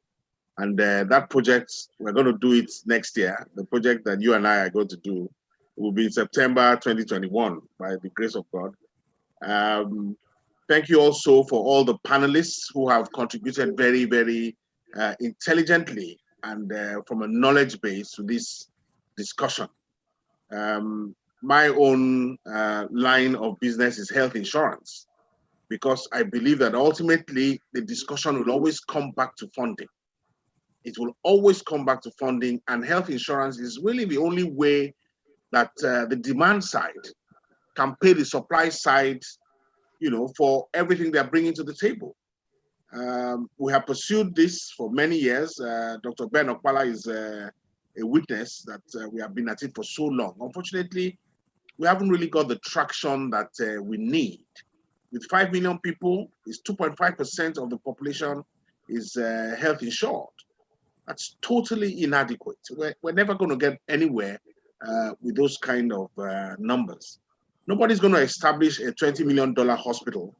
And that project, we're going to do it next year. The project that you and I are going to do will be in September 2021, by the grace of God. Thank you also for all the panelists who have contributed very intelligently and from a knowledge base to this discussion. My own line of business is health insurance, because I believe that ultimately the discussion will always come back to funding. It will always come back to funding, and health insurance is really the only way that the demand side can pay the supply side, you know, for everything they're bringing to the table. We have pursued this for many years. Dr. Ben Okpala is a witness that we have been at it for so long. Unfortunately, we haven't really got the traction that we need. With 5 million people, it's 2.5% of the population is health insured. That's totally inadequate. We're never going to get anywhere with those kind of numbers. Nobody's going to establish a $20 million hospital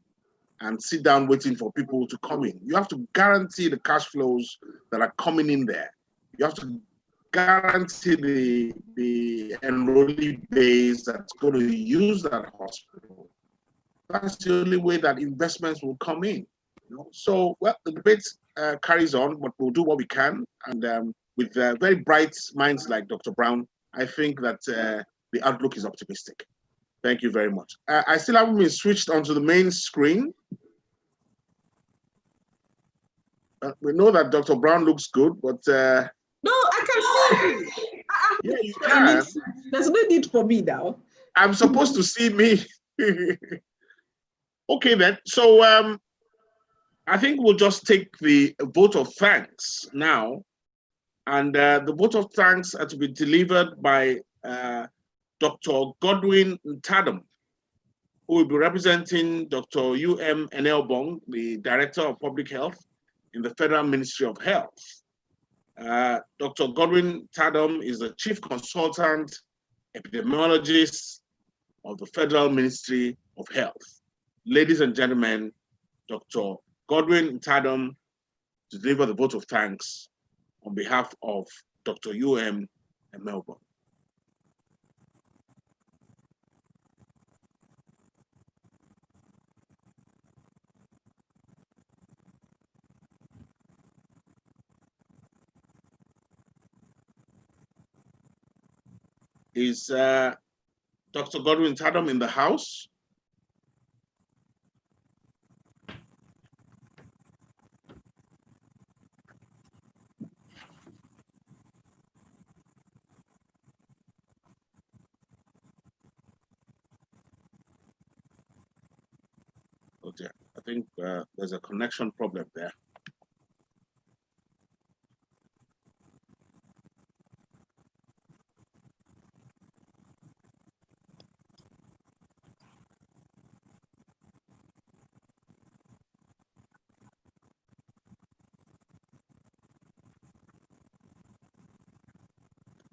and sit down waiting for people to come in. You have to guarantee the cash flows that are coming in there. You have to guarantee the enrollee base that's going to use that hospital. That's the only way that investments will come in. You know? So, well, the debate carries on, but we'll do what we can. And with very bright minds like Dr. Brown, I think that the outlook is optimistic. Thank you very much. I still haven't been switched onto the main screen. We know that Dr. Brown looks good, but... No, I can see you. Yeah, you can. There's no need for me now. I'm supposed to see me. Okay, then. So I think we'll just take the vote of thanks now. And the vote of thanks are to be delivered by Dr. Godwin Ntadom, who will be representing Dr. U.M. Enelbong, the Director of Public Health in the Federal Ministry of Health. Dr. Godwin Ntadom is the Chief Consultant Epidemiologist of the Federal Ministry of Health. Ladies and gentlemen, Dr. Godwin Ntadom to deliver the vote of thanks on behalf of Dr. U.M. and Enelbong. Is Dr. Godwin Tatum in the house? Okay, I think there's a connection problem there.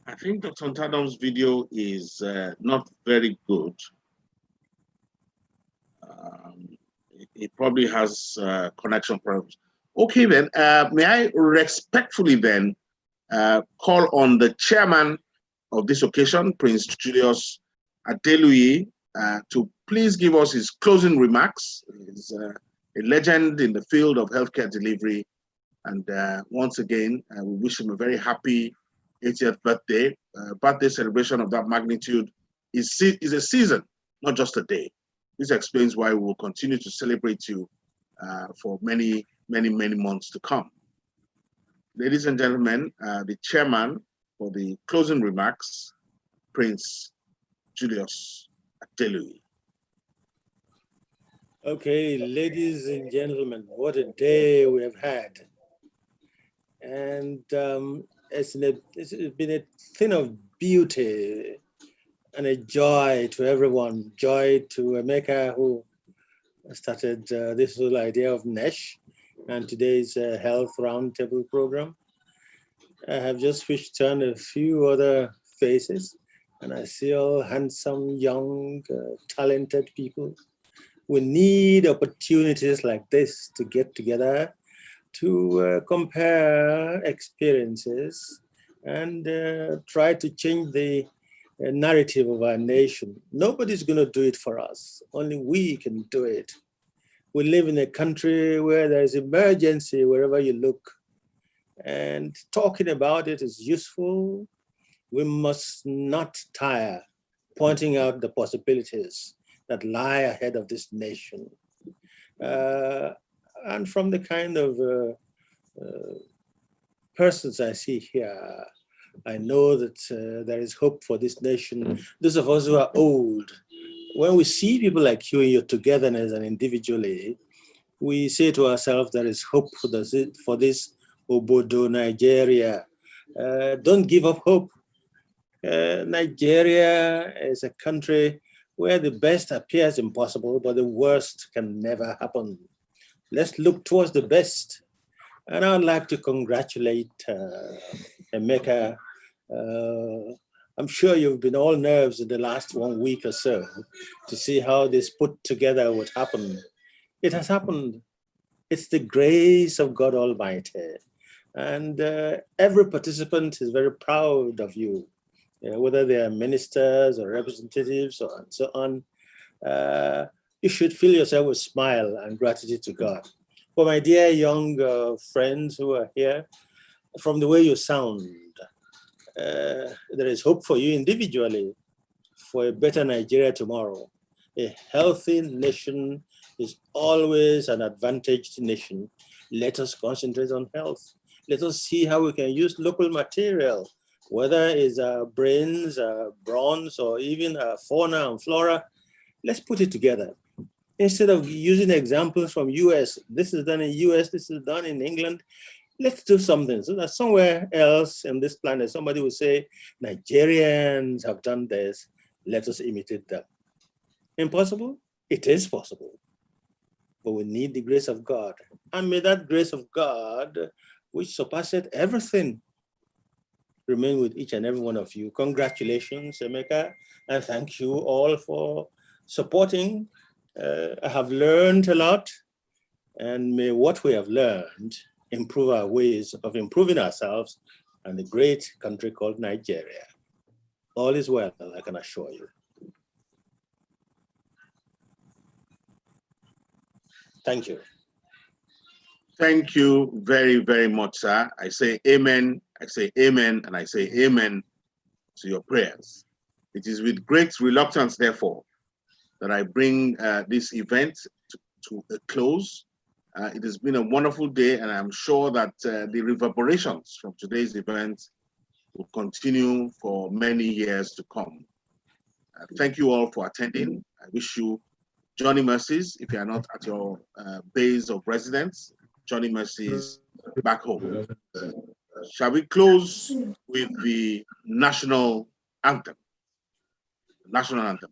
I think Dr. Tatum's video is not very good. It probably has connection problems. Okay, then, may I respectfully then call on the chairman of this occasion, Prince Julius Adeluyi, to please give us his closing remarks. He's a legend in the field of healthcare delivery. And once again, we wish him a very happy 80th birthday. Birthday celebration of that magnitude is a season, not just a day. This explains why we will continue to celebrate you for many, many, many months to come. Ladies and gentlemen, the chairman for the closing remarks, Prince Julius Adeluyi. Okay, ladies and gentlemen, what a day we have had. And it's been a thing of beauty and a joy to everyone, joy to Emeka, who started this whole idea of NESH and today's Health Roundtable program. I have just switched on a few other faces, and I see all handsome, young, talented people. We need opportunities like this to get together, to compare experiences and try to change the narrative of our nation. Nobody's going to do it for us. Only we can do it. We live in a country where there's emergency wherever you look. And talking about it is useful. We must not tire pointing out the possibilities that lie ahead of this nation. And from the kind of persons I see here, I know that there is hope for this nation. Those of us who are old, when we see people like you in your togetherness and individually, we say to ourselves, there is hope for this Obodo, Nigeria. Don't give up hope. Nigeria is a country where the best appears impossible, but the worst can never happen. Let's look towards the best. And I'd like to congratulate Emeka. I'm sure you've been all nerves in the last 1 week or so to see how this put together would happen. It has happened. It's the grace of God Almighty. And every participant is very proud of you, whether they are ministers or representatives or and so on. You should fill yourself with smile and gratitude to God. For my dear young friends who are here, from the way you sound, there is hope for you individually for a better Nigeria tomorrow. A healthy nation is always an advantaged nation. Let us concentrate on health. Let us see how we can use local material, whether it's brains, bronze, or even fauna and flora. Let's put it together. Instead of using examples from US, this is done in US, this is done in England, let's do something so that somewhere else on this planet, somebody will say, Nigerians have done this, let us imitate them. Impossible? It is possible. But we need the grace of God. And may that grace of God, which surpasses everything, remain with each and every one of you. Congratulations, Emeka, and thank you all for supporting. I have learned a lot, and may what we have learned improve our ways of improving ourselves and the great country called Nigeria. All is well, I can assure you. Thank you. Thank you very, very much, sir. I say amen, and I say amen to your prayers. It is with great reluctance, therefore, that I bring this event to a close. It has been a wonderful day, and I'm sure that the reverberations from today's event will continue for many years to come. Thank you all for attending. I wish you Johnny Mercies, if you are not at your base of residence, Johnny Mercies back home. Shall we close with the national anthem? National anthem.